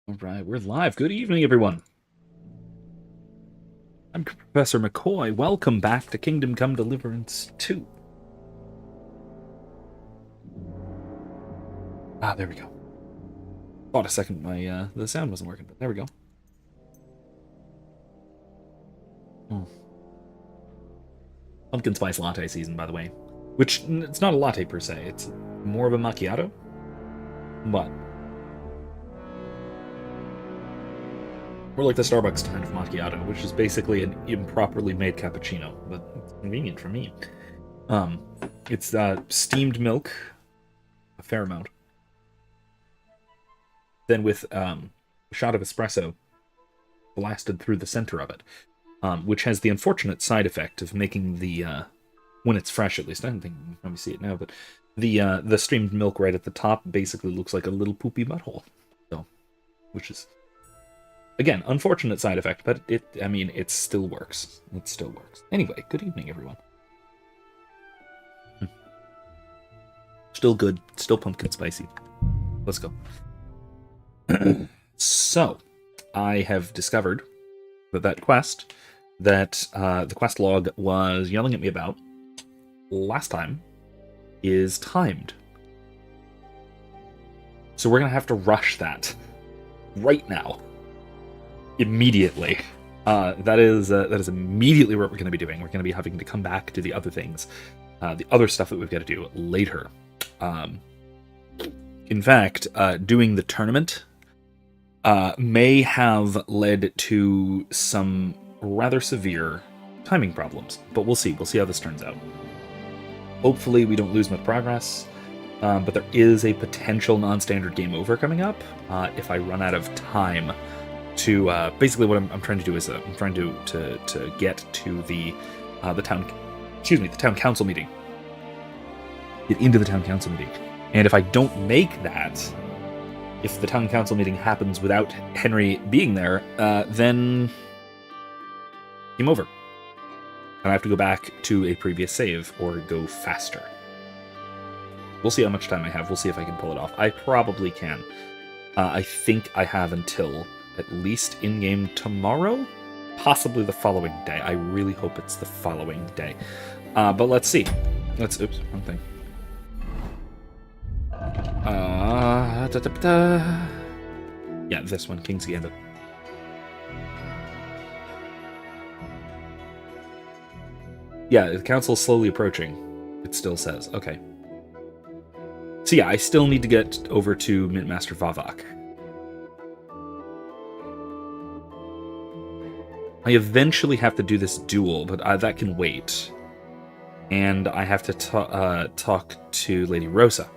All right, we're live. Good evening, everyone. I'm Professor McCoy. Welcome back to Kingdom Come Deliverance II. There we go. Thought a second my the sound wasn't working, but there we go. Pumpkin spice latte season, by the way. Which, it's not a latte per se. It's more of a macchiato. But more like the Starbucks kind of macchiato, which is basically an improperly made cappuccino, but it's convenient for me. It's steamed milk, a fair amount. Then with a shot of espresso blasted through the center of it, which has the unfortunate side effect of making the, when it's fresh at least, I don't think you can probably see it now, but the steamed milk right at the top basically looks like a little poopy butthole. So, which is, again, unfortunate side effect, but it still works. It still works. Anyway, good evening, everyone. Still good, still pumpkin spicy. Let's go. So, I have discovered that quest that the quest log was yelling at me about last time is timed. So we're going to have to rush that right now. Immediately. That is immediately what we're going to be doing. We're going to be having to come back to the other things, the other stuff that we've got to do later. In fact, doing the tournament may have led to some rather severe timing problems, but we'll see. We'll see how this turns out. Hopefully we don't lose much progress, but there is a potential non-standard game over coming up if I run out of time to... basically what I'm trying to do is I'm trying to get to the town council meeting. Get into the town council meeting. And if I don't make that, if the town council meeting happens without Henry being there, then game over. And I have to go back to a previous save or go faster. We'll see how much time I have. We'll see if I can pull it off. I probably can. I think I have until at least in-game tomorrow, possibly the following day. I really hope it's the following day. But let's see. Oops, wrong thing. Yeah, this one, King's Gambit. Yeah, the council's slowly approaching. It still says, okay. So yeah, I still need to get over to Mintmaster Vavak. I eventually have to do this duel, but that can wait. And I have to talk to Lady Rosa.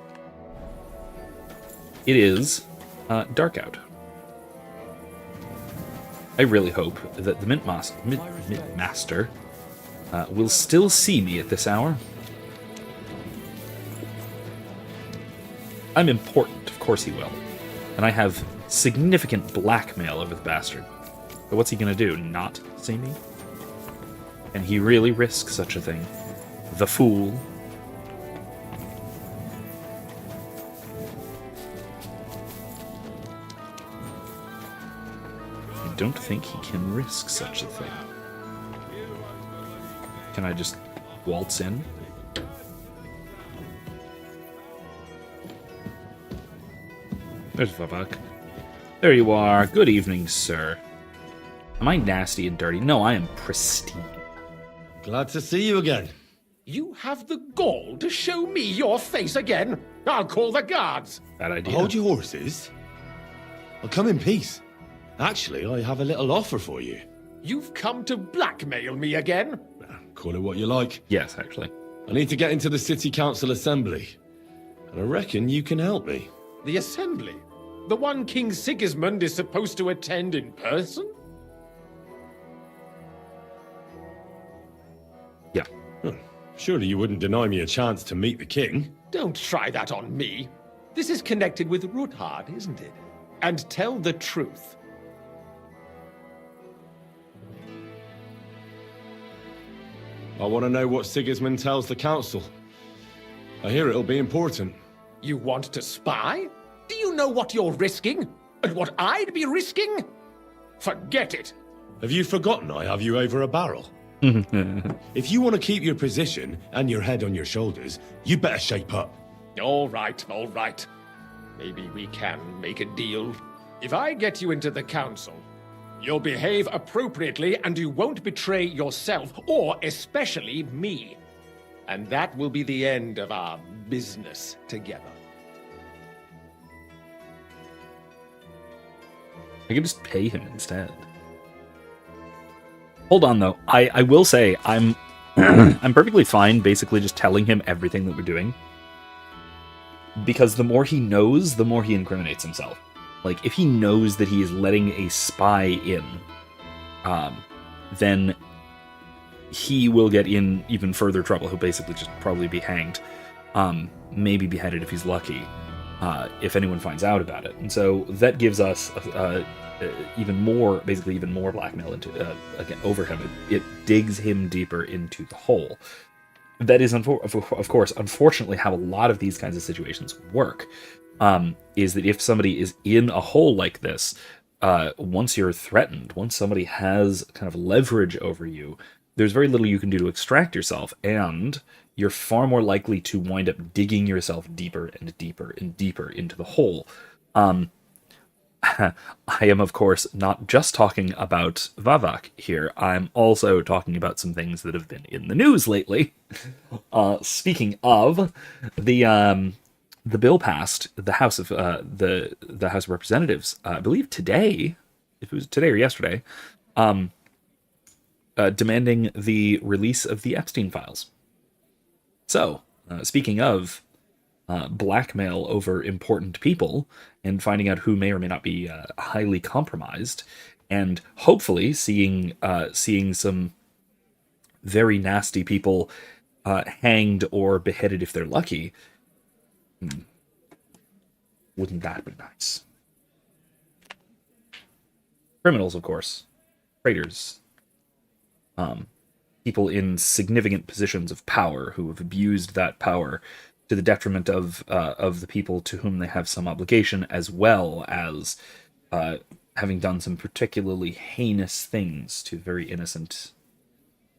It is dark out. I really hope that the Mintmaster will still see me at this hour. I'm important, of course he will. And I have significant blackmail over the bastard. But what's he gonna do, not see me? Can he really risk such a thing? The fool. I don't think he can risk such a thing. Can I just waltz in? There's Vavak. There you are. Good evening, sir. Am I nasty and dirty? No, I am pristine. Glad to see you again. You have the gall to show me your face again? I'll call the guards. Bad idea. Hold your horses. I'll come in peace. Actually, I have a little offer for you. You've come to blackmail me again? Call it what you like. Yes, actually. I need to get into the City Council Assembly. And I reckon you can help me. The assembly? The one King Sigismund is supposed to attend in person? Yeah. Surely you wouldn't deny me a chance to meet the king? Don't try that on me. This is connected with Ruthard, isn't it? And tell the truth. I want to know what Sigismund tells the council. I hear it'll be important. You want to spy? Do you know what you're risking? And what I'd be risking? Forget it. Have you forgotten I have you over a barrel? If you want to keep your position and your head on your shoulders, you better shape up. All right, all right. Maybe we can make a deal. If I get you into the council, you'll behave appropriately and you won't betray yourself, or especially me. And that will be the end of our business together. I can just pay him instead. Hold on, though. I will say, I'm I'm perfectly fine basically just telling him everything that we're doing. Because the more he knows, the more he incriminates himself. Like, if he knows that he is letting a spy in, then he will get in even further trouble. He'll basically just probably be hanged. Maybe beheaded if he's lucky, if anyone finds out about it. And so that gives us even more blackmail again over him. It digs him deeper into the hole. That is, of course, unfortunately, how a lot of these kinds of situations work. Is that if somebody is in a hole like this, once you're threatened, once somebody has kind of leverage over you, there's very little you can do to extract yourself, and you're far more likely to wind up digging yourself deeper and deeper and deeper into the hole. I am, of course, not just talking about Vavak here. I'm also talking about some things that have been in the news lately. Speaking of, the bill passed the House of the House of Representatives, I believe today, if it was today or yesterday, demanding the release of the Epstein files. So, speaking of blackmail over important people and finding out who may or may not be highly compromised, and hopefully seeing some very nasty people hanged or beheaded if they're lucky. Wouldn't that be nice? Criminals, of course. Traitors. People in significant positions of power who have abused that power to the detriment of the people to whom they have some obligation, as well as having done some particularly heinous things to very innocent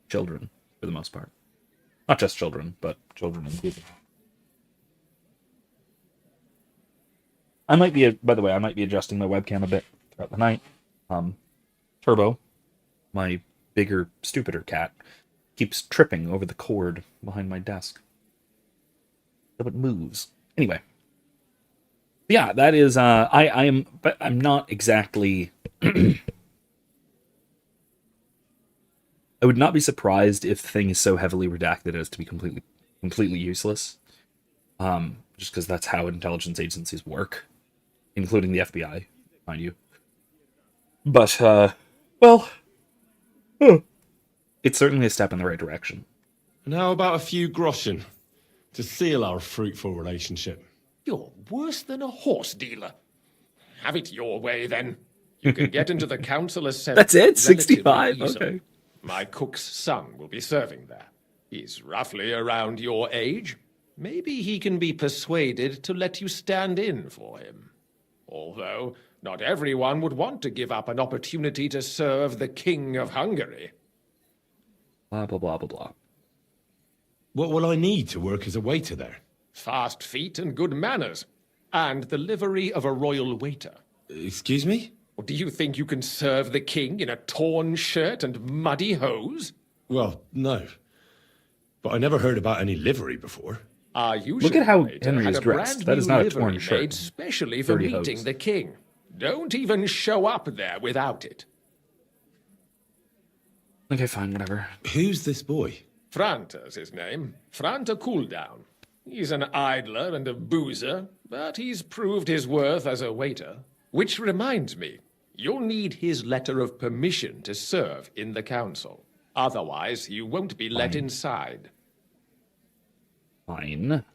children, for the most part. Not just children, but children and people. By the way, I might be adjusting my webcam a bit throughout the night. Turbo, my bigger, stupider cat, keeps tripping over the cord behind my desk. So it moves. Anyway. Yeah, that is, but I'm not exactly... I would not be surprised if the thing is so heavily redacted as to be completely useless. Just because that's how intelligence agencies work. Including the FBI, mind you. But, it's certainly a step in the right direction. And how about a few groschen to seal our fruitful relationship? You're worse than a horse dealer. Have it your way, then. You can get into the council assembly. That's it? 65? easily. Okay. My cook's son will be serving there. He's roughly around your age. Maybe he can be persuaded to let you stand in for him. Although, not everyone would want to give up an opportunity to serve the King of Hungary. Blah, blah, blah, blah, blah. What will I need to work as a waiter there? Fast feet and good manners. And the livery of a royal waiter. Excuse me? Or do you think you can serve the king in a torn shirt and muddy hose? Well, no. But I never heard about any livery before. Look at how Henry is dressed. That is not a torn shirt. Made specially for meeting the king. Don't even show up there without it. Okay, fine, whatever. Who's this boy? Franta's his name. Franta Cooldown. He's an idler and a boozer, but he's proved his worth as a waiter. Which reminds me, you'll need his letter of permission to serve in the council. Otherwise, you won't be let inside. Fine.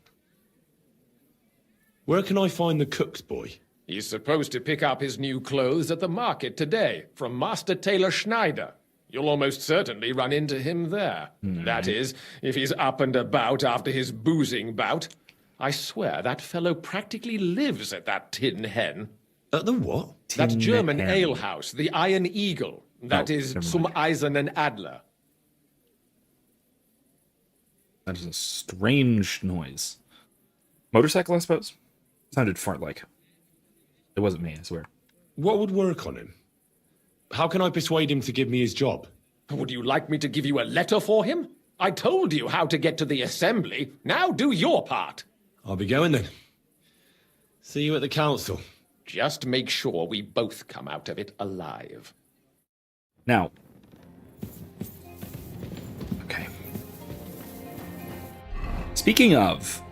Where can I find the cook's boy? He's supposed to pick up his new clothes at the market today from Master Tailor Schneider. You'll almost certainly run into him there. That is, if he's up and about after his boozing bout. I swear that fellow practically lives at that Tin Hen. At the what? That Tin German Hen. ale house, the Iron Eagle. That Oh, is never zum mind. Eisernen Adler. That is a strange noise. Motorcycle, I suppose? Sounded fart-like. It wasn't me, I swear. What would work on him? How can I persuade him to give me his job? Would you like me to give you a letter for him? I told you how to get to the assembly. Now do your part. I'll be going then. See you at the council. Just make sure we both come out of it alive. Now. Okay. Speaking of,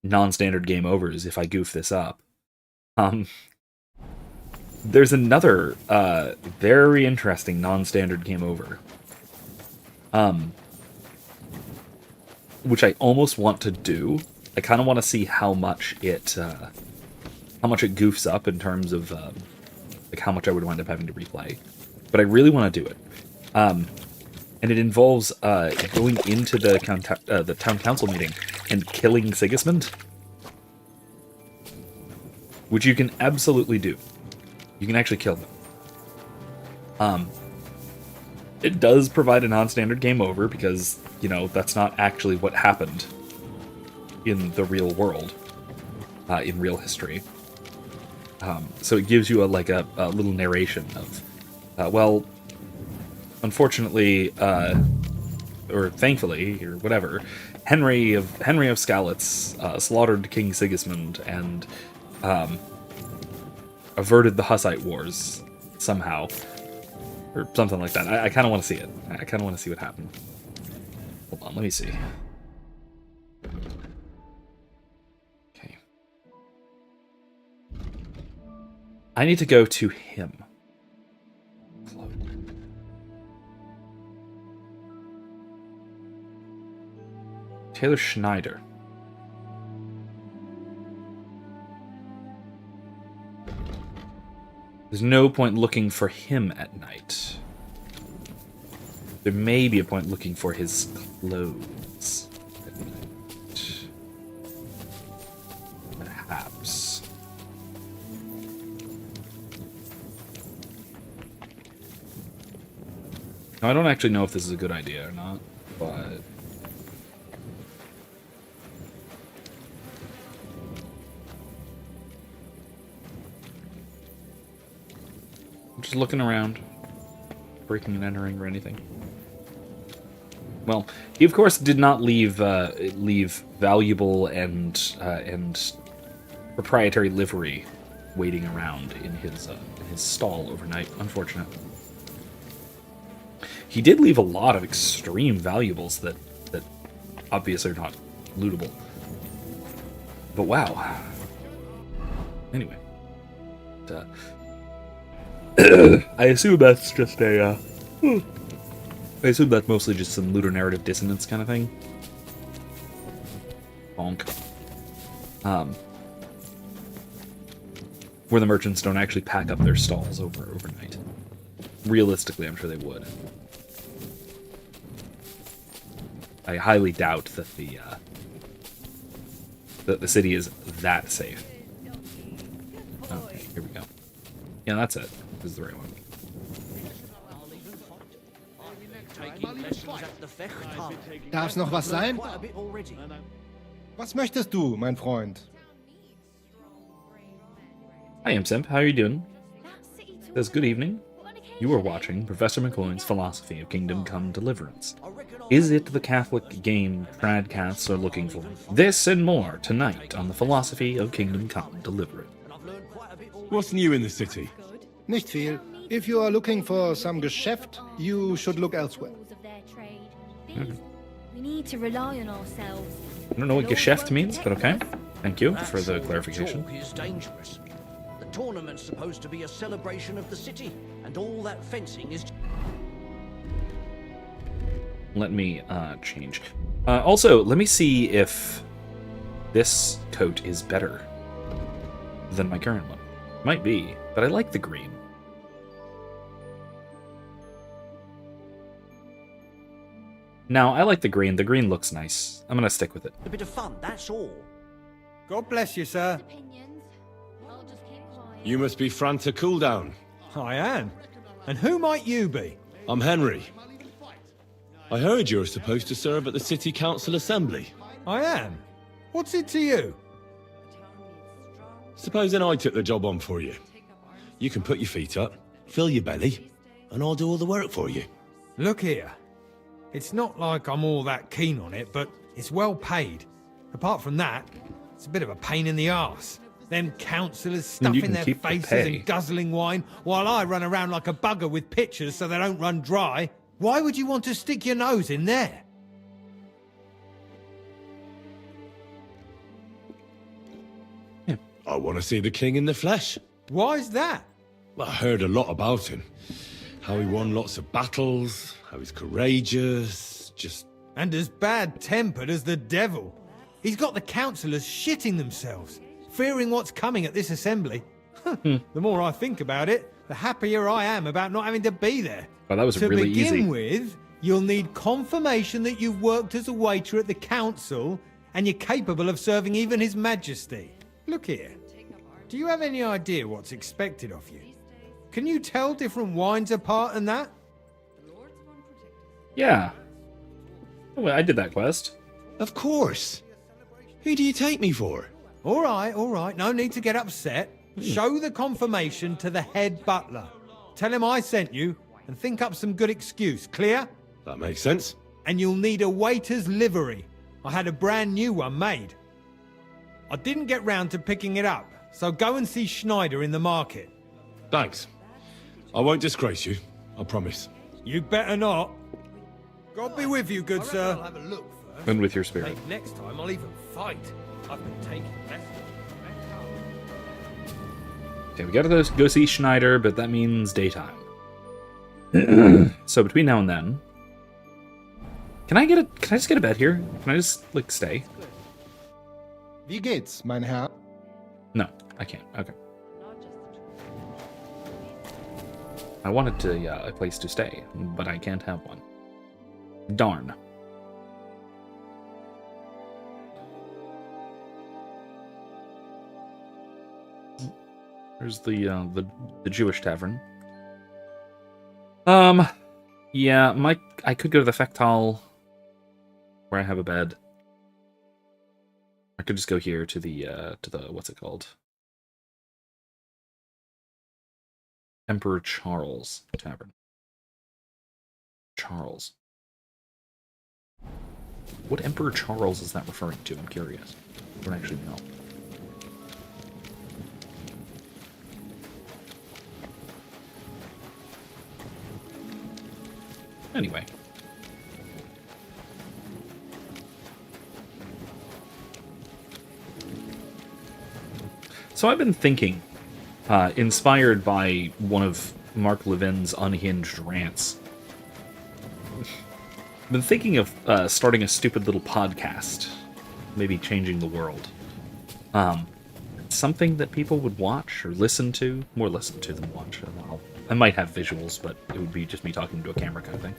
non-standard game overs, if I goof this up, there's another very interesting non-standard game over, which I almost want to do. I kind of want to see how much it goofs up in terms of like how much I would wind up having to replay, but I really want to do it. And it involves going into the town council meeting and killing Sigismund, which you can absolutely do. You can actually kill them. It does provide a non-standard game over because, you know, that's not actually what happened in the real world, in real history. So it gives you a little narration of, well, unfortunately, or thankfully, or whatever, Henry of Skalitz slaughtered King Sigismund and averted the Hussite Wars somehow, or something like that. I kind of want to see it. I kind of want to see what happened. Hold on, let me see. Okay. I need to go to him. Taylor Schneider. There's no point looking for him at night. There may be a point looking for his clothes at night. Perhaps. Now, I don't actually know if this is a good idea or not, but... just looking around, breaking and entering or anything. Well, he of course did not leave valuable and proprietary livery waiting around in his stall overnight. Unfortunate. He did leave a lot of extreme valuables that obviously are not lootable. But wow. Anyway. I assume that's just I assume that's mostly just some looter narrative dissonance kind of thing. Bonk. Where the merchants don't actually pack up their stalls overnight. Realistically, I'm sure they would. I highly doubt that the city is that safe. Okay, here we go. Yeah, that's it. This is the right one. Darf's noch was sein? Was möchtest du, mein Freund? Hi, Imsimp. How are you doing? Says good evening. You are watching Professor McCoy's Philosophy of Kingdom Come Deliverance. Is it the Catholic game tradcasts are looking for? This and more tonight on the Philosophy of Kingdom Come Deliverance. What's new in the city? Nicht viel. If you are looking for some Geschäft, you should look elsewhere. We need to rely on ourselves. I don't know what Geschäft means, but okay. Thank you for the clarification. Talk is dangerous. The tournament's supposed to be a celebration of the city, and all that fencing is... Let me change. Also, let me see if this coat is better than my current one. Might be, but I like the green. Now, I like the green. The green looks nice. I'm going to stick with it. A bit of fun, that's all. God bless you, sir. Opinions? I'll just keep quiet. You must be Franta Cooldown. I am. And who might you be? I'm Henry. I heard you're supposed to serve at the City Council Assembly. I am. What's it to you? Supposing I took the job on for you. You can put your feet up, fill your belly, and I'll do all the work for you. Look here. It's not like I'm all that keen on it, but it's well paid. Apart from that, it's a bit of a pain in the arse. Them councillors And you stuffing can their keep the faces pay. and guzzling wine, while I run around like a bugger with pitchers so they don't run dry. Why would you want to stick your nose in there? I want to see the king in the flesh. Why's that? Well, I heard a lot about him. How he won lots of battles, how he's courageous, just... And as bad-tempered as the devil. He's got the councillors shitting themselves, fearing what's coming at this assembly. The more I think about it, the happier I am about not having to be there. Well, that was To really begin easy. with, you'll need confirmation that you've worked as a waiter at the council and you're capable of serving even His Majesty. Look here. Do you have any idea what's expected of you? Can you tell different wines apart and that? Yeah. Oh, well, I did that quest. Of course. Who do you take me for? All right. No need to get upset. Show the confirmation to the head butler. Tell him I sent you and think up some good excuse. Clear? That makes sense. And you'll need a waiter's livery. I had a brand new one made. I didn't get round to picking it up, so go and see Schneider in the market. Thanks. I won't disgrace you, I promise. You better not. God be with you, good sir. I'll have a look first. And with your spirit. Hey, next time I'll even fight. I've been taking lessons. Okay, we gotta go see Schneider, but that means daytime. So between now and then, can I just get a bed here? Can I just like stay? Wie geht's, mein Herr? No, I can't. Okay. I wanted a place to stay, but I can't have one. Darn. There's the Jewish tavern. Yeah, I could go to the Fectal, where I have a bed. I could just go here to the what's it called? Emperor Charles Tavern. Charles. What Emperor Charles is that referring to? I'm curious. I don't actually know. Anyway. So I've been thinking, inspired by one of Mark Levin's unhinged rants, I've been thinking of starting a stupid little podcast, maybe changing the world. Something that people would watch or listen to, more listen to than watch. I might have visuals, but it would be just me talking to a camera kind of thing.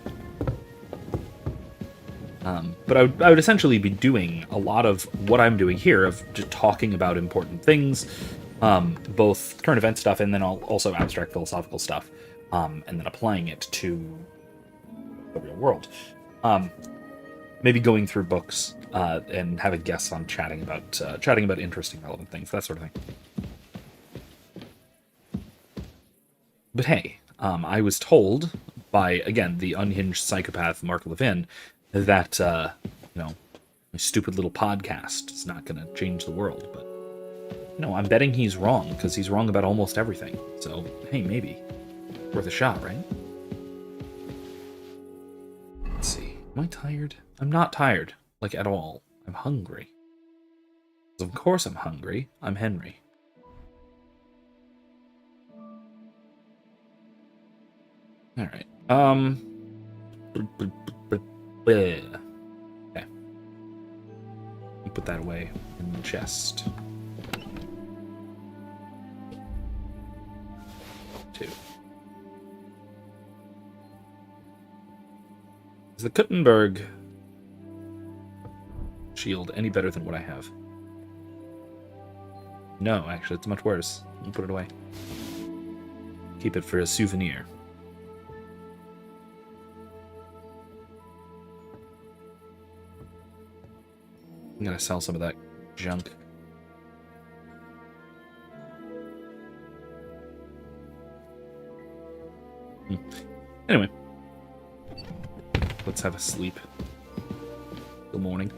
But I would essentially be doing a lot of what I'm doing here, of just talking about important things, both current event stuff and then also abstract philosophical stuff, and then applying it to the real world. Maybe going through books and having guests on chatting about interesting, relevant things, that sort of thing. But hey, I was told by, again, the unhinged psychopath Mark Levin that a stupid little podcast is not going to change the world. But I'm betting he's wrong, because he's wrong about almost everything. So hey, maybe worth a shot, right? Let's see. Am I tired? I'm not tired, like at all. I'm hungry. Of course I'm hungry. I'm Henry. All right. Okay. Put that away in the chest. 2. Is the Kuttenberg shield any better than what I have? No, actually, it's much worse. I'll put it away. Keep it for a souvenir. I'm gonna sell some of that junk. Anyway, let's have a sleep. Till morning.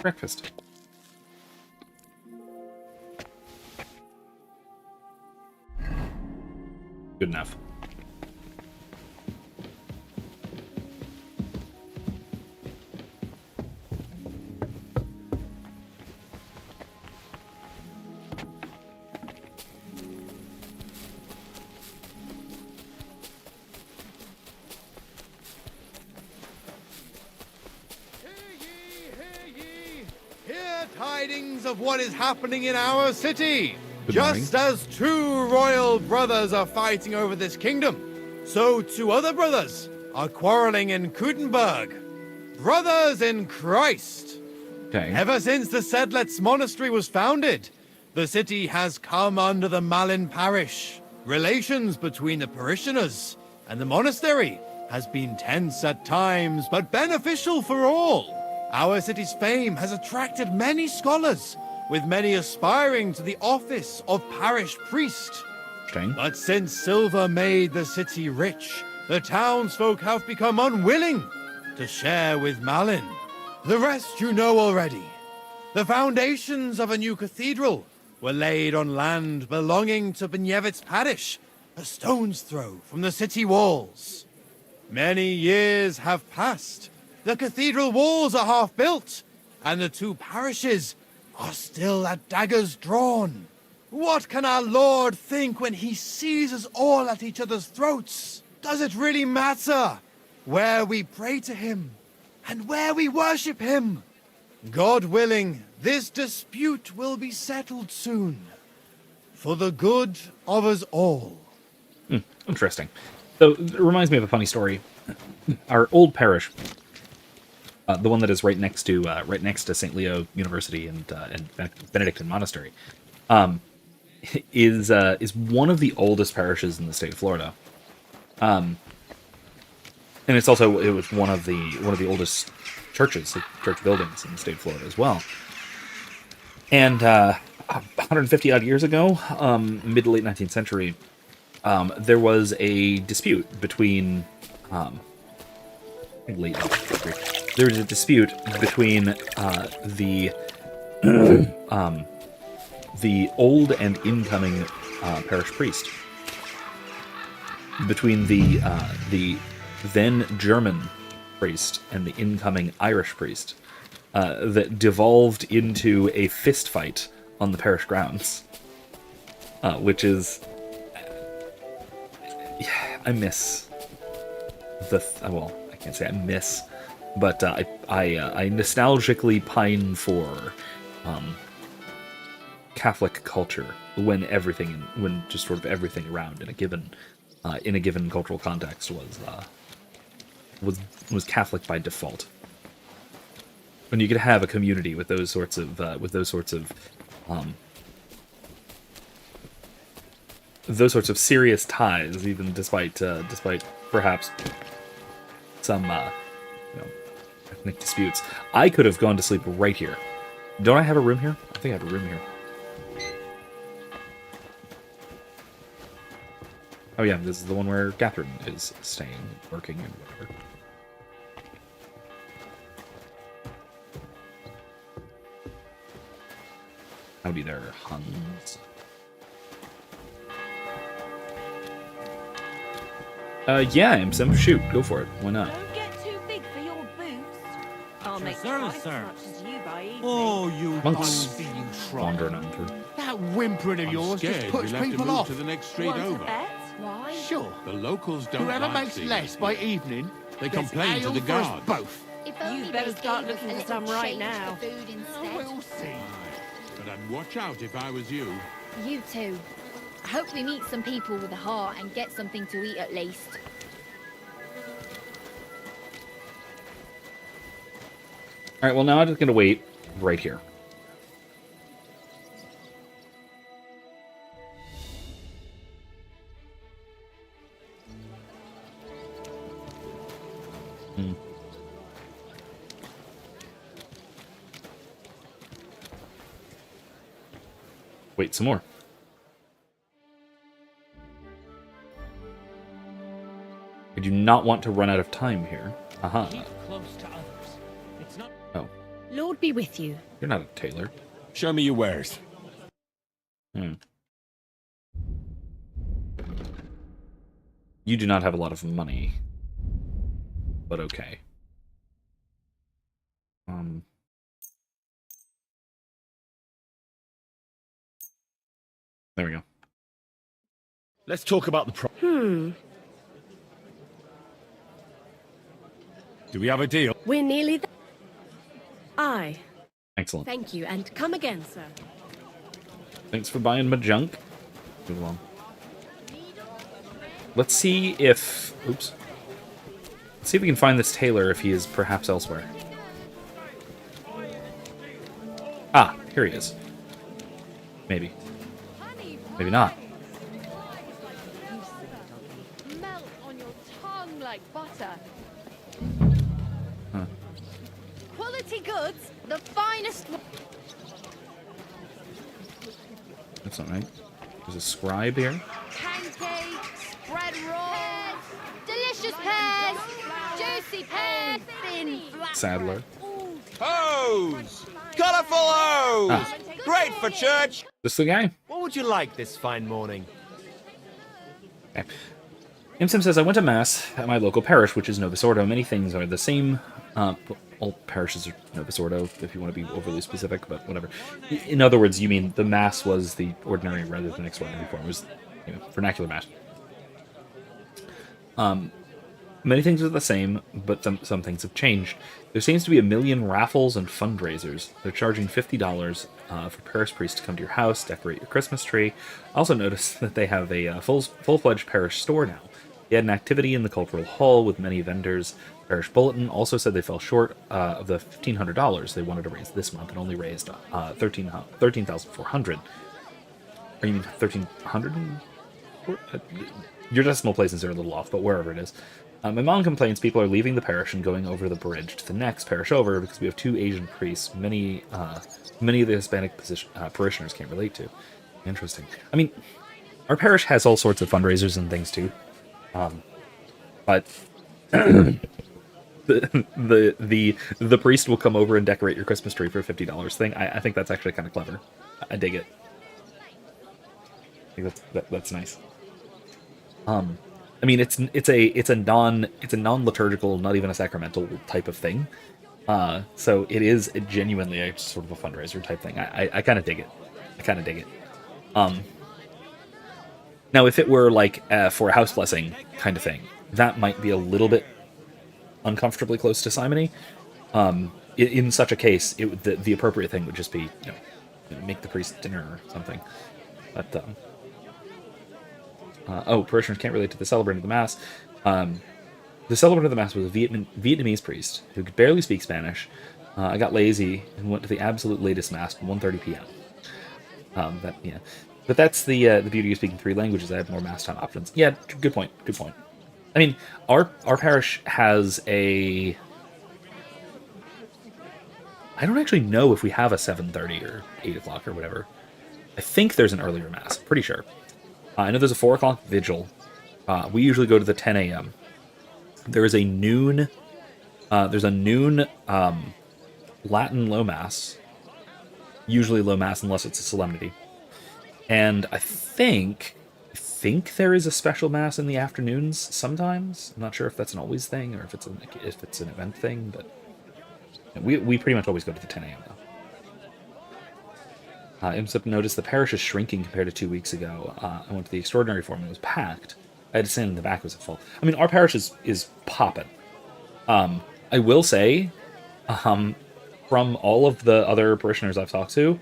Breakfast. Good enough. Tidings of what is happening in our city. Good morning. Just as two royal brothers are fighting over this kingdom, so two other brothers are quarreling in Kutenberg. Brothers in Christ. Okay. Ever since the Sedlets Monastery was founded, the city has come under the Malin parish. Relations between the parishioners and the monastery has been tense at times, but beneficial for all. Our city's fame has attracted many scholars, with many aspiring to the office of parish priest. Okay. But since silver made the city rich, the townsfolk have become unwilling to share with Malin. The rest you know already. The foundations of a new cathedral were laid on land belonging to Benjevitz parish, a stone's throw from the city walls. Many years have passed. The cathedral walls are half built, and the two parishes are still at daggers drawn. What can our Lord think when he sees us all at each other's throats? Does it really matter where we pray to him and where we worship him? God willing, this dispute will be settled soon, for the good of us all. Interesting. So, it reminds me of a funny story. Our old parish, the one that is right next to St. Leo University and Benedictine Monastery, is one of the oldest parishes in the state of Florida, and it was one of the oldest church buildings in the state of Florida as well. And 150 odd years ago, mid to late 19th century, there was a dispute between late 19th century. There was a dispute between the old and incoming parish priest, between the then German priest and the incoming Irish priest, that devolved into a fist fight on the parish grounds, which is, I miss well, I can't say I miss, but I nostalgically pine for Catholic culture when just sort of everything around in a given cultural context was Catholic by default. When you could have a community with those sorts of serious ties, even despite perhaps some ethnic disputes. I could have gone to sleep right here. Don't I have a room here? I think I have a room here. Oh yeah, this is the one where Catherine is staying, working, and whatever. Howdy there, Hans. Yeah, Imsim, shoot, go for it. Why not? Don't get too big for your boots. make sir, twice sir. as much as you by evening. Oh, you Monks goofy, you trot. wandering on through. That whimpering of yours just puts people off. to the next street Want over. to bet? Why? Sure. The locals don't Whoever like makes seeing less us by here. evening, They gets complain to ale the for us guards. both. If You only better they start gave us looking a for little some right change now. for food instead. We'll see. But I'd watch out if I was you. You too. I hope we meet some people with a heart and get something to eat at least. All right, well, now I'm just going to wait right here. Wait some more. I do not want to run out of time here. Aha. Close to others. It's not. Oh, Lord be with you. you're not a tailor. Show me your wares. You do not have a lot of money. But okay. There we go. Let's talk about the Do we have a deal? We're nearly there. Aye. Excellent. Thank you, and come again, sir. Thanks for buying my junk. Move along. Let's see if... Oops. Let's see if we can find this tailor if he is perhaps elsewhere. Ah, here he is. Maybe. Maybe not. Melt on your tongue like butter. Huh. Quality goods, the finest. That's not right. There's a scribe here. Pancakes, spread rolls, delicious pears, juicy pears, thin, flat. Saddler. Hose! Colourful hose! Ah. Great for church! This the guy? What would you like this fine morning? Okay. Imsim says, I went to Mass at my local parish, which is Novus Ordo. Many things are the same. All parishes are Novus Ordo, if you want to be overly specific, but whatever. In other words, you mean the Mass was the ordinary rather than extraordinary form. It was, vernacular Mass. Many things are the same, but some things have changed. There seems to be 1 million raffles and fundraisers. They're charging $50 for parish priests to come to your house, decorate your Christmas tree. I also noticed that they have a full-fledged parish store now. They had an activity in the cultural hall with many vendors. Parish Bulletin also said they fell short of the $1,500 they wanted to raise this month and only raised $13,400. Or you mean 1,300? Your decimal places are a little off, but wherever it is. My mom complains people are leaving the parish and going over the bridge to the next parish over because we have 2 Asian priests many of the Hispanic parishioners can't relate to. Interesting. I mean, our parish has all sorts of fundraisers and things too. But the priest will come over and decorate your Christmas tree for a $50 thing. I think that's actually kind of clever. I dig it. I think that's nice. I mean, it's a non-liturgical, not even a sacramental type of thing. So it is genuinely a sort of a fundraiser type thing. I kind of dig it. Now, if it were like for a house blessing kind of thing, that might be a little bit uncomfortably close to simony. In such a case, the appropriate thing would just be make the priest dinner or something. But parishioners can't relate to the celebrant of the Mass. The celebrant of the Mass was a Vietnamese priest who could barely speak Spanish. I got lazy and went to the absolute latest Mass at 1:30 p.m. But that's the beauty of speaking 3 languages. I have more Mass time options. Yeah, good point. I mean, our parish has a... I don't actually know if we have a 7:30 or 8 o'clock or whatever. I think there's an earlier Mass. Pretty sure. I know there's a 4 o'clock vigil. We usually go to the 10 a.m. There is a noon... there's a noon Latin low Mass. Usually low Mass unless it's a solemnity. And I think there is a special Mass in the afternoons sometimes. I'm not sure if that's an always thing or if it's an event thing, but We pretty much always go to the 10 a.m. though. Imsip noticed the parish is shrinking compared to 2 weeks ago. I went to the extraordinary form and it was packed. I had to stand in the back, it was full. I mean, our parish is popping. I will say, from all of the other parishioners I've talked to,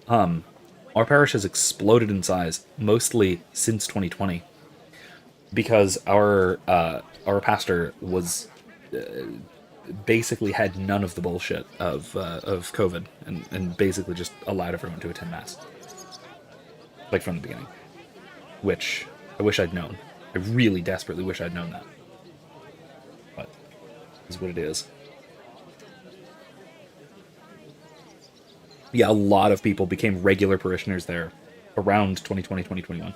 our parish has exploded in size, mostly since 2020, because our pastor was basically had none of the bullshit of COVID, and basically just allowed everyone to attend mass, like from the beginning, which I wish I'd known. I really desperately wish I'd known that, but it's what it is. Yeah, a lot of people became regular parishioners there around 2020, 2021.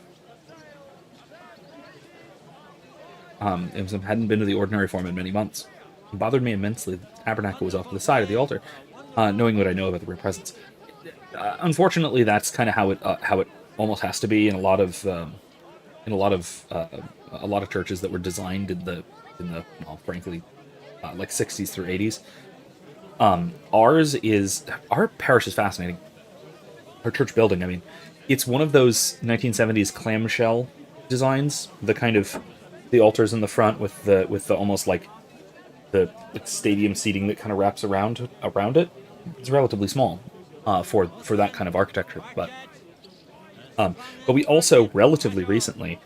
Imsum hadn't been to the ordinary form in many months. It bothered me immensely that the tabernacle was off to the side of the altar, knowing what I know about the real presence. Unfortunately, that's kind of how it almost has to be in a lot of churches that were designed in the well, frankly, like 60s through 80s. Our parish is fascinating. Our church building, I mean, it's one of those 1970s clamshell designs, the kind of the altars in the front with the almost like the stadium seating that kind of wraps around it. It's relatively small for that kind of architecture, but we also relatively recently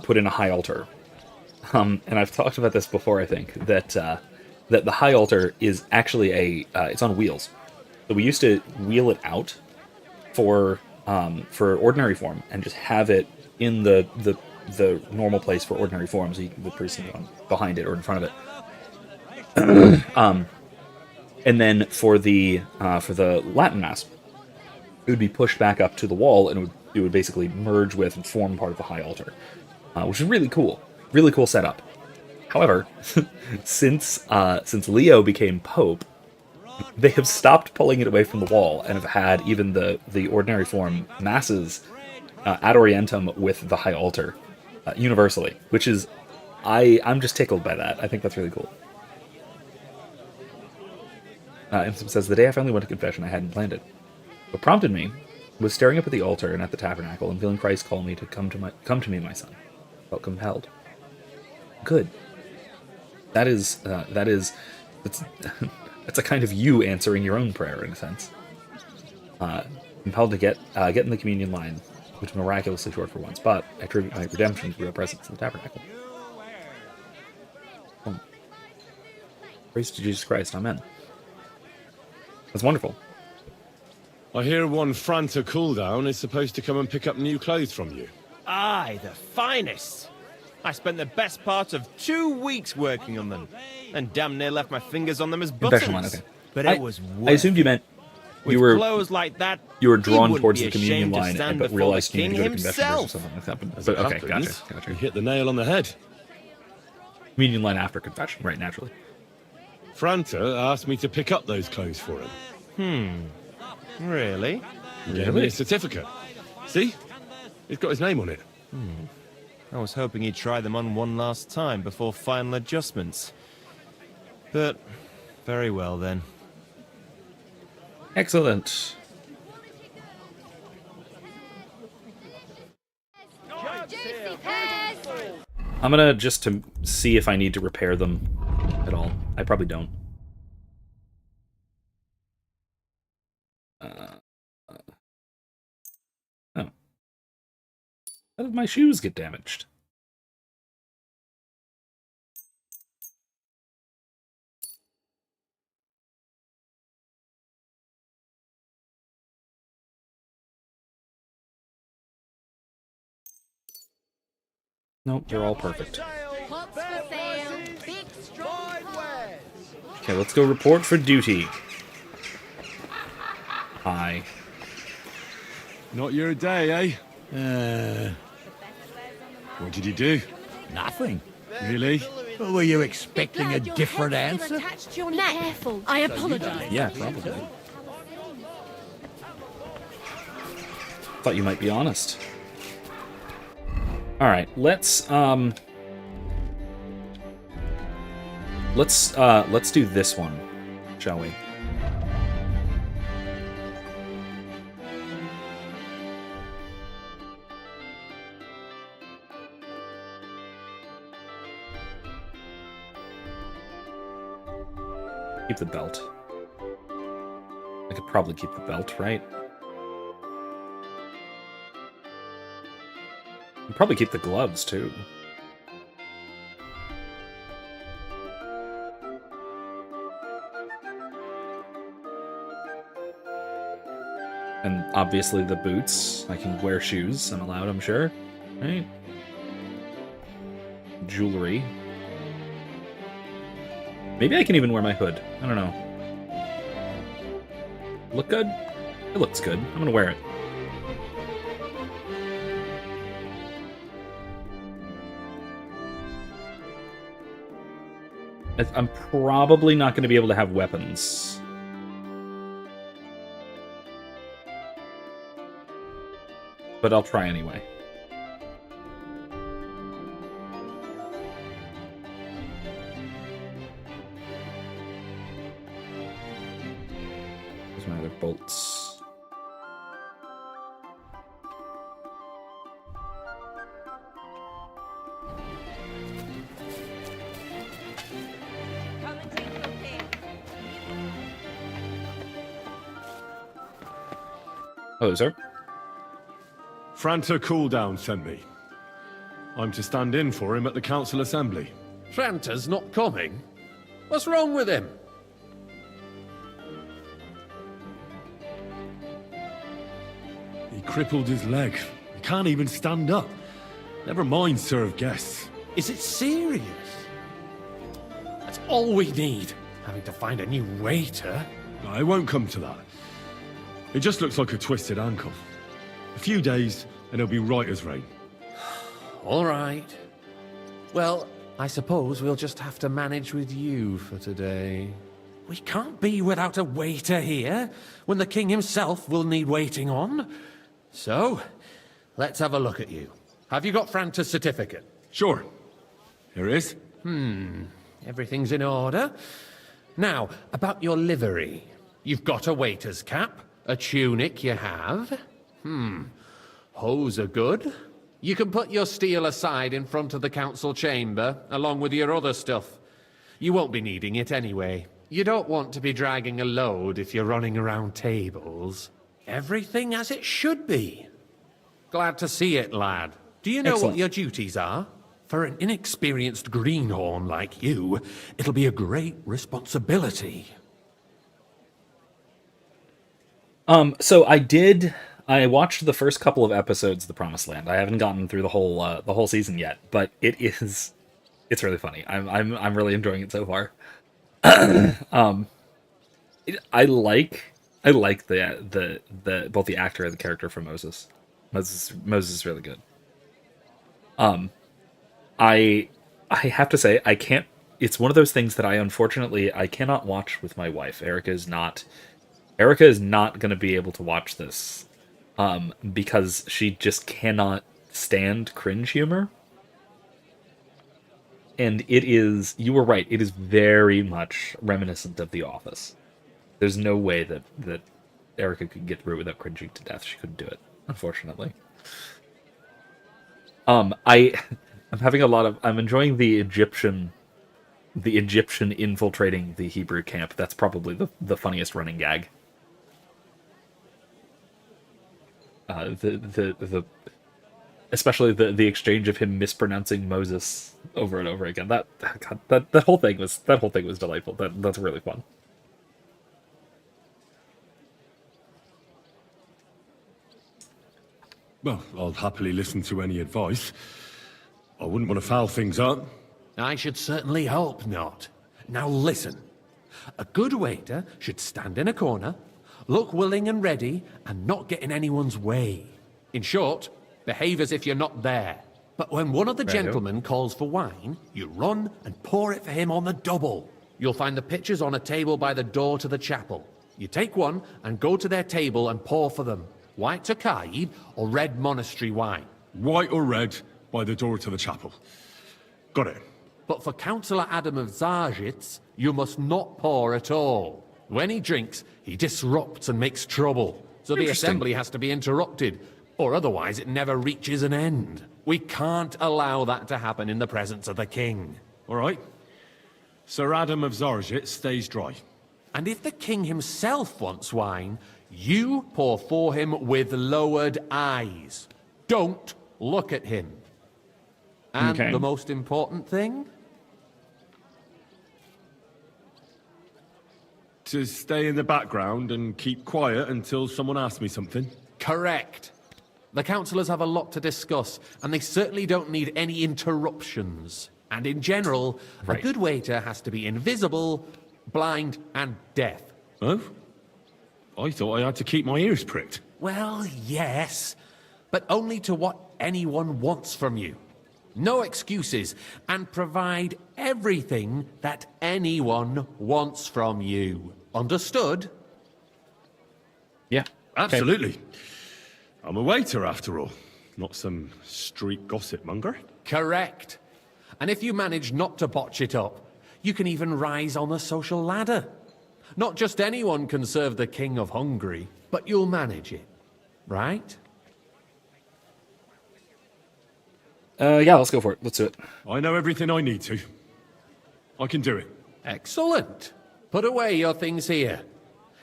put in a high altar, and I've talked about this before. I think that the high altar is actually it's on wheels. So we used to wheel it out for ordinary form and just have it in the normal place for ordinary forms. The priest behind it or in front of it. And then for the Latin Mass, it would be pushed back up to the wall, and it would basically merge with and form part of the high altar, which is really cool setup. However, since Leo became Pope, they have stopped pulling it away from the wall and have had even the ordinary form masses ad orientem with the high altar universally, which is I'm just tickled by that. I think that's really cool. Imsum says, the day I finally went to confession, I hadn't planned it. What prompted me was staring up at the altar and at the tabernacle and feeling Christ call me to come to me, my son. Felt compelled. Good. That's a kind of you answering your own prayer in a sense. Compelled to get in the communion line, which miraculously short for once, but I attribute my redemption to your presence in the tabernacle. Praise to Jesus Christ. Amen. That's wonderful. I hear one Franta Cooldown is supposed to come and pick up new clothes from you. Aye, the finest. I spent the best part of 2 weeks working on them, and damn near left my fingers on them as buttons. Confession line, okay. But it was worth I assumed you meant with clothes like that, you were drawn he towards the wouldn't be communion ashamed to line, stand but before realized the you needed to king go to confession or himself. something like that. But As it okay, happens, gotcha. You hit the nail on the head. Communion line after confession, right? Naturally. Franta asked me to pick up those clothes for him. Really? Gave me a certificate. See? It's got his name on it. I was hoping he'd try them on one last time before final adjustments. But, very well then. Excellent. Juicy pears! I'm gonna just to see if I need to repair them at all. I probably don't. Oh. How did my shoes get damaged? Nope, they're all perfect. Pots for sale. Big strong pots. Okay, let's go report for duty. Hi. Not your day, eh? What did you do? Nothing. Really? Were you expecting a different answer? Careful. I apologize. Yeah, probably. Thought you might be honest. All right, let's do this one. shall we? Keep the belt. I could probably keep the belt, right? I'd probably keep the gloves, too. And obviously the boots. I can wear shoes. I'm allowed, I'm sure. Right? Jewelry. Maybe I can even wear my hood. I don't know. Look good? It looks good. I'm gonna wear it. I'm probably not gonna be able to have weapons. But I'll try anyway. There's my other bolts. Come and take a look here. Hello, sir. Franta Cooldown sent me. I'm to stand in for him at the council assembly. Franta's not coming? What's wrong with him? He crippled his leg. He can't even stand up. Never mind serve guests. Is it serious? That's all we need. Having to find a new waiter. No, it won't come to that. It just looks like a twisted ankle. A few days, and he'll be right as rain. All right. Well, I suppose we'll just have to manage with you for today. We can't be without a waiter here, when the king himself will need waiting on. So, let's have a look at you. Have you got Franta's certificate? Sure. Here it is. Everything's in order. Now, about your livery. You've got a waiter's cap, a tunic you have. Hose are good. You can put your steel aside in front of the council chamber, along with your other stuff. You won't be needing it anyway. You don't want to be dragging a load if you're running around tables. Everything as it should be. Glad to see it, lad. Do you know Excellent. what your duties are? For an inexperienced greenhorn like you, it'll be a great responsibility. So I watched the first couple of episodes of The Promised Land. I haven't gotten through the whole season yet, but it's really funny. I'm really enjoying it so far. I like the both the actor and the character for Moses. Moses is really good. I have to say I can't. It's one of those things that I cannot watch with my wife. Erica is not going to be able to watch this. Because she just cannot stand cringe humor. And you were right, it is very much reminiscent of The Office. There's no way that Erica could get through it without cringing to death. She couldn't do it, unfortunately. I'm enjoying the Egyptian infiltrating the Hebrew camp. That's probably the funniest running gag. Especially the exchange of him mispronouncing Moses over and over again. That whole thing was delightful. That's really fun. Well, I'll happily listen to any advice. I wouldn't want to foul things up. I should certainly hope not. Now listen. A good waiter should stand in a corner, look willing and ready, and not get in anyone's way. In short, behave as if you're not there. But when one of the gentlemen calls for wine, you run and pour it for him on the double. You'll find the pitchers on a table by the door to the chapel. You take one and go to their table and pour for them. White Takaid or red monastery wine. White or red, by the door to the chapel. Got it. But for Councillor Adam of Zarzhitz, you must not pour at all. When he drinks, he disrupts and makes trouble. So the assembly has to be interrupted, or otherwise it never reaches an end. We can't allow that to happen in the presence of the king. All right. Sir Adam of Zarjit stays dry. And if the king himself wants wine, you pour for him with lowered eyes. Don't look at him. And Okay. the most important thing? To stay in the background and keep quiet until someone asks me something. Correct. The councillors have a lot to discuss, and they certainly don't need any interruptions. And in general, a good waiter has to be invisible, blind, and deaf. Oh? I thought I had to keep my ears pricked. Well, yes, but only to what anyone wants from you. No excuses, and provide everything that anyone wants from you. Understood? Yeah. Absolutely. I'm a waiter, after all. Not some street gossip monger. Correct. And if you manage not to botch it up, you can even rise on the social ladder. Not just anyone can serve the King of Hungary, but you'll manage it. Right? Yeah, let's go for it. Let's do it. I know everything I need to. I can do it. Excellent. Put away your things here.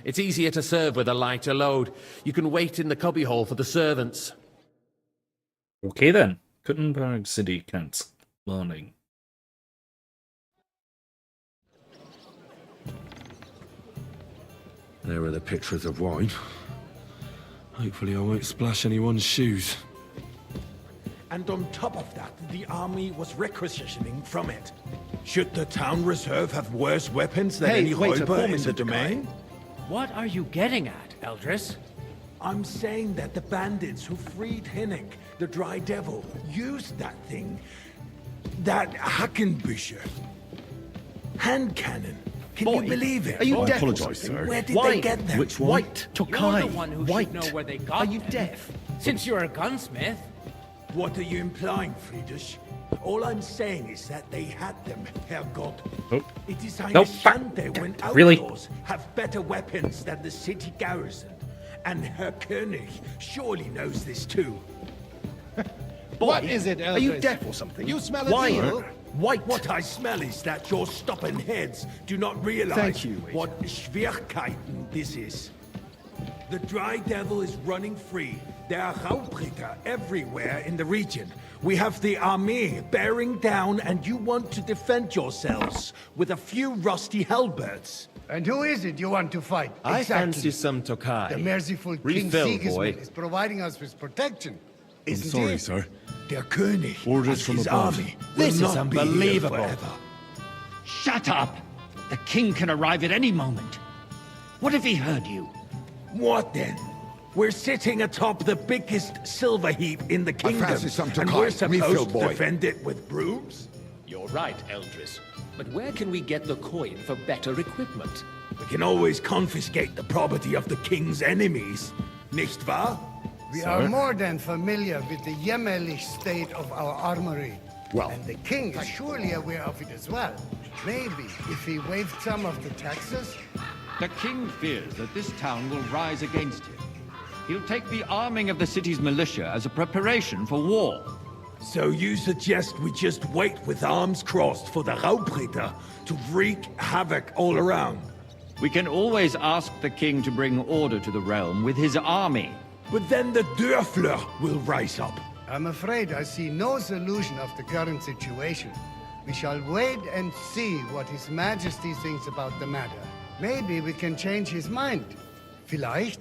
It's easier to serve with a lighter load. You can wait in the cubbyhole for the servants. Okay then. Kuttenberg City, Kent. Morning. There are the pictures of wine. Hopefully I won't splash anyone's shoes. And on top of that, the army was requisitioning from it. Should the town reserve have worse weapons than any Räuber in the domain? What are you getting at, Eldris? I'm saying that the bandits who freed Hinnick, the Dry Devil, used that thing. That Hackenbücher. Hand cannon. Can you believe it? Are you I deaf? apologize, sir. Where did they get them? Which one? White. Tokai. You're the one who White. should know where they got Are you them. deaf? Since you're a gunsmith. What are you implying, Friedrich? All I'm saying is that they had them, Herrgott. Oh. It is eine Nope. Schande when Really? outlaws have better weapons than the city garrison. And Herr König surely knows this too. What is it, Elvis? Are you deaf or something? You smell a Wine. deal? White. What I smell is that your stubborn heads do not realize Thank you, what Schwierigkeiten this is. The Dry Devil is running free. There are Raubritter everywhere in the region. We have the army bearing down, and you want to defend yourselves with a few rusty halberds. And who is it you want to fight? I fancy some Tokai. The merciful King Refill, Sigismund boy. is providing us with protection. I'm Isn't sorry, he? sir. Der König Orders and from his above. army This will is not be here unbelievable. forever. Shut up! The king can arrive at any moment. What if he heard you? What then? We're sitting atop the biggest silver heap in the kingdom, fancy some and Tokai. we're supposed Refill, to boy. defend it with brooms? You're right, Eldris. But where can we get the coin for better equipment? We can always confiscate the property of the king's enemies, nicht wahr? We are more than familiar with the jämmerlich state of our armory. Well, and the king is surely aware of it as well. Maybe if he waived some of the taxes. The king fears that this town will rise against him. He'll take the arming of the city's militia as a preparation for war. So you suggest we just wait with arms crossed for the Raubritter to wreak havoc all around? We can always ask the king to bring order to the realm with his army. But then the Dörfler will rise up. I'm afraid I see no solution of the current situation. We shall wait and see what His Majesty thinks about the matter. Maybe we can change his mind. Vielleicht?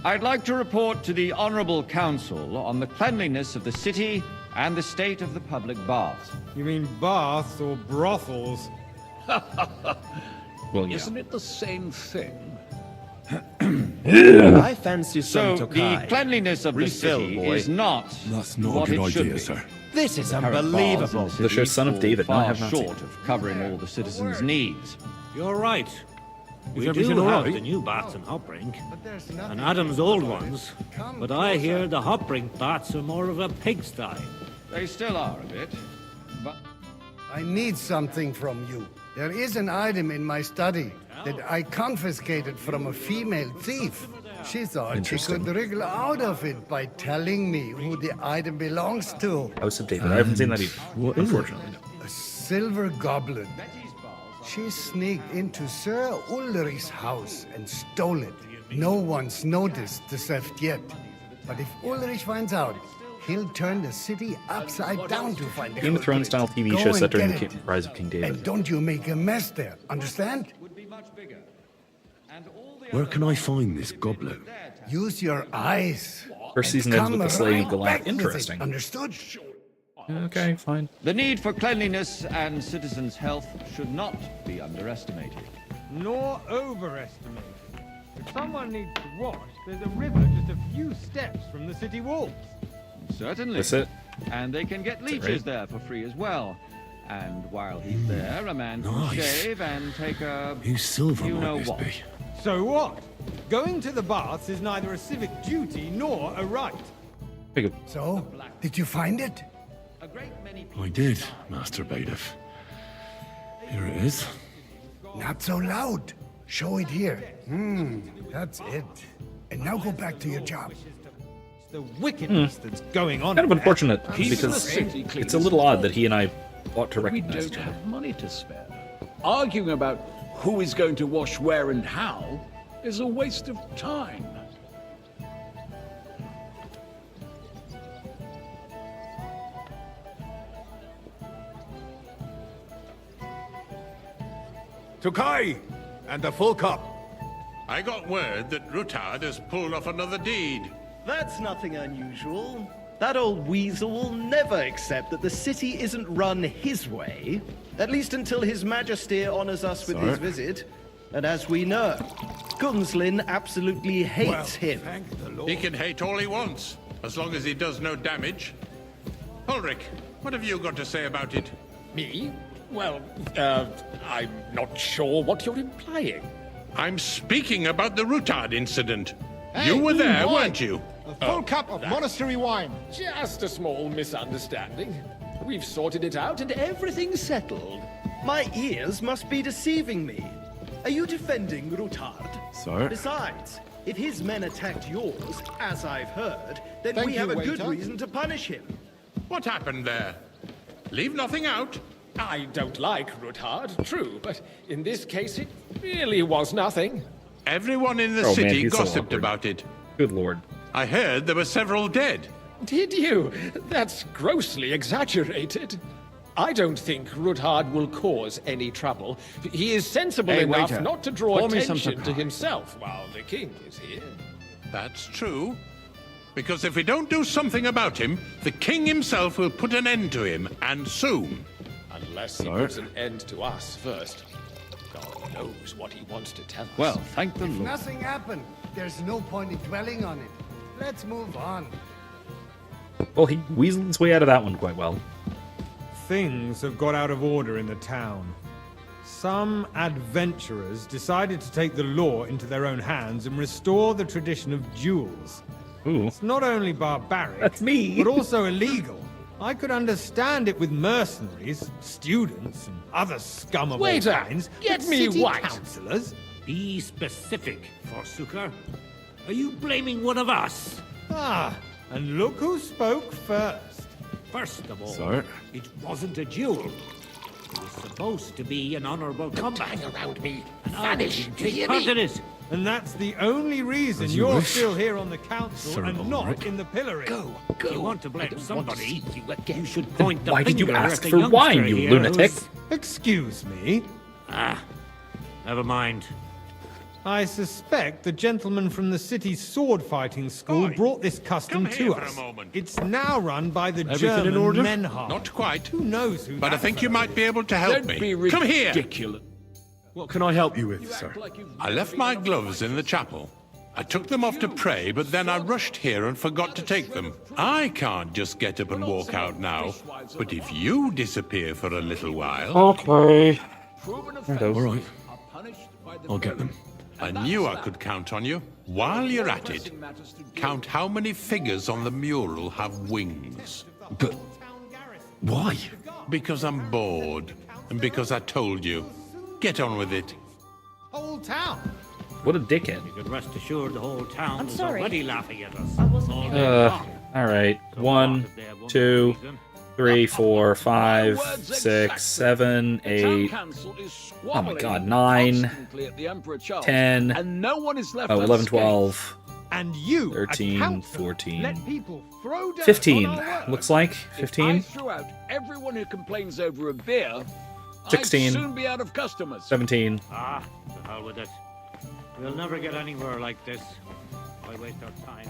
I'd like to report to the Honorable Council on the cleanliness of the city and the state of the public baths. You mean baths or brothels? Well, yeah. Isn't it the same thing? I fancy some So Tokai. the cleanliness of Refill, the city boy. is not That's not what a good it should idea, be. sir. This is Current unbelievable. baths The sheer son of David. No, I Far have not seen short of covering all the citizens' needs. You're right. We do everything all have right? the new baths in Hopbrink, But there's nothing and Adam's old ones. Come But I closer. hear the Hopbrink baths are more of a pigsty. They still are a bit, but I need something from you. There is an item in my study. that I confiscated from a female thief. She thought she could wriggle out of it by telling me who the item belongs to. House of David. I haven't seen that either, unfortunately. A silver goblet. She sneaked into Sir Ulrich's house and stole it. No one's noticed the theft yet. But if Ulrich finds out, he'll turn the city upside down to find the Game of Thrones style TV show set during the Rise of King David. And don't you make a mess there, understand? Where can I find this goblet? Use your eyes. First season ends with the slaying of Goliath. back with it, Interesting. Understood? Okay, fine. The need for cleanliness and citizens' health should not be underestimated. Nor overestimated. If someone needs to wash, there's a river just a few steps from the city walls. Certainly. That's it. And they can get leeches right? there for free as well. And while he's there, a man can Nice. shave and take a... Whose silver you might know this what. be? So what? Going to the baths is neither a civic duty nor a right. So, did you find it? I did, Master Bailiff. Here it is. Not so loud. Show it here. That's it. And now go back to your job. The wickedness that's going on. Kind of there. unfortunate Keep because the city clean. it's a little odd that he and I ought to We recognize don't each other. have money to spare. Arguing about who is going to wash where and how is a waste of time. To Kai and the full cup. I got word that Rutard has pulled off another deed. That's nothing unusual. That old weasel will never accept that the city isn't run his way, at least until His Majesty honors us with his visit. And as we know, Gunslin absolutely hates him. He can hate all he wants, as long as he does no damage. Ulrich, what have you got to say about it? Me? Well, I'm not sure what you're implying. I'm speaking about the Rutard incident. You were there, weren't you? A full cup of monastery wine. Just a small misunderstanding. We've sorted it out and everything's settled. My ears must be deceiving me. Are you defending Rutard? Sir? Besides, if his men attacked yours, as I've heard, then Thank we you, have a good waiter. reason to punish him. What happened there? Leave nothing out. I don't like Rutard, true, but in this case it really was nothing. Everyone in the Oh, man, city he's so gossiped awkward. about it. Good lord. I heard there were several dead. Did you? That's grossly exaggerated. I don't think Rutard will cause any trouble. He is sensible Hey, enough waiter. not to draw Pour me some attention to Sakai. himself while the king is here. That's true. Because if we don't do something about him, the king himself will put an end to him, and soon. Unless he puts an end to us first. God knows what he wants to tell us. Well, thank the If Lord. nothing happened, there's no point in dwelling on it. Let's move on. Well, he weaseled his way out of that one quite well. Things have got out of order in the town. Some adventurers decided to take the law into their own hands and restore the tradition of duels. Ooh. It's not only barbaric, That's me. but also illegal. I could understand it with mercenaries, students, and other scum of Waiter, all kinds. get but me city white. councillors? Be specific, Forsooker. Are you blaming one of us? Ah, and look who spoke first. First of all, Sir? it wasn't a duel. It was supposed to be an honorable combat. Hang around me. And I Vanish. didn't Do you take hear part me? in it. And that's the only reason As you you're wish, still here on the council Sir and not Ulrich. in the pillory. Go. If you want to I blame don't want to somebody, see you again. you should point the Why did you finger ask at the for youngster wine, you here lunatic? who's- Excuse me. Ah, never mind. I suspect the gentleman from the city's sword fighting school Oi, brought this custom come to here for us. a moment. It's now run by the Everything in German order? Menhard. Not quite. Who knows who But I that think you fellow might is? be able to help Don't me. be Come here. ridiculous. What can I help you with, sir? I left my gloves in the chapel. I took them off to pray, but then I rushed here and forgot to take them. I can't just get up and walk out now. But if you disappear for a little while... Okay. All right. I'll get them. I knew I could count on you. While you're at it, count how many figures on the mural have wings. But why? Because I'm bored, and because I told you. Get on with it. Whole town. What a dickhead. You can rest assured the whole town is sorry. already laughing at us. All right. 1, 2, 3, 4, 5, 6, 7, 8. Oh my god, 9, 10, and no one is left 11, 12, And you, 13, 14, let people throw down 15. on our work. Looks like If I 15, threw out everyone who complains over a beer, 16. I'd soon be out of customers. 17. Ah, to hell with it. We'll never get anywhere like this. Why waste our time?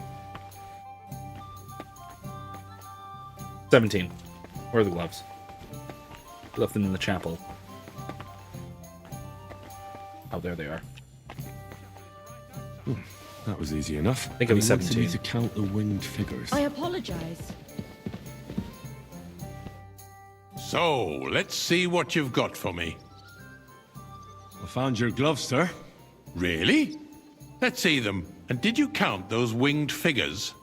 17. Where are the gloves? Left them in the chapel. Oh, there they are. That was easy enough. I think it was He wanted me 17. to count the winged figures. I apologize. So, let's see what you've got for me. I found your gloves, sir. Really? Let's see them. And did you count those winged figures?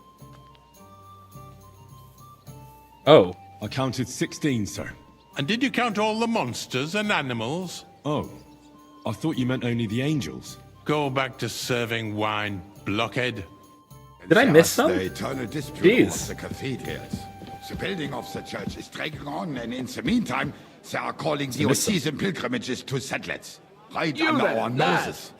Oh. I counted 16, sir. And did you count all the monsters and animals? Oh. I thought you meant only the angels. Go back to serving wine, blockhead. Did I miss some? The eternal dispute Jeez. of the cathedrals. The building of the church is dragging on, and in the meantime, they are calling the missed some. season pilgrimages to settlers. Right You under there, our lad. noses.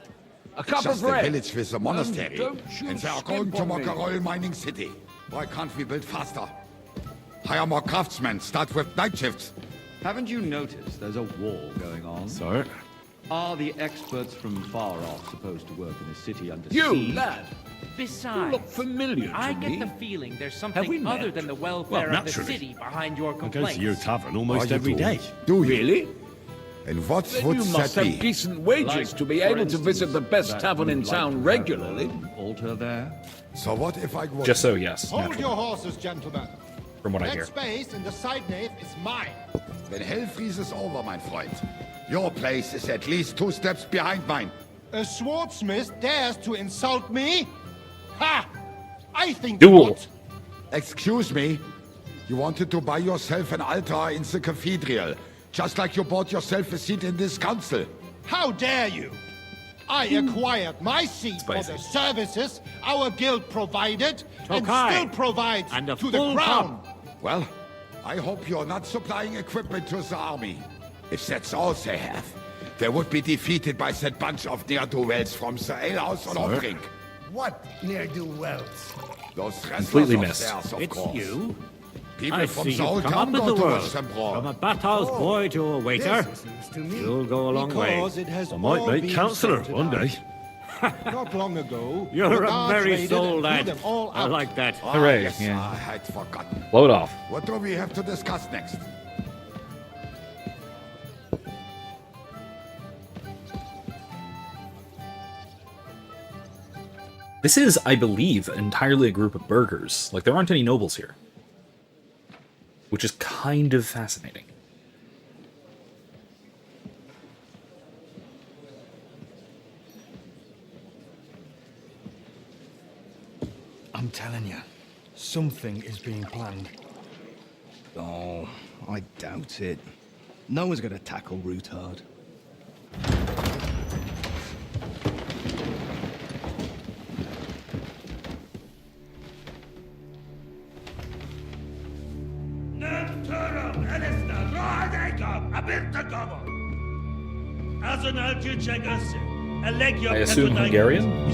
A cup Just of the bread. village with the monastery. don't you And they are skip going to on me. Mockerol mining city. Why can't we build faster? Hire more craftsmen, start with night shifts. Haven't you noticed there's a war going on? Sir? Are the experts from far off supposed to work in a city under You, siege? lad. Besides, You look familiar to I me. get the feeling there's Have we something other met? than the welfare of the naturally. city behind your I complaints. go to your tavern almost Are you every too? day. Do you? Really? And what Then would you must that have be? decent wages Like, to be for able to instance, visit the best that tavern in you'd like town to have regularly. an altar there? So what if I go... Just so, yes. Hold naturally, your horses, gentlemen. From what I That hear. space in the side nave is mine. Then hell freezes over, mein Freund. Your place is at least 2 steps behind mine. A swordsmith dares to insult me? Ha! I think Duel. not. Excuse me? You wanted to buy yourself an altar in the cathedral, just like you bought yourself a seat in this council. How dare you? I acquired my seat for Spicy. the services our guild provided and Okay. still provides And a to the full crown. Well, I hope you're not supplying equipment to the army. If that's all they have, they would be defeated by that bunch of ne'er-do-wells from the alehouse on Hofring. What ne'er-do-wells? Those Completely wrestlers missed. of theirs, of It's course. you? People I from see the you've whole come town up in go the to world. watch them brawl. From a bathhouse boy to a waiter. This is news to me. You'll go a long way. Because it has I might all make been councillor sorted one out. day. Not long ago, You're the a guards merry raided soul, and lad. blew them all I out. like that. Ah, Hooray, yes, yeah. I had forgotten. Blow it off. What do we have to discuss next? This is, I believe, entirely a group of burghers. Like, there aren't any nobles here. Which is kind of fascinating. I'm telling you, something is being planned. Oh, I doubt it. No one's gonna tackle Rootard. I assume Hungarian?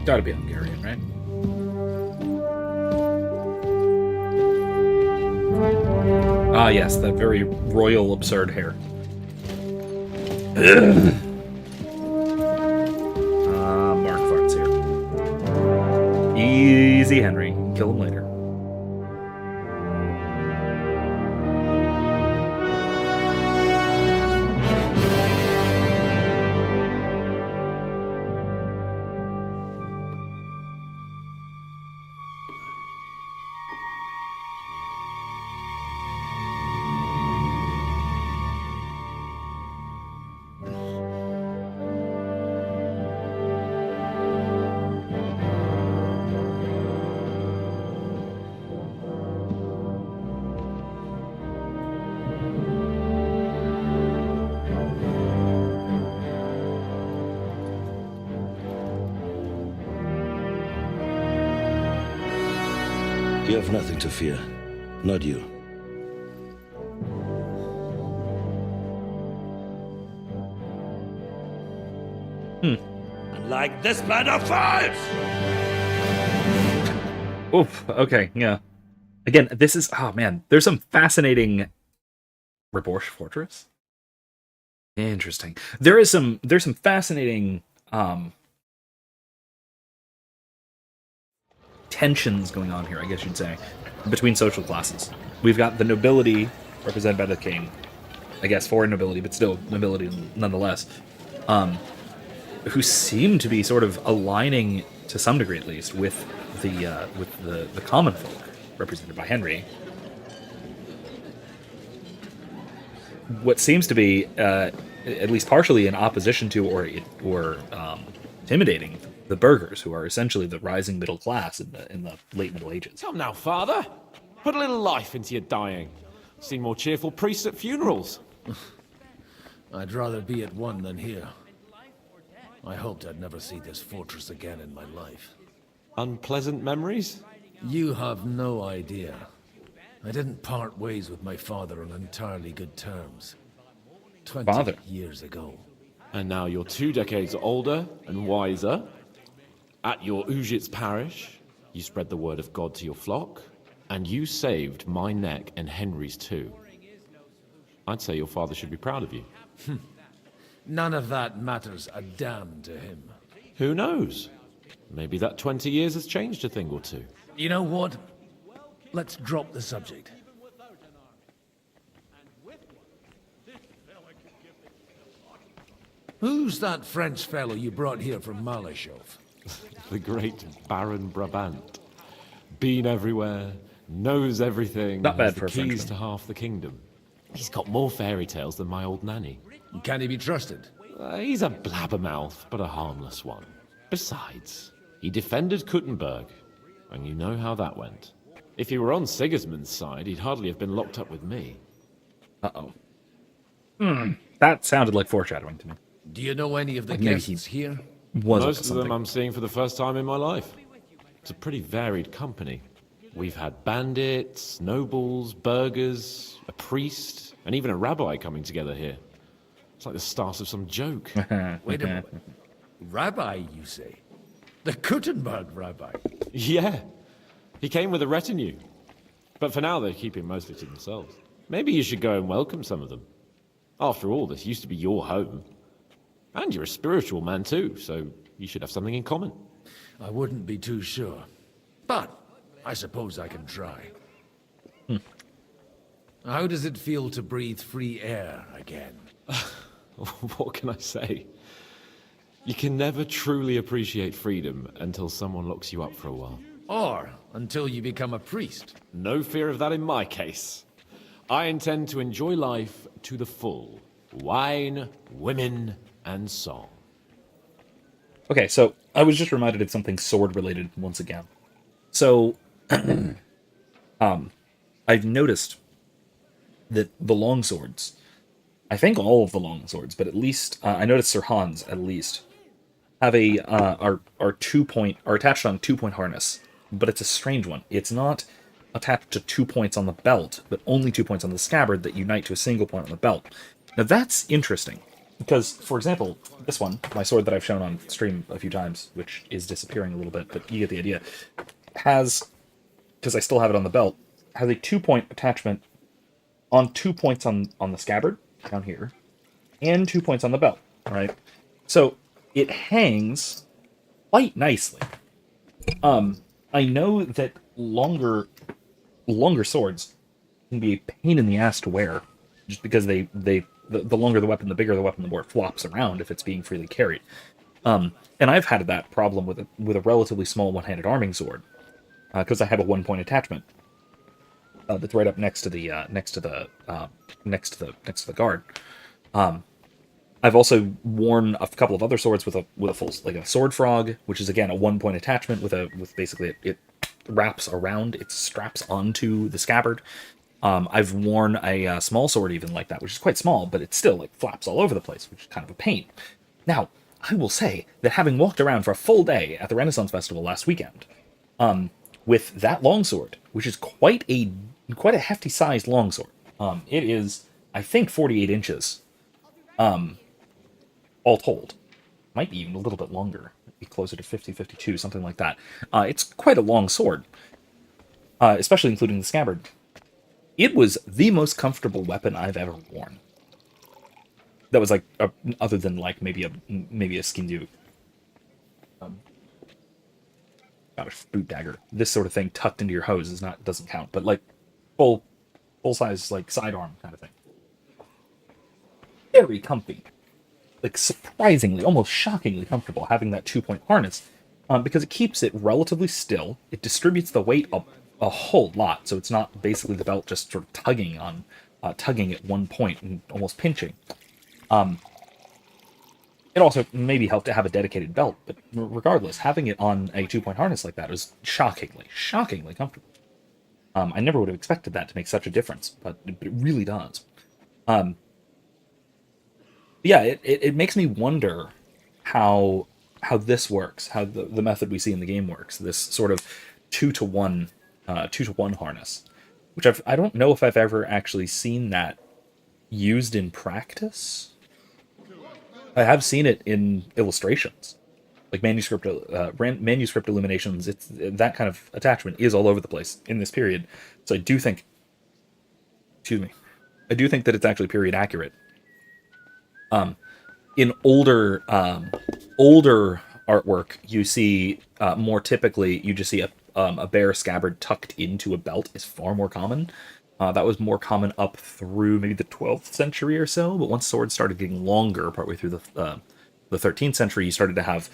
Gotta be Hungarian, right? Ah, yes, that very royal, absurd hair. Mark Fart's here. Easy, Henry. Kill him later. have nothing to fear. Not you. Like this banner falls! Oof, okay, yeah. Again, this is, oh man, there's some fascinating... Reborsch Fortress? Interesting. There's some fascinating tensions going on here, I guess you'd say, between social classes. We've got the nobility, represented by the king. I guess foreign nobility, but still nobility nonetheless. Who seem to be sort of aligning, to some degree at least, with the common folk, represented by Henry. What seems to be, at least partially, in opposition to or intimidating the burghers, who are essentially the rising middle class in the late Middle Ages. Come now, father. Put a little life into your dying. Seen more cheerful priests at funerals. I'd rather be at one than here. I hoped I'd never see this fortress again in my life. Unpleasant memories? You have no idea. I didn't part ways with my father on entirely good terms. 20 years ago. And now you're 2 decades older and wiser. At your Ujit's parish, you spread the word of God to your flock, and you saved my neck and Henry's too. I'd say your father should be proud of you. None of that matters a damn to him. Who knows? Maybe that 20 years has changed a thing or two. You know what? Let's drop the subject. Who's that French fellow you brought here from Malachov? The great Baron Brabant. Been everywhere, knows everything, Not bad has for the a keys Frenchman. to half the kingdom. He's got more fairy tales than my old nanny. Can he be trusted? He's a blabbermouth, but a harmless one. Besides, he defended Kuttenberg, and you know how that went. If he were on Sigismund's side, he'd hardly have been locked up with me. Uh-oh. That sounded like foreshadowing to me. Do you know any of the Like maybe guests here? Most of them I'm seeing for the first time in my life. It's a pretty varied company. We've had bandits, nobles, burghers, a priest, and even a rabbi coming together here. It's like the start of some joke. Wait a moment. Rabbi, you say? The Kuttenberg rabbi? Yeah. He came with a retinue. But for now, they keep him mostly to themselves. Maybe you should go and welcome some of them. After all, this used to be your home. And you're a spiritual man too, so you should have something in common. I wouldn't be too sure. But I suppose I can try. How does it feel to breathe free air again? What can I say? You can never truly appreciate freedom until someone locks you up for a while. Or until you become a priest. No fear of that in my case. I intend to enjoy life to the full. Wine, women, and song. Okay, so I was just reminded of something sword-related once again. So, I've noticed that the longswords, I think all of the longswords, but at least I noticed Sir Hans at least have are attached on 2-point harness, but it's a strange one. It's not attached to 2 points on the belt, but only 2 points on the scabbard that unite to a single point on the belt. Now that's interesting, because, for example, this one, my sword that I've shown on stream a few times, which is disappearing a little bit, but you get the idea, has, because I still have it on the belt, has a 2-point attachment on 2 points on the scabbard, down here, and 2 points on the belt, right? So, it hangs quite nicely. I know that longer swords can be a pain in the ass to wear, just because the longer the weapon, the bigger the weapon, the more it flops around if it's being freely carried. And I've had that problem with a relatively small one-handed arming sword, because I have a 1-point attachment that's right up next to the guard. I've also worn a couple of other swords with a full, like a sword frog, which is again a 1-point attachment with basically it wraps around, it straps onto the scabbard. I've worn a small sword even like that, which is quite small, but it still like flaps all over the place, which is kind of a pain. Now, I will say that having walked around for a full day at the Renaissance Festival last weekend, with that longsword, which is quite a hefty sized longsword. It is, I think, 48 inches, all told. Might be even a little bit longer, be closer to 50, 52, something like that. It's quite a long sword, especially including the scabbard. It was the most comfortable weapon I've ever worn. That was like, other than like maybe a skindu, not a boot dagger. This sort of thing tucked into your hose doesn't count, but like full size like sidearm kind of thing. Very comfy, like surprisingly, almost shockingly comfortable having that 2-point harness, because it keeps it relatively still. It distributes the weight a whole lot, so it's not basically the belt just sort of tugging at one point and almost pinching. It also maybe helped to have a dedicated belt, but regardless, having it on a 2-point harness like that was shockingly comfortable. I never would have expected that to make such a difference, but it really does. Yeah, it makes me wonder how this works, how the method we see in the game works. This sort of 2-to-1 harness, which I don't know if I've ever actually seen that used in practice. I have seen it in illustrations, like manuscript illuminations. It's that kind of attachment is all over the place in this period. So I do think, I do think that it's actually period accurate. In older artwork, you see more typically you just see a bare scabbard tucked into a belt is far more common. That was more common up through maybe the 12th century or so, but once swords started getting longer, partway through the 13th century, you started to have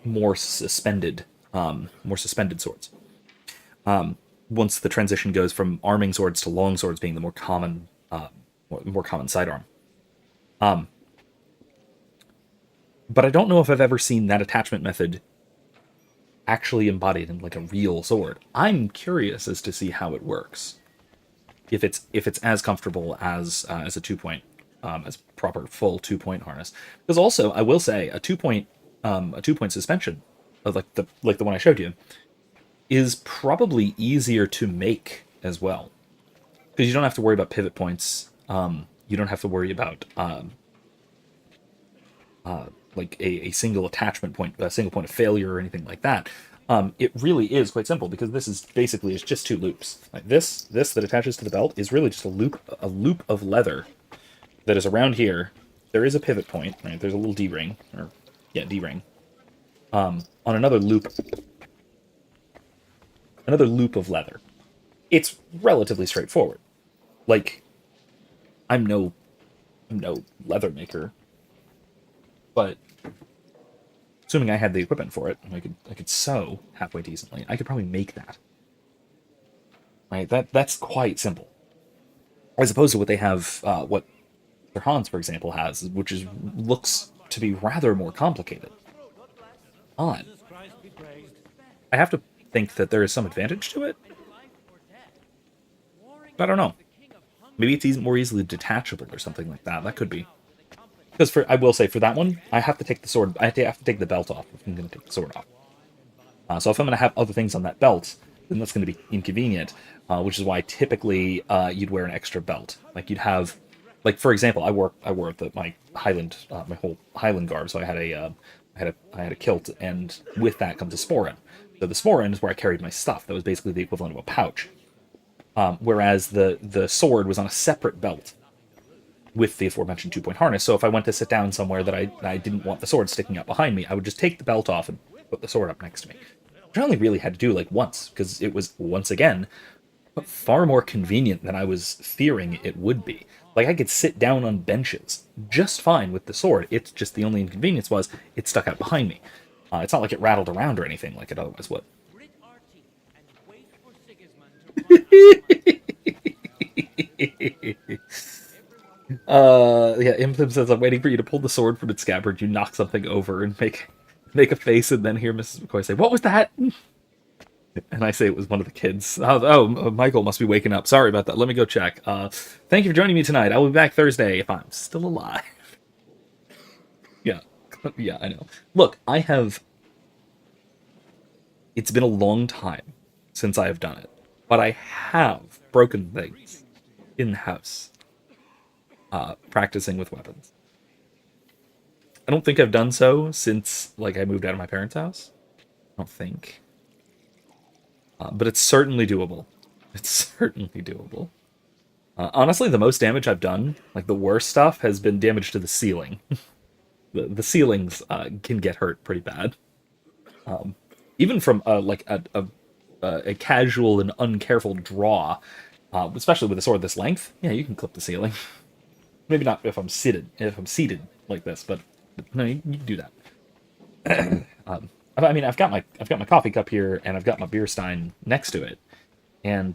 more suspended swords. Once the transition goes from arming swords to long swords being the more common sidearm. But I don't know if I've ever seen that attachment method actually embodied in like a real sword. I'm curious as to see how it works. If it's as comfortable as a 2-point, as proper full 2-point harness. Because also, I will say, a 2-point suspension, like the one I showed you, is probably easier to make as well, because you don't have to worry about pivot points. You don't have to worry about like a single attachment point, a single point of failure or anything like that. It really is quite simple, because this is basically it's just 2 loops. Like this that attaches to the belt is really just a loop of leather that is around here. There is a pivot point, right? There's a little D-ring, D-ring. On another loop of leather. It's relatively straightforward. Like, I'm no leather maker, but assuming I had the equipment for it, I could sew halfway decently. I could probably make that. Right? That's quite simple. As opposed to what they have, what Sir Hans, for example, has, which looks to be rather more complicated. Odd. I have to think that there is some advantage to it. But I don't know. Maybe it's more easily detachable or something like that. That could be. Because I will say, for that one, I have to take the sword. I have to take the belt off if I'm going to take the sword off. So if I'm going to have other things on that belt, then that's going to be inconvenient. Which is why typically you'd wear an extra belt. Like you'd have, like for example, I wore my Highland, my whole Highland garb. So I had a kilt, and with that comes a sporran. So the sporran is where I carried my stuff. That was basically the equivalent of a pouch. Whereas the sword was on a separate belt with the aforementioned 2-point harness. So if I went to sit down somewhere that I didn't want the sword sticking out behind me, I would just take the belt off and put the sword up next to me. Which I only really had to do like once, because it was, once again, far more convenient than I was fearing it would be. Like, I could sit down on benches just fine with the sword. It's just the only inconvenience was it stuck out behind me. It's not like it rattled around or anything like it otherwise would. Yeah, Implim says, I'm waiting for you to pull the sword from its scabbard. You knock something over and make a face, and then hear Mrs. McCoy say, "What was that?" And I say it was one of the kids. Michael must be waking up. Sorry about that. Let me go check. Thank you for joining me tonight. I will be back Thursday if I'm still alive. Yeah. Yeah, I know. Look, it's been a long time since I have done it, but I have broken things in the house, practicing with weapons. I don't think I've done so since like I moved out of my parents' house. I don't think, but it's certainly doable. It's certainly doable. Honestly, the most damage I've done, like the worst stuff, has been damage to the ceiling. The ceilings can get hurt pretty bad. Even from like a casual and uncareful draw, especially with a sword this length, yeah, you can clip the ceiling. Maybe not if I'm seated like this, but no, you can do that. I mean, I've got my coffee cup here, and I've got my beer stein next to it, and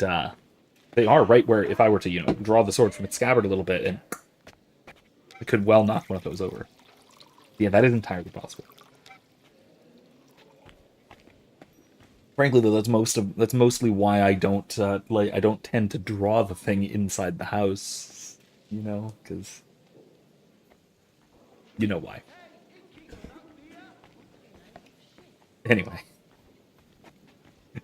they are right where if I were to draw the sword from its scabbard a little bit, and it could well knock one of those over. Yeah, that is entirely possible. Frankly, though, that's mostly why I don't tend to draw the thing inside the house, because you know why.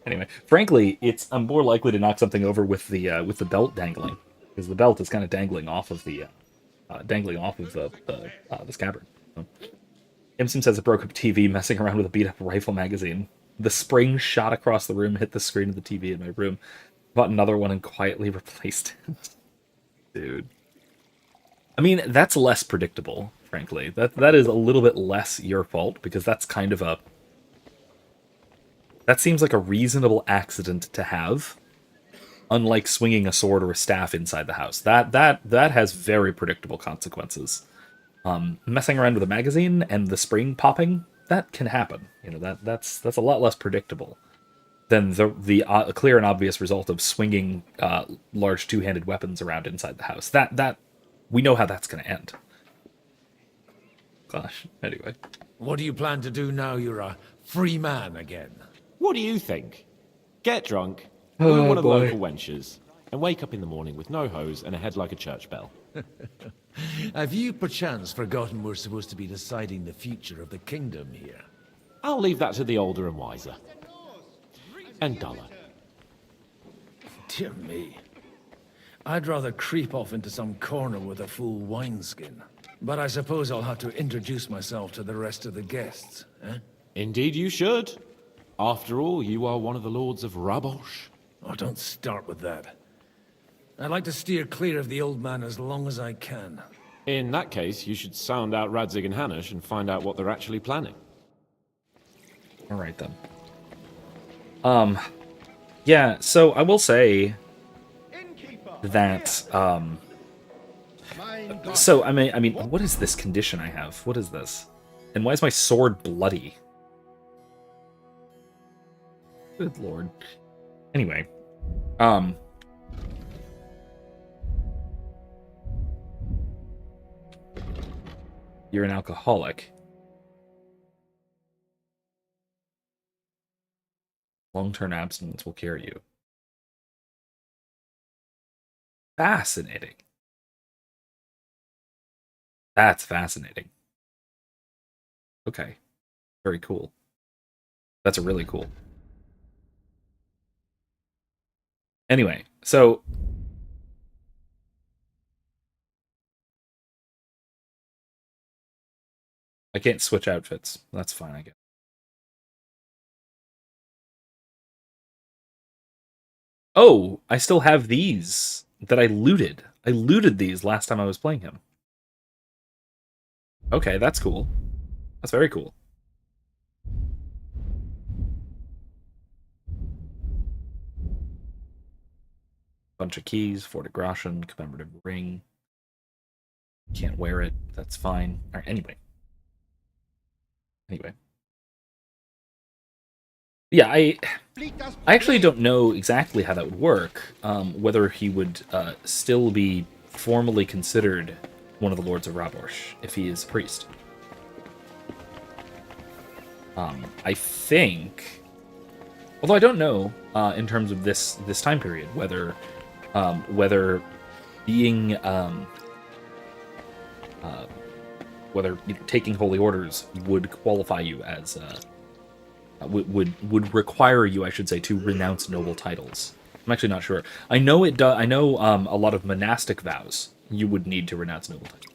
Anyway, frankly, I'm more likely to knock something over with the belt dangling, because the belt is kind of dangling off of the scabbard. So. Imson says it broke up TV messing around with a beat-up rifle magazine. The spring shot across the room, hit the screen of the TV in my room. Bought another one and quietly replaced it. Dude. I mean, that's less predictable, frankly. That is a little bit less your fault, because that's kind of that seems like a reasonable accident to have, unlike swinging a sword or a staff inside the house. That has very predictable consequences. Messing around with a magazine and the spring popping, that can happen. That's a lot less predictable than the clear and obvious result of swinging large two-handed weapons around inside the house. That we know how that's going to end. Gosh, anyway. What do you plan to do now you're a free man again? What do you think? Get drunk, woo one of the local wenches, and wake up in the morning with no hose and a head like a church bell. Have you perchance forgotten we're supposed to be deciding the future of the kingdom here? I'll leave that to the older and wiser. And duller. Dear me. I'd rather creep off into some corner with a full wineskin. But I suppose I'll have to introduce myself to the rest of the guests, eh? Indeed you should. After all, you are one of the lords of Rabosh. Oh, don't start with that. I'd like to steer clear of the old man as long as I can. In that case, you should sound out Radzig and Hanush and find out what they're actually planning. Alright then. Yeah, so I will say that, so, I mean, what is this condition I have? What is this? And why is my sword bloody? Good lord. Anyway, you're an alcoholic. Long-term abstinence will cure you. Fascinating. That's fascinating. Okay. Very cool. That's really cool. Anyway, so I can't switch outfits. That's fine, I guess. Oh, I still have these that I looted. I looted these last time I was playing him. Okay, that's cool. That's very cool. Bunch of keys, Fort Gratian, commemorative ring. Can't wear it. That's fine. All right, anyway. Yeah, I actually don't know exactly how that would work. Whether he would still be formally considered one of the Lords of Rabosh if he is a priest. I think, although I don't know in terms of this time period whether being whether taking holy orders would qualify you as would require you, I should say, to renounce noble titles. I'm actually not sure. I know it does. I know a lot of monastic vows you would need to renounce noble titles.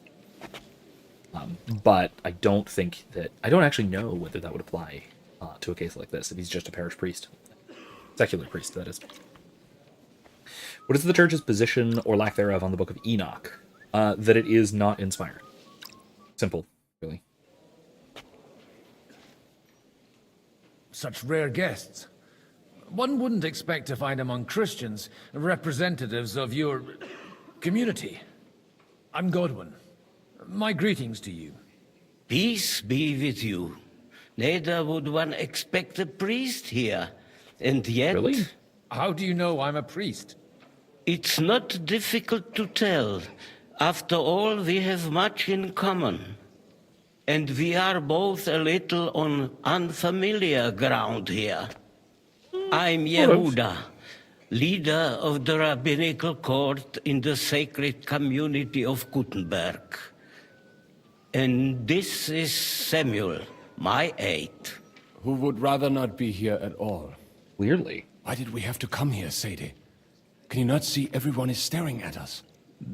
But I don't think that I don't actually know whether that would apply to a case like this if he's just a parish priest, secular priest, that is. What is the church's position or lack thereof on the Book of Enoch? That it is not inspired. Simple, really. Such rare guests. One wouldn't expect to find among Christians representatives of your community. I'm Godwin. My greetings to you. Peace be with you. Neither would one expect a priest here. And yet... Really? How do you know I'm a priest? It's not difficult to tell. After all, we have much in common. And we are both a little on unfamiliar ground here. I'm Yehuda, leader of the rabbinical court in the sacred community of Gutenberg. And this is Samuel, my aide. Who would rather not be here at all. Weirdly. Why did we have to come here, Sadie? Can you not see everyone is staring at us?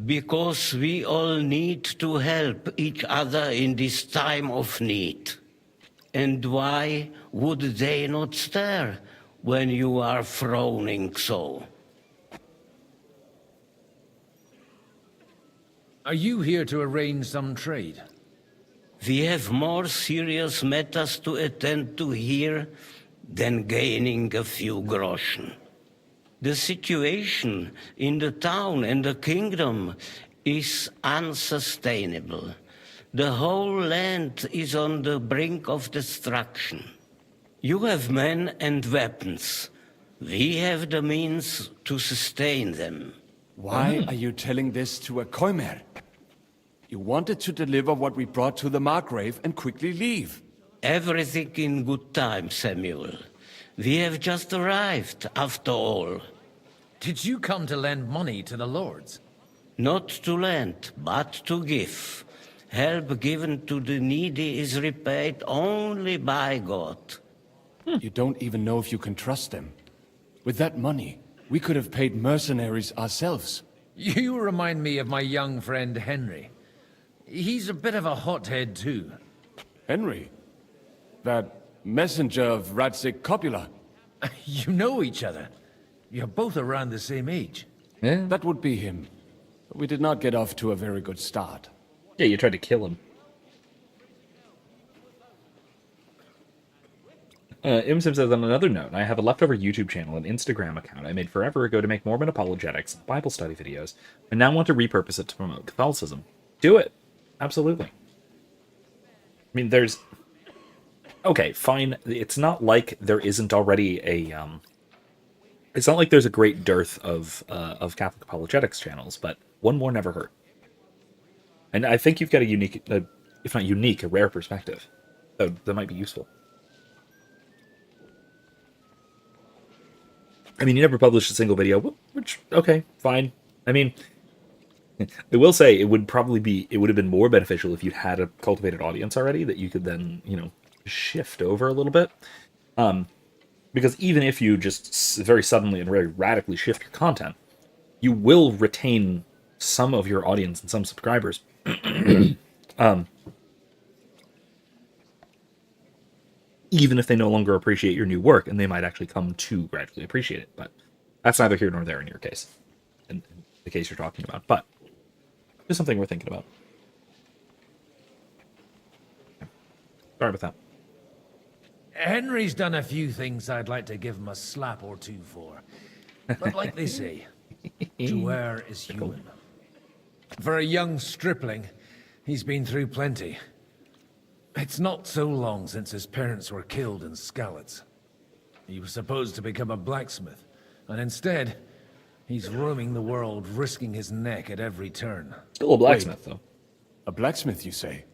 Because we all need to help each other in this time of need. And why would they not stare when you are frowning so? Are you here to arrange some trade? We have more serious matters to attend to here than gaining a few groschen. The situation in the town and the kingdom is unsustainable. The whole land is on the brink of destruction. You have men and weapons. We have the means to sustain them. Why are you telling this to a Koimer? You wanted to deliver what we brought to the Margrave and quickly leave. Everything in good time, Samuel. We have just arrived, after all. Did you come to lend money to the lords? Not to lend, but to give. Help given to the needy is repaid only by God. You don't even know if you can trust them. With that money, we could have paid mercenaries ourselves. You remind me of my young friend Henry. He's a bit of a hothead too. Henry? That messenger of Radzik Copula? You know each other. You're both around the same age. Yeah. That would be him. But we did not get off to a very good start. Yeah, you tried to kill him. Imsim says, on another note, I have a leftover YouTube channel and Instagram account I made forever ago to make Mormon apologetics and Bible study videos, and now want to repurpose it to promote Catholicism. Do it! Absolutely. I mean, there's... Okay, fine. It's not like there isn't already a... It's not like there's a great dearth of Catholic apologetics channels, but one more never hurt. And I think you've got a unique, if not unique, a rare perspective. So that might be useful. I mean, you never published a single video, which, okay, fine. I mean, I will say it would have been more beneficial if you'd had a cultivated audience already that you could then, shift over a little bit. Because even if you just very suddenly and very radically shift your content, you will retain some of your audience and some subscribers. Even if they no longer appreciate your new work, and they might actually come to gradually appreciate it. But that's neither here nor there in your case, in the case you're talking about. But just something we're thinking about. Sorry about that. Henry's done a few things I'd like to give him a slap or two for. But like they say, to err is human. For a young stripling, he's been through plenty. It's not so long since his parents were killed in Skalitz. He was supposed to become a blacksmith, and instead, he's roaming the world, risking his neck at every turn. Still a blacksmith, though. A blacksmith, you say?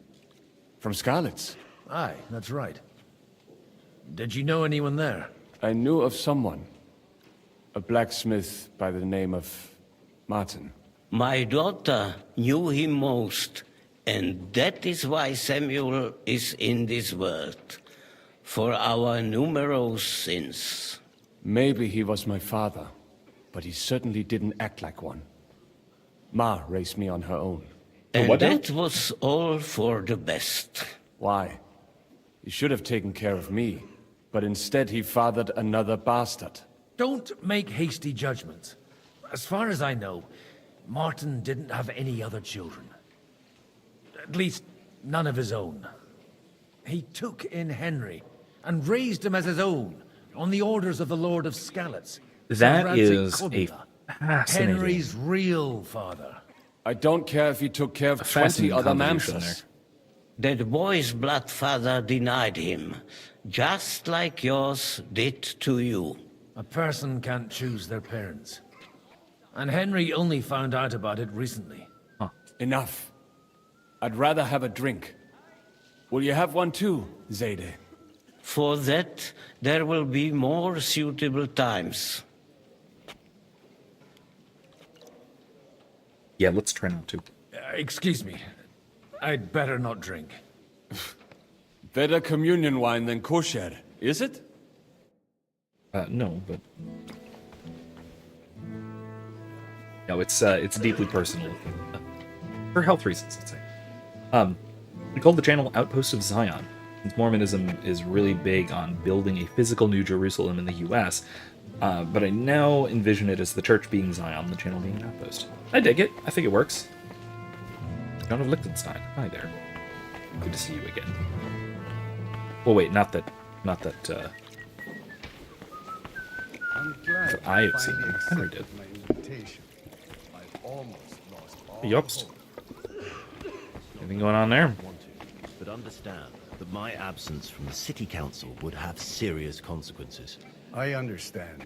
From Skalitz? Aye, that's right. Did you know anyone there? I knew of someone. A blacksmith by the name of Martin. My daughter knew him most, and that is why Samuel is in this world. For our numerous sins. Maybe he was my father, but he certainly didn't act like one. Ma raised me on her own. And that was all for the best. Why? He should have taken care of me, but instead he fathered another bastard. Don't make hasty judgments. As far as I know, Martin didn't have any other children. At least, none of his own. He took in Henry and raised him as his own on the orders of the Lord of Skalitz. That is a fascinating... Henry's real father. I don't care if he took care of 20 other mamsers. That boy's blood father denied him, just like yours did to you. A person can't choose their parents. And Henry only found out about it recently. Enough. I'd rather have a drink. Will you have one too, Zayde? For that, there will be more suitable times. Yeah, let's try not to. Excuse me. I'd better not drink. Better communion wine than kosher, is it? No, but... No, it's deeply personal. For health reasons, let's say. We call the channel Outpost of Zion, since Mormonism is really big on building a physical New Jerusalem in the US, but I now envision it as the church being Zion, the channel being an outpost. I dig it. I think it works. John of Liechtenstein. Hi there. Good to see you again. Well, wait, not that I have seen him. Henry did. Yopst. Anything going on there? But understand that my absence from the city council would have serious consequences. I understand.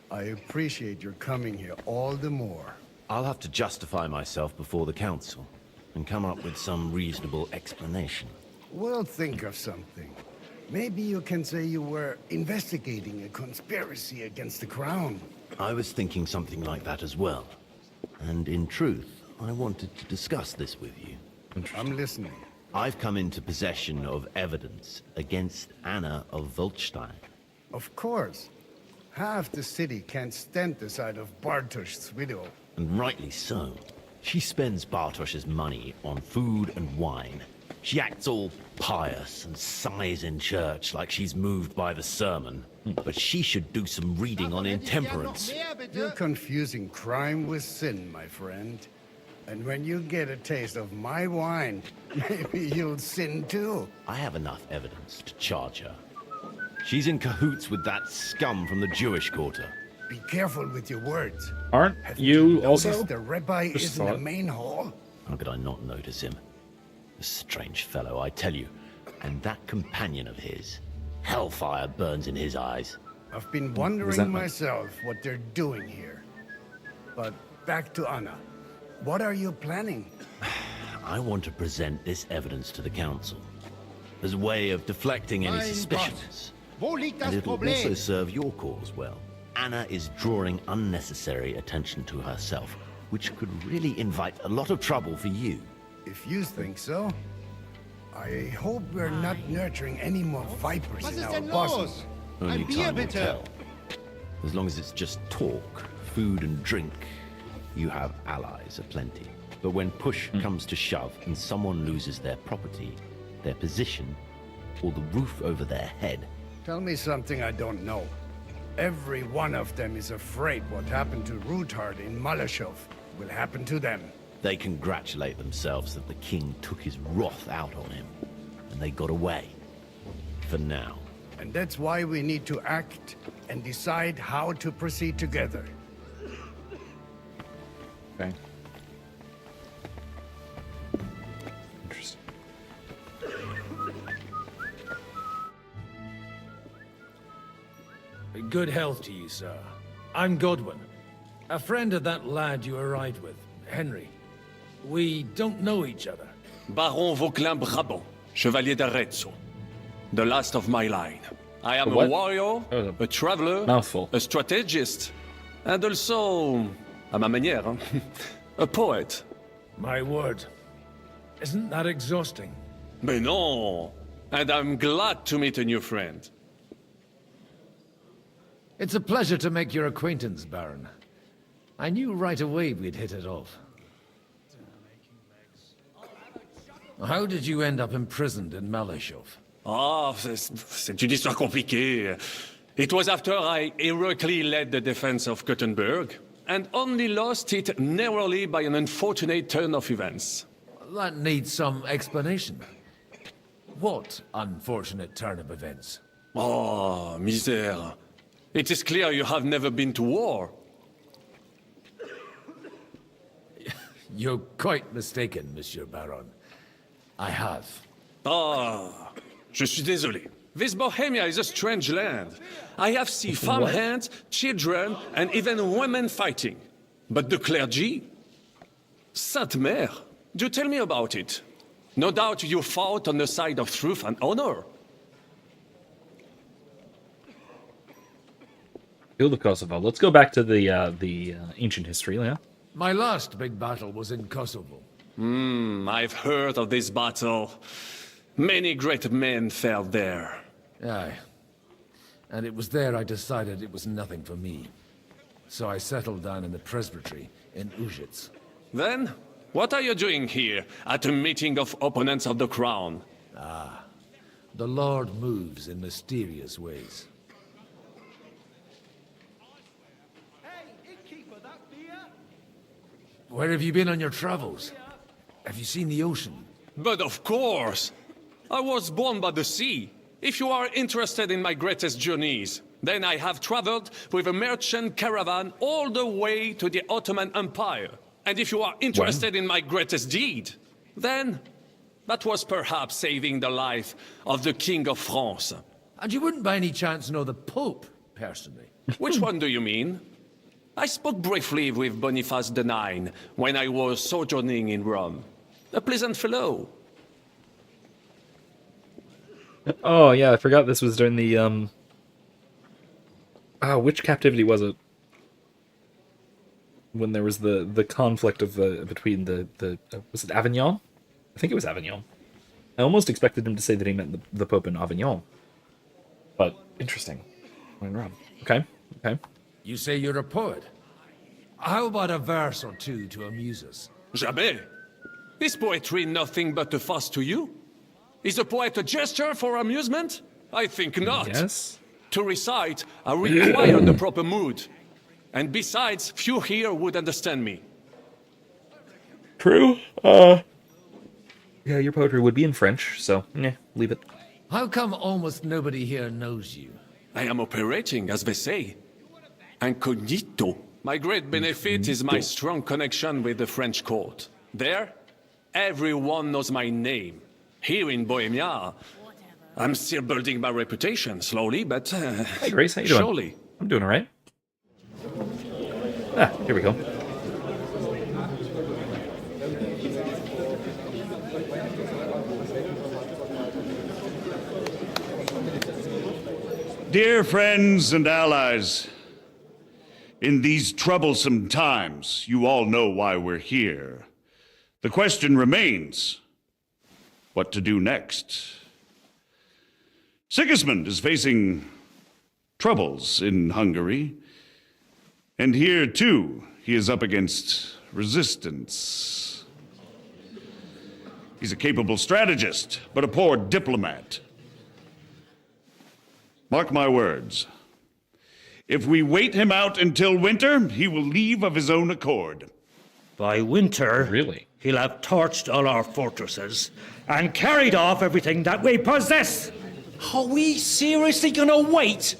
I appreciate your coming here all the more. I'll have to justify myself before the council and come up with some reasonable explanation. We'll think of something. Maybe you can say you were investigating a conspiracy against the crown. I was thinking something like that as well. And in truth, I wanted to discuss this with you. I'm listening. I've come into possession of evidence against Anna of Volstein. Of course. Half the city can't stand the sight of Bartosz's widow. And rightly so. She spends Bartosz's money on food and wine. She acts all pious and sighs in church like she's moved by the sermon. But she should do some reading on intemperance. You're confusing crime with sin, my friend. And when you get a taste of my wine, maybe you'll sin too. I have enough evidence to charge her. She's in cahoots with that scum from the Jewish quarter. Be careful with your words. Aren't you also? Noticed the rabbi is in the main hall? How could I not notice him? A strange fellow, I tell you. And that companion of his. Hellfire burns in his eyes. I've been wondering myself what they're doing here. But back to Anna. What are you planning? I want to present this evidence to the council. As a way of deflecting any suspicions. And it'll also serve your cause well. Anna is drawing unnecessary attention to herself, which could really invite a lot of trouble for you. If you think so, I hope we're not nurturing any more vipers in our bosoms. Only time will tell. As long as it's just talk, food and drink, you have allies aplenty. But when push comes to shove and someone loses their property, their position, or the roof over their head... Tell me something I don't know. Every one of them is afraid what happened to Ruthard in Malashov will happen to them. They congratulate themselves that the king took his wrath out on him, and they got away. For now. And that's why we need to act and decide how to proceed together. Okay. Interesting. Good health to you, sir. I'm Godwin, a friend of that lad you arrived with, Henry. We don't know each other. Baron Vauquelin-Brabant, Chevalier d'Arezzo. The last of my line. I am What? a warrior, a traveler, Mouthful. a strategist, and also, à ma manière, a poet. My word. Isn't that exhausting? Mais non! And I'm glad to meet a new friend. It's a pleasure to make your acquaintance, Baron. I knew right away we'd hit it off. How did you end up imprisoned in Malashov? C'est une histoire compliquée. It was after I heroically led the defense of Gothenburg, and only lost it narrowly by an unfortunate turn of events. That needs some explanation. What unfortunate turn of events? Oh, misère. It is clear you have never been to war. You're quite mistaken, Monsieur Baron. I have. Je suis désolé. This Bohemia is a strange land. I have seen farmhands, children, and even women fighting. But the clergy? Sainte Mère, do tell me about it. No doubt you fought on the side of truth and honor. Field of Kosovo. Let's go back to the ancient history, yeah? My last big battle was in Kosovo. I've heard of this battle. Many great men fell there. Aye. And it was there I decided it was nothing for me. So I settled down in the presbytery in Ujits. Then, what are you doing here at a meeting of opponents of the crown? The Lord moves in mysterious ways. Where have you been on your travels? Have you seen the ocean? But of course! I was born by the sea. If you are interested in my greatest journeys, then I have traveled with a merchant caravan all the way to the Ottoman Empire. And if you are interested in my greatest deed, then that was perhaps saving the life of the King of France. And you wouldn't by any chance know the Pope, personally? Which one do you mean? I spoke briefly with Boniface IX when I was sojourning in Rome. A pleasant fellow. Oh, yeah, I forgot this was during the, which captivity was it? When there was the conflict of between was it Avignon? I think it was Avignon. I almost expected him to say that he meant the Pope in Avignon. But, interesting. Went wrong. Okay. You say you're a poet. How about a verse or two to amuse us? Jamais. Is poetry nothing but a farce to you? Is a poet a gesture for amusement? I think not. Yes. To recite, I require the proper mood. And besides, few here would understand me. True. Yeah, your poetry would be in French, so, leave it. How come almost nobody here knows you? I am operating, as they say. Incognito. My great benefit is my strong connection with the French court. There, everyone knows my name. Here in Bohemia, I'm still building my reputation, slowly, but Hey Grace, how you doing? surely. I'm doing alright. Here we go. Dear friends and allies, in these troublesome times, you all know why we're here. The question remains, what to do next? Sigismund is facing troubles in Hungary, and here, too, he is up against resistance. He's a capable strategist, but a poor diplomat. Mark my words. If we wait him out until winter, he will leave of his own accord. By winter, really, he'll have torched all our fortresses and carried off everything that we possess. Are we seriously gonna wait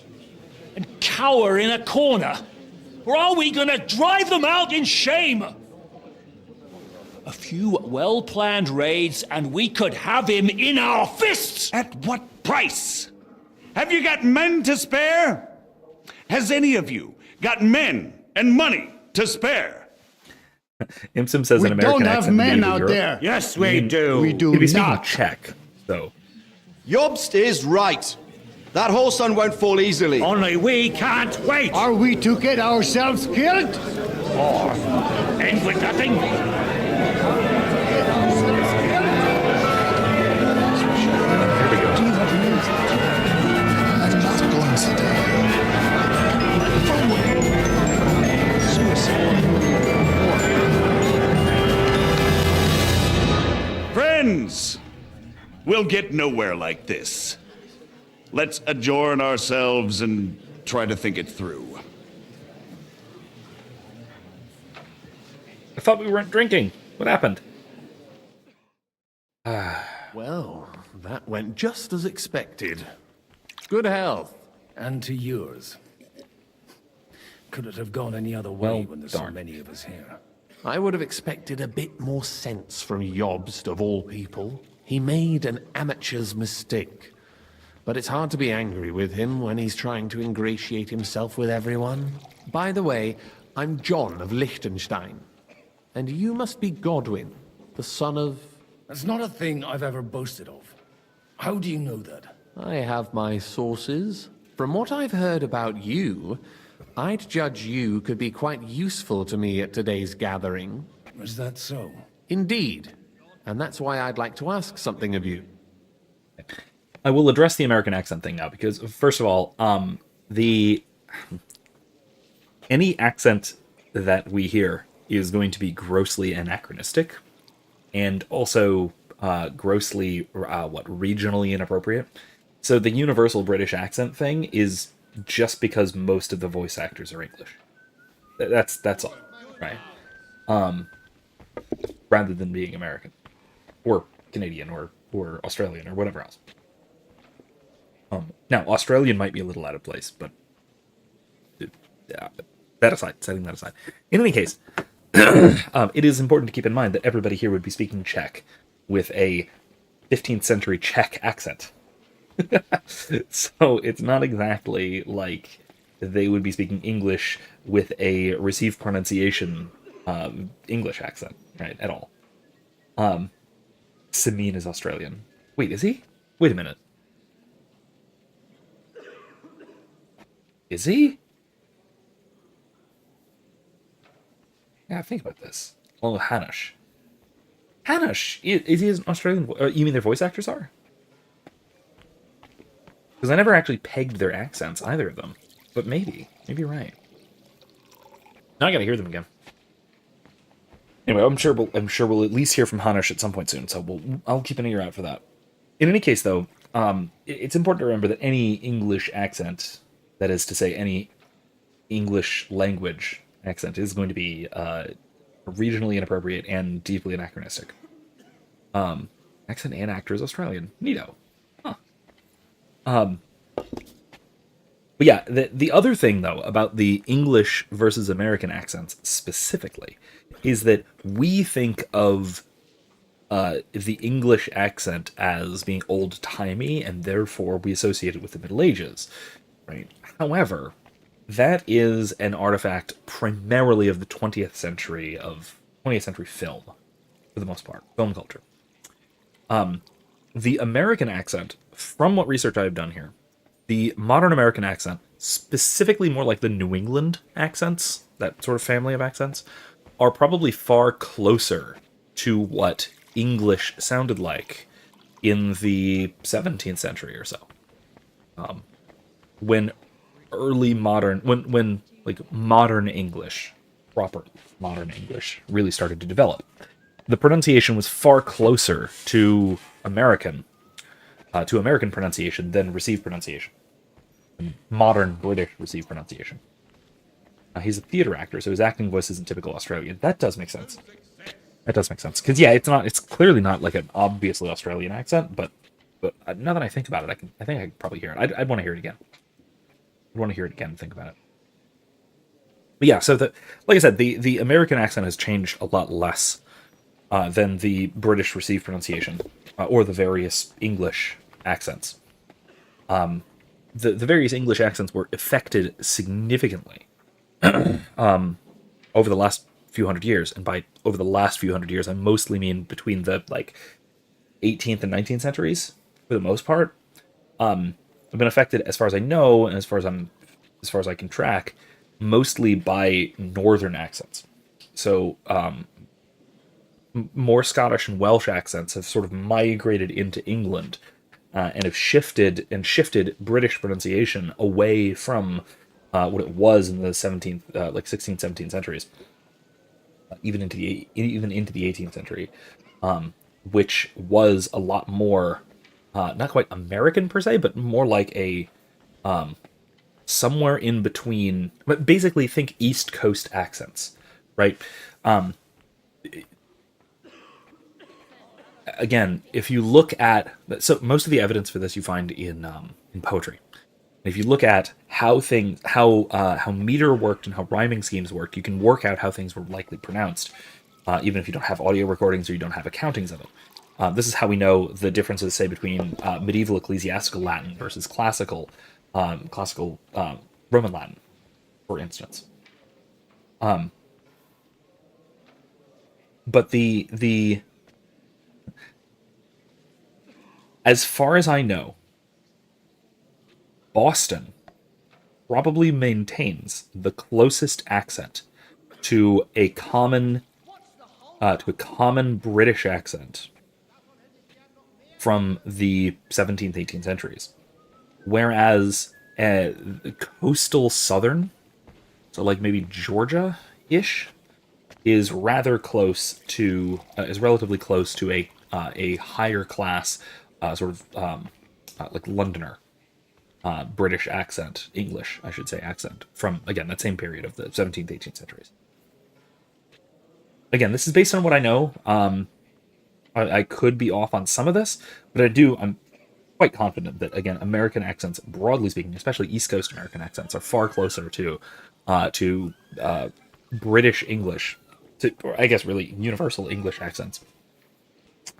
and cower in a corner? Or are we gonna drive them out in shame? A few well-planned raids and we could have him in our fists! At what price? Have you got men to spare? Has any of you got men and money to spare? Imsim says We in American don't have accent, men native out Europe. there. Yes, we do. We do He'd be speaking not. Czech, though. Jobst is right. That whole sun won't fall easily. Only we can't wait. Are we to get ourselves killed? Or end with nothing. Here we go. Friends, we'll get nowhere like this. Let's adjourn ourselves and try to think it through. I thought we weren't drinking. What happened? Well, that went just as expected. Good health. And to yours. Could it have gone any other way when there's so many of us here? I would have expected a bit more sense from Jobst, of all people. He made an amateur's mistake. But it's hard to be angry with him when he's trying to ingratiate himself with everyone. By the way, I'm John of Liechtenstein. And you must be Godwin, the son of... That's not a thing I've ever boasted of. How do you know that? I have my sources. From what I've heard about you, I'd judge you could be quite useful to me at today's gathering. Is that so? Indeed. And that's why I'd like to ask something of you. I will address the American accent thing now, because first of all, any accent that we hear is going to be grossly anachronistic, and also grossly regionally inappropriate. So the universal British accent thing is just because most of the voice actors are English. That's all, right? Rather than being American, or Canadian, or Australian, or whatever else. Now, Australian might be a little out of place, but setting that aside. In any case, it is important to keep in mind that everybody here would be speaking Czech with a 15th century Czech accent. So it's not exactly like they would be speaking English with a received pronunciation English accent, right, at all. Samin is Australian. Wait, is he? Wait a minute. Is he? Yeah, think about this. Oh, Hanush. Hanush! Is he an Australian? You mean their voice actors are? Because I never actually pegged their accents, either of them. But maybe. Maybe you're right. Now I gotta hear them again. Anyway, I'm sure we'll at least hear from Hanush at some point soon, so I'll keep an ear out for that. In any case, though, it's important to remember that any English accent, that is to say, any English language accent, is going to be regionally inappropriate and deeply anachronistic. Accent and actor is Australian. Neato. Huh. But yeah, the other thing, though, about the English versus American accents specifically, is that we think of the English accent as being old-timey, and therefore we associate it with the Middle Ages, right? However, that is an artifact primarily of the 20th century film, for the most part, film culture. The American accent, from what research I've done here, the modern American accent, specifically more like the New England accents, that sort of family of accents, are probably far closer to what English sounded like in the 17th century or so. When modern English, proper modern English, really started to develop, the pronunciation was far closer to American pronunciation than received pronunciation. Modern British received pronunciation. He's a theater actor, so his acting voice isn't typical Australian. That does make sense. Because yeah, it's clearly not like an obviously Australian accent, but now that I think about it, I think I could probably hear it. I'd want to hear it again. I'd want to hear it again and think about it. But yeah, so like I said, the American accent has changed a lot less than the British received pronunciation or the various English accents. The various English accents were affected significantly over the last few hundred years, and by over the last few hundred years, I mostly mean between the 18th and 19th centuries, for the most part. Have been affected, as far as I know, and as far as I can track, mostly by northern accents. So more Scottish and Welsh accents have sort of migrated into England and have shifted British pronunciation away from what it was in the 16th, 17th centuries, even into the 18th century. which was a lot more, not quite American per se, but more like a somewhere in between. But basically, think East Coast accents, right? Again, if you look at, so most of the evidence for this you find in poetry. If you look at how meter worked and how rhyming schemes worked, you can work out how things were likely pronounced, even if you don't have audio recordings or you don't have accountings of it. This is how we know the differences, say, between medieval ecclesiastical Latin versus classical Roman Latin, for instance. But as far as I know, Boston probably maintains the closest accent to a common British accent from the 17th, 18th centuries. Whereas coastal southern, so like maybe Georgia-ish, is relatively close to a higher class like Londoner British accent, English, I should say, accent from, again, that same period of the 17th, 18th centuries. Again, this is based on what I know. I could be off on some of this, but I'm quite confident that, again, American accents, broadly speaking, especially East Coast American accents, are far closer to British English, or I guess really universal English accents,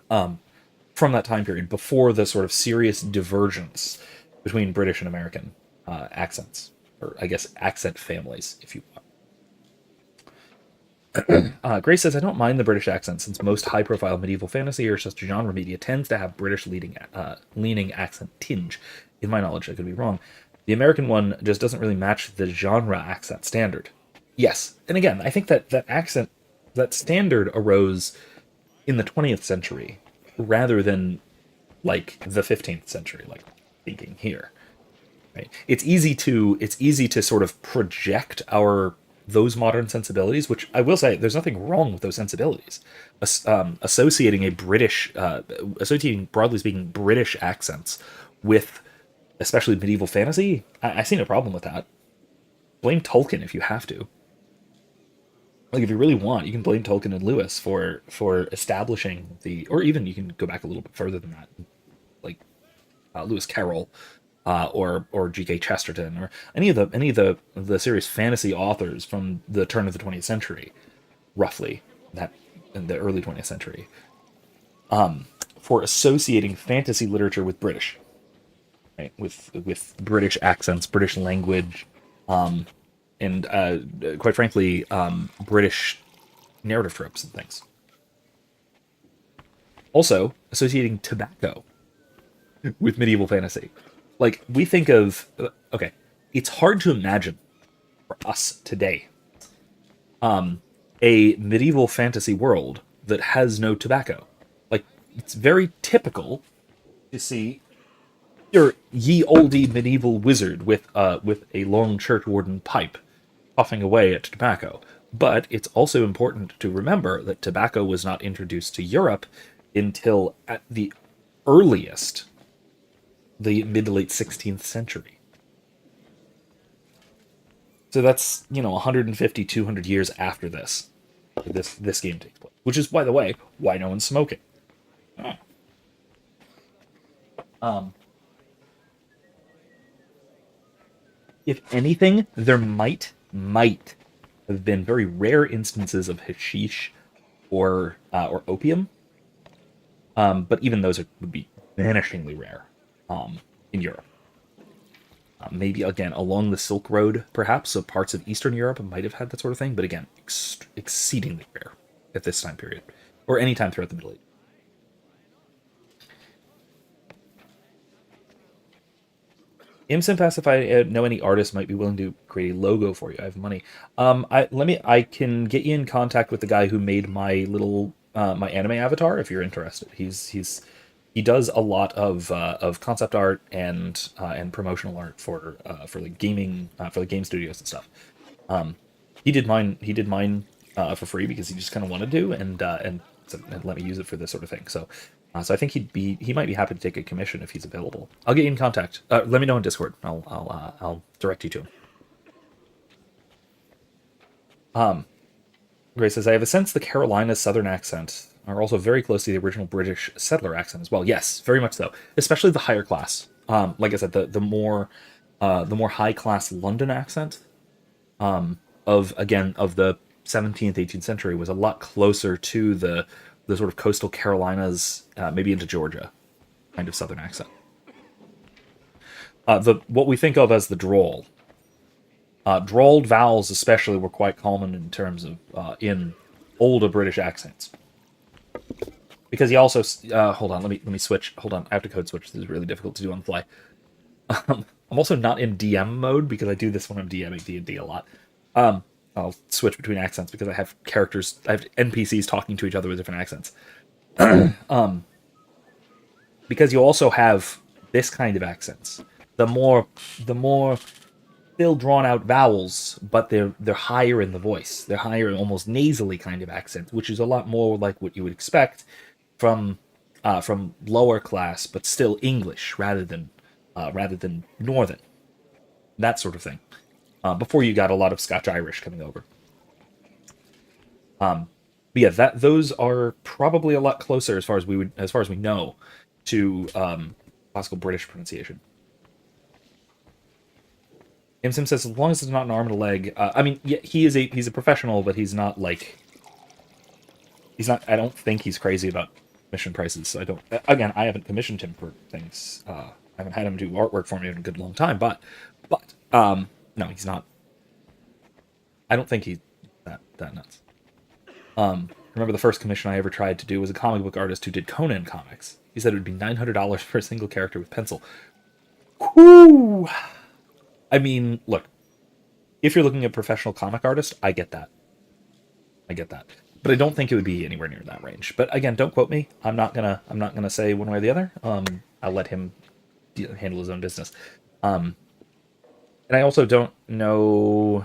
from that time period, before the sort of serious divergence between British and American accents, or I guess accent families, if you want. Grace says, I don't mind the British accent, since most high-profile medieval fantasy or such genre media tends to have British leaning accent tinge. In my knowledge, I could be wrong. The American one just doesn't really match the genre accent standard. Yes, and again, I think that that standard arose in the 20th century, rather than like the 15th century, like thinking here. Right? It's easy to sort of project those modern sensibilities, which I will say, there's nothing wrong with those sensibilities. Associating broadly speaking British accents with especially medieval fantasy, I see no problem with that. Blame Tolkien if you have to. Like, if you really want, you can blame Tolkien and Lewis for establishing or even you can go back a little bit further than that, like Lewis Carroll, or G.K. Chesterton, or any of the serious fantasy authors from the turn of the 20th century, roughly that in the early 20th century, for associating fantasy literature with British, right? With British accents, British language, and quite frankly, British narrative tropes and things. Also, associating tobacco with medieval fantasy. Like, we think of, okay, it's hard to imagine for us today a medieval fantasy world that has no tobacco. Like, it's very typical to see your ye olde medieval wizard with a long churchwarden pipe puffing away at tobacco. But it's also important to remember that tobacco was not introduced to Europe until at the earliest, the mid to late 16th century. So that's, 150, 200 years after this game takes place. Which is, by the way, why no one's smoking. If anything, there might have been very rare instances of hashish or opium, but even those would be vanishingly rare in Europe. Maybe, again, along the Silk Road, perhaps, so parts of Eastern Europe might have had that sort of thing, but again, exceedingly rare at this time period, or any time throughout the Middle Ages. Imsim if I know any artists might be willing to create a logo for you. I have money. I can get you in contact with the guy who made my little my anime avatar if you're interested. He does a lot of concept art and promotional art for the gaming for the game studios and stuff. He did mine for free because he just kind of wanted to, and and let me use it for this sort of thing. So, so I think he might be happy to take a commission if he's available. I'll get you in contact. Let me know on Discord. I'll direct you to him. Gray says, I have a sense the Carolinas Southern accent are also very close to the original British settler accent as well. Yes, very much so. Especially the higher class. Like I said, the more high class London accent of the 17th, 18th century was a lot closer to the sort of coastal Carolinas, maybe into Georgia, kind of Southern accent. What we think of as the drawl. Drawled vowels especially were quite common in terms of in older British accents. Because he also hold on, let me switch. Hold on, I have to code switch. This is really difficult to do on the fly. I'm also not in DM mode because I do this when I'm DMing D&D a lot. I'll switch between accents because I have NPCs talking to each other with different accents. Because you also have this kind of accents. The more still drawn out vowels, but they're higher in the voice. They're higher, almost nasally kind of accent, which is a lot more like what you would expect from lower class, but still English rather than Northern. That sort of thing. Before you got a lot of Scotch Irish coming over. But yeah, those are probably a lot closer as far as we know to classical British pronunciation. Sim says, as long as it's not an arm and a leg. I mean, yeah, he's a professional, but he's not. I don't think he's crazy about commission prices. So I haven't commissioned him for things. I haven't had him do artwork for me in a good long time. But no, he's not. I don't think he's that nuts. Remember the first commission I ever tried to do was a comic book artist who did Conan comics. He said it would be $900 for a single character with pencil. Whoo! I mean, look, if you're looking at professional comic artist, I get that. But I don't think it would be anywhere near that range. But again, don't quote me. I'm not gonna say one way or the other. I'll let him handle his own business. And I also don't know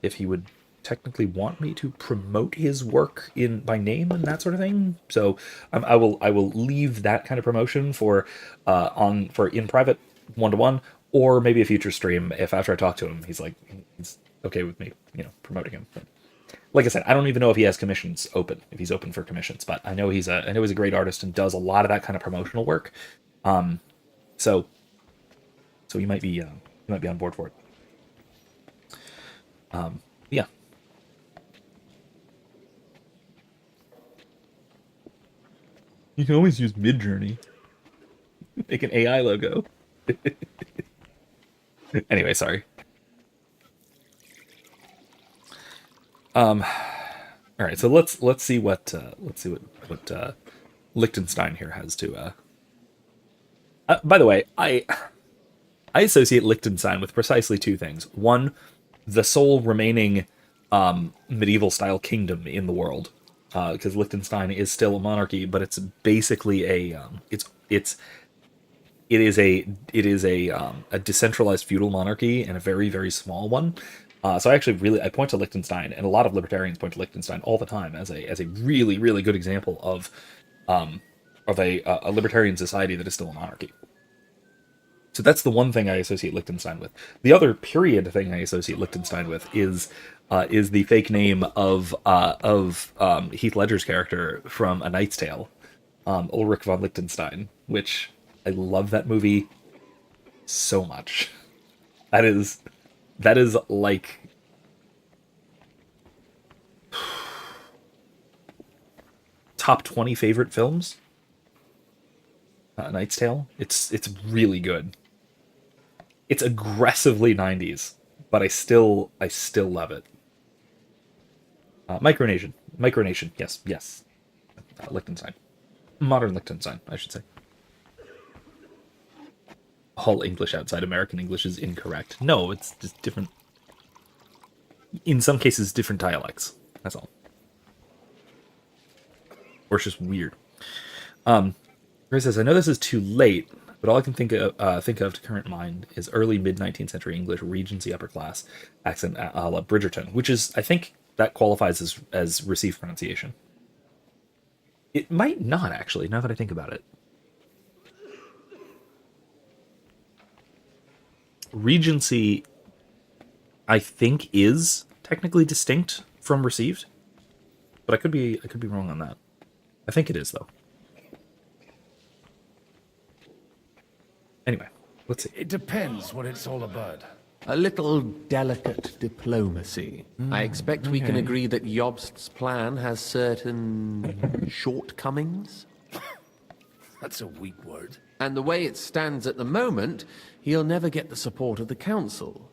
if he would technically want me to promote his work by name and that sort of thing. So I will leave that kind of promotion for in private 1-to-1. Or maybe a future stream, if after I talk to him, he's okay with me, promoting him. But like I said, I don't even know if he has commissions open, if he's open for commissions. But I know he's a great artist and does a lot of that kind of promotional work. So you might be on board for it. Yeah. You can always use Midjourney. Make an AI logo. Anyway, sorry. All right, so let's see what Liechtenstein here has to. By the way, I associate Liechtenstein with precisely two things. One, the sole remaining medieval style kingdom in the world, because Liechtenstein is still a monarchy, but it's basically it is a decentralized feudal monarchy and a very, very small one. So I point to Liechtenstein, and a lot of libertarians point to Liechtenstein all the time as a really, really good example of a libertarian society that is still a monarchy. So that's the one thing I associate Liechtenstein with. The other period thing I associate Liechtenstein with is the fake name of Heath Ledger's character from A Knight's Tale, Ulrich von Liechtenstein, which I love that movie so much. That is like top 20 favorite films. A Knight's Tale. It's really good. It's aggressively 90s, but I still love it. Micronation. Yes. Liechtenstein. Modern Liechtenstein, I should say. All English outside American English is incorrect. No, it's just different. In some cases, different dialects. That's all. Or it's just weird. Chris says, I know this is too late, but all I can think of to current mind is early mid-19th century English Regency upper class accent a la Bridgerton, which is, I think, that qualifies as received pronunciation. It might not, actually, now that I think about it. Regency, I think, is technically distinct from received, but I could be wrong on that. I think it is, though. Anyway, let's see. It depends what it's all about. A little delicate diplomacy. I expect we can agree that Jobst's plan has certain shortcomings. That's a weak word. And the way it stands at the moment, he'll never get the support of the council.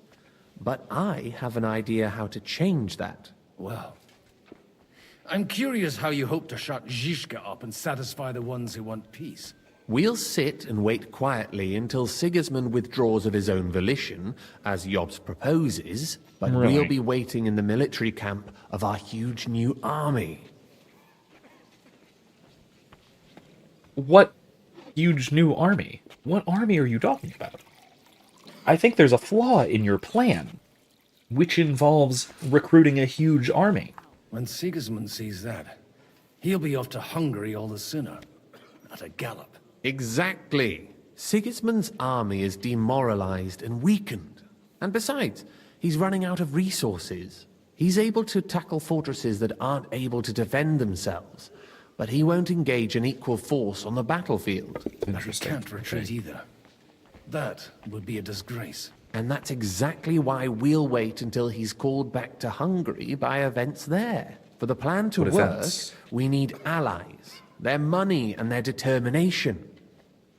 But I have an idea how to change that. Well, I'm curious how you hope to shut Zizka up and satisfy the ones who want peace. We'll sit and wait quietly until Sigismund withdraws of his own volition, as Jobst proposes, but we'll be waiting in the military camp of our huge new army. What huge new army? What army are you talking about? I think there's a flaw in your plan, which involves recruiting a huge army. When Sigismund sees that, he'll be off to Hungary all the sooner. At a gallop. Exactly. Sigismund's army is demoralized and weakened. And besides, he's running out of resources. He's able to tackle fortresses that aren't able to defend themselves, but he won't engage an equal force on the battlefield. Interesting. He can't retreat either. That would be a disgrace. And that's exactly why we'll wait until he's called back to Hungary by events there. For the plan to work, we need allies, their money and their determination.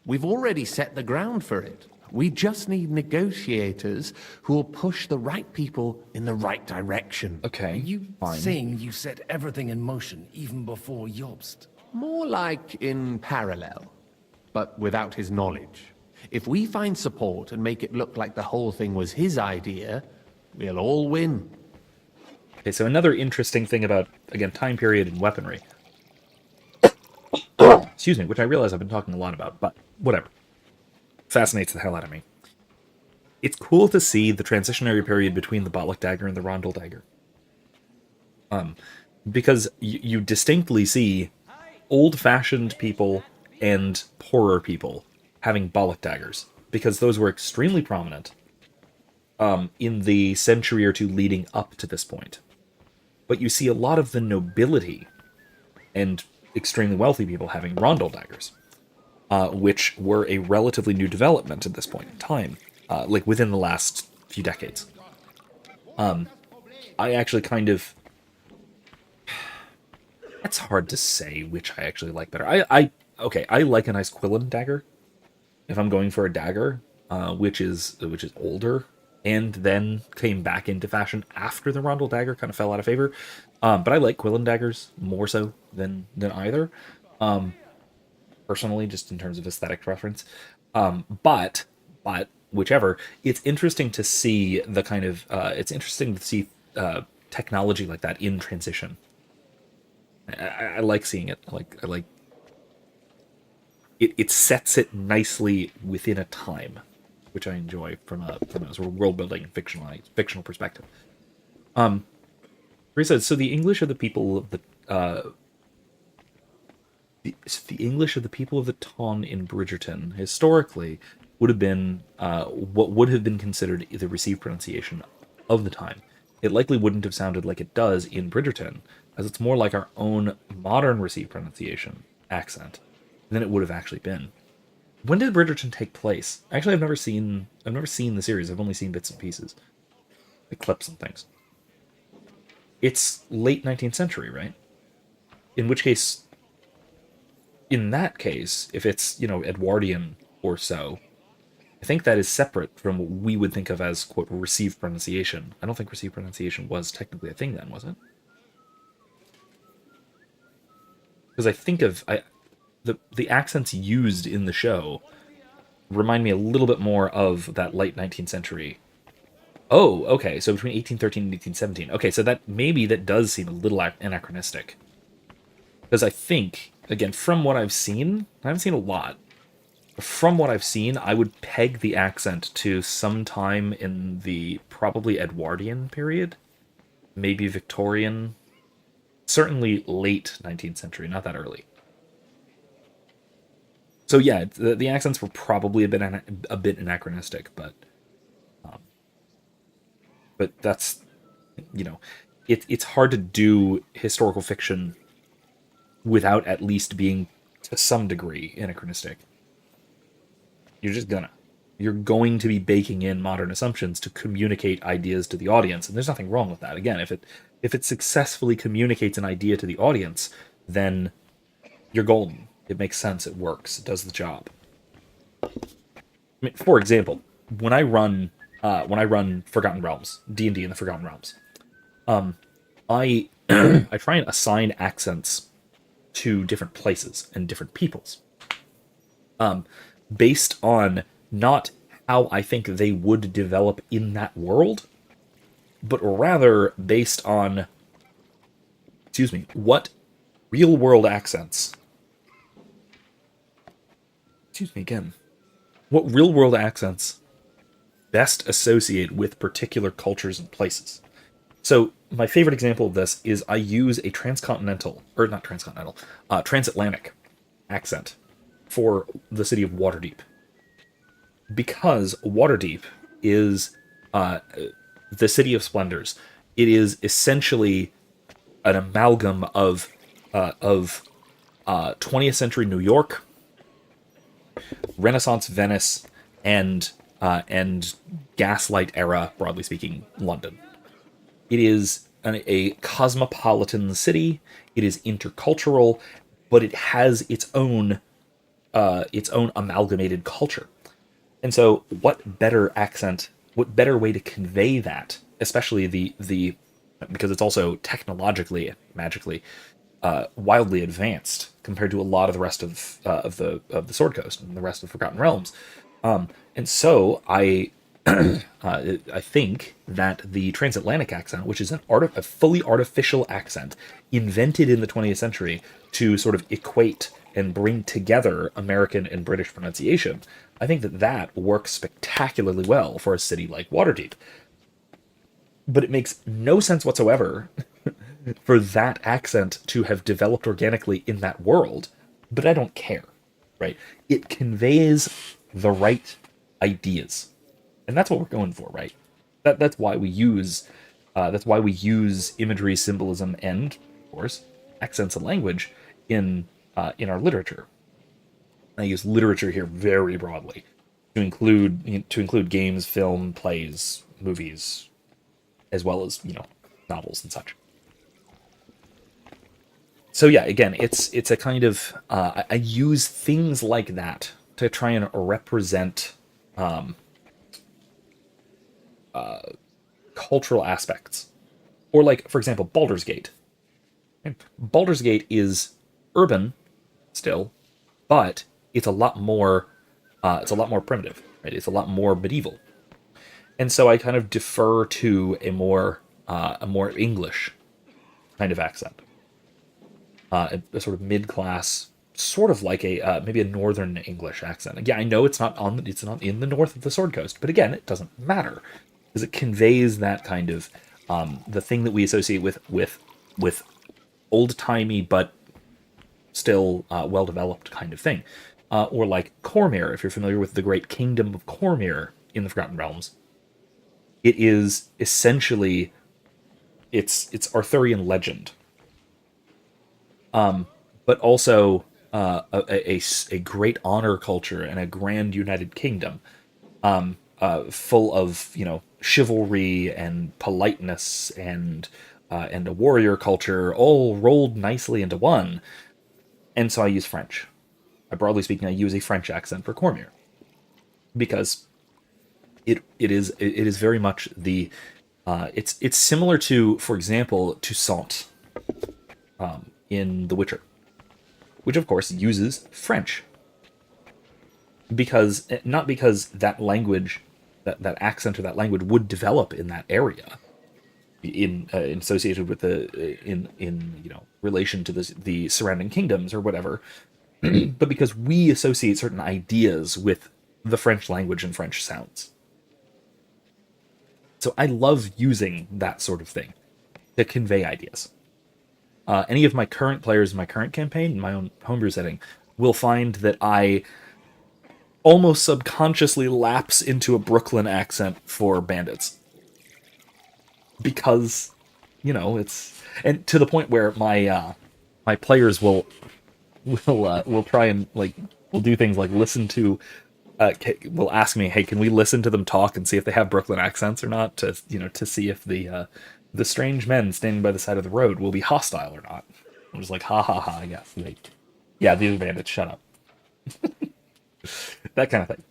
We've already set the ground for it. We just need negotiators who will push the right people in the right direction. Okay, you saying you set everything in motion even before Jobst? More like in parallel, but without his knowledge. If we find support and make it look like the whole thing was his idea, we'll all win. Okay, so another interesting thing about, again, time period and weaponry. Excuse me, which I realize I've been talking a lot about, but whatever. Fascinates the hell out of me. It's cool to see the transitionary period between the Bollock dagger and the Rondel dagger. Because you distinctly see old-fashioned people and poorer people having Bollock daggers, because those were extremely prominent in the century or two leading up to this point. But you see a lot of the nobility and extremely wealthy people having Rondel daggers, which were a relatively new development at this point in time, like within the last few decades. I actually kind of... It's hard to say which I actually like better. Okay, I like a nice Quillen dagger, if I'm going for a dagger, which is older, and then came back into fashion after the Rondel dagger kind of fell out of favor. But I like Quillen daggers more so than either. Personally, just in terms of aesthetic preference. But whichever, it's interesting to see the kind of technology like that in transition. I like seeing it. I like it sets it nicely within a time, which I enjoy from a sort of world building fictional perspective. Says, so the English are the people of the English of the people of the Ton in Bridgerton historically would have been what would have been considered the received pronunciation of the time. It likely wouldn't have sounded like it does in Bridgerton, as it's more like our own modern received pronunciation accent than it would have actually been. When did Bridgerton take place? Actually, I've never seen the series. I've only seen bits and pieces, like clips and things. It's late 19th century, right? In which case, in that case, if it's, Edwardian or so, I think that is separate from what we would think of as, quote, received pronunciation. I don't think received pronunciation was technically a thing then, was it? Because I think of... The accents used in the show remind me a little bit more of that late 19th century. Oh, okay, so between 1813 and 1817. Okay, so that does seem a little anachronistic. Because I think, again, from what I've seen, I haven't seen a lot, but from what I've seen, I would peg the accent to sometime in the probably Edwardian period, maybe Victorian, certainly late 19th century, not that early. So yeah, the accents were probably a bit anachronistic, but that's, you know, it's hard to do historical fiction without at least being to some degree anachronistic. You're going to be baking in modern assumptions to communicate ideas to the audience, and there's nothing wrong with that. Again, if it successfully communicates an idea to the audience, then you're golden. It makes sense. It works. It does the job. I mean, for example, when I run Forgotten Realms, D&D in the Forgotten Realms, I I try and assign accents to different places and different peoples, based on not how I think they would develop in that world, but rather based on, what real world accents. What real world accents best associate with particular cultures and places. So my favorite example of this is I use a transatlantic accent for the city of Waterdeep. Because Waterdeep is the City of Splendors. It is essentially an amalgam of 20th century New York, Renaissance Venice, and Gaslight era, broadly speaking, London. It is a cosmopolitan city. It is intercultural, but it has its own amalgamated culture. And so, what better way to convey that, especially the because it's also technologically, magically, wildly advanced compared to a lot of the rest of the Sword Coast and the rest of Forgotten Realms. And so I think that the transatlantic accent, which is a fully artificial accent invented in the 20th century to sort of equate and bring together American and British pronunciation, I think that works spectacularly well for a city like Waterdeep. But it makes no sense whatsoever for that accent to have developed organically in that world, but I don't care, right? It conveys the right ideas. And that's what we're going for, right? That's why we use imagery, symbolism, and, of course, accents and language in our literature. I use literature here very broadly to include games, film, plays, movies, as well as novels and such. So yeah, again, it's a kind of I use things like that to try and represent cultural aspects, or like, for example, Baldur's Gate. Baldur's Gate is urban still, but it's a lot more primitive, right? It's a lot more medieval, and so I kind of defer to a more English kind of accent, a sort of mid-class, sort of like a maybe a Northern English accent. Again, I know it's not in the north of the Sword Coast, but again, it doesn't matter because it conveys that kind of the thing that we associate with old-timey but still well-developed kind of thing. Or like Cormyr, if you're familiar with the great Kingdom of Cormyr in the Forgotten Realms. It is essentially it's Arthurian legend, but also a great honor culture and a grand united kingdom, full of chivalry and politeness and a warrior culture, all rolled nicely into one. And so I use French. Broadly speaking, I use a French accent for Cormyr because it is very much the it's similar to, for example, Toussaint in The Witcher, which of course uses French, because not because that language, that accent or that language would develop in that area, in associated with in relation to the surrounding kingdoms or whatever. But because we associate certain ideas with the French language and French sounds. So I love using that sort of thing to convey ideas. Any of my current players in my current campaign, in my own homebrew setting, will find that I almost subconsciously lapse into a Brooklyn accent for bandits. Because, it's... And to the point where my players will try and, will do things like listen to... will ask me, hey, can we listen to them talk and see if they have Brooklyn accents or not, to see if the strange men standing by the side of the road will be hostile or not. I'm just like, ha ha ha, yes. Yeah, these are bandits, shut up. That kind of thing.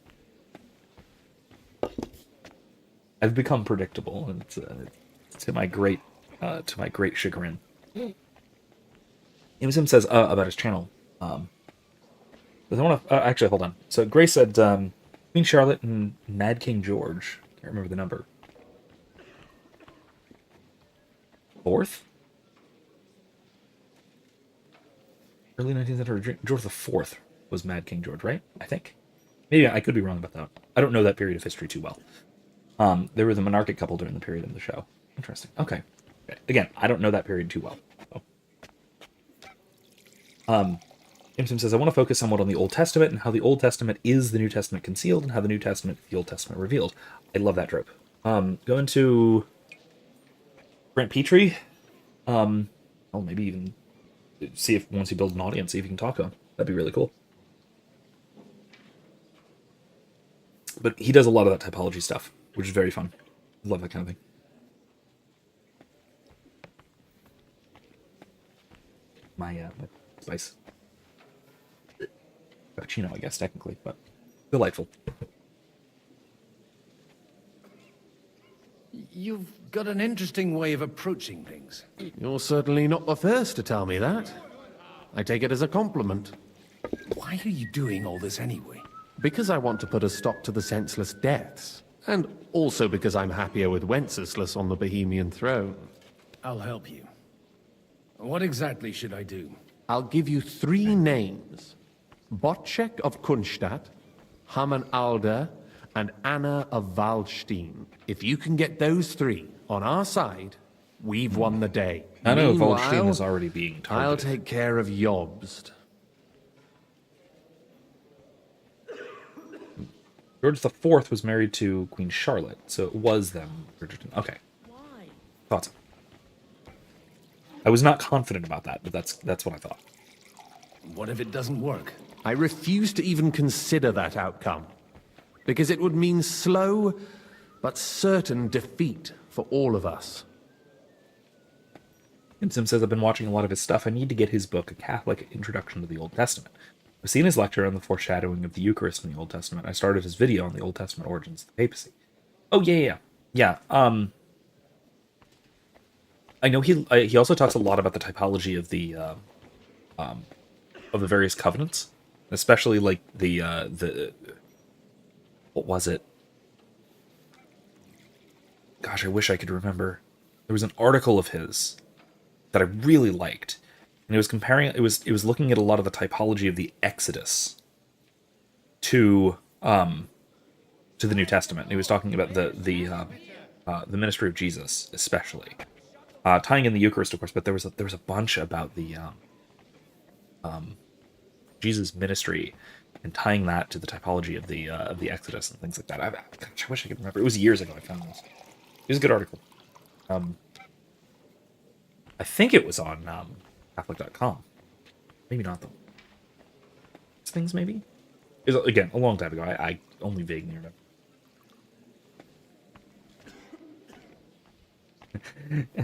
I've become predictable, and it's to my great chagrin. Imsim says about his channel. I want to actually hold on. So Grace said Queen Charlotte and Mad King George. Can't remember the number. 4th? Early 19th century. George IV was Mad King George, right? I think. Maybe I could be wrong about that. I don't know that period of history too well. There was a monarchic couple during the period in the show. Interesting. Okay. Again, I don't know that period too well. So. Imsim says, I want to focus somewhat on the Old Testament and how the Old Testament is the New Testament concealed and how the New Testament is the Old Testament revealed. I love that trope. Go into Grant Petrie. Well, maybe even see if once you build an audience, see if you can talk to him. That'd be really cool. But he does a lot of that typology stuff, which is very fun. I love that kind of thing. My spice. Cappuccino, I guess, technically, but delightful. You've got an interesting way of approaching things. You're certainly not the first to tell me that. I take it as a compliment. Why are you doing all this anyway? Because I want to put a stop to the senseless deaths. And also because I'm happier with Wenceslas on the Bohemian throne. I'll help you. What exactly should I do? I'll give you 3 names. Botchek of Kunstadt, Haman Alder, and Anna of Waldstein. If you can get those 3 on our side, we've won the day. Anna of Waldstein is already being targeted. I'll take care of Jobst. George IV was married to Queen Charlotte, so it was them. Okay. Why? Thought so. I was not confident about that, but that's what I thought. What if it doesn't work? I refuse to even consider that outcome, because it would mean slow but certain defeat for all of us. Imsim says, I've been watching a lot of his stuff. I need to get his book, A Catholic Introduction to the Old Testament. I've seen his lecture on the foreshadowing of the Eucharist in the Old Testament. I started his video on the Old Testament origins of the papacy. Oh, yeah. I know he also talks a lot about the typology of the various covenants, especially like the what was it? Gosh, I wish I could remember. There was an article of his that I really liked, and it was comparing. It was looking at a lot of the typology of the Exodus to the New Testament. And he was talking about the ministry of Jesus, especially tying in the Eucharist, of course. But there was a bunch about the Jesus' ministry and tying that to the typology of the Exodus and things like that. I wish I could remember. It was years ago I found this. It was a good article. I think it was on Catholic.com. Maybe not, though. Things, maybe? It was, again, a long time ago. I only vaguely remember.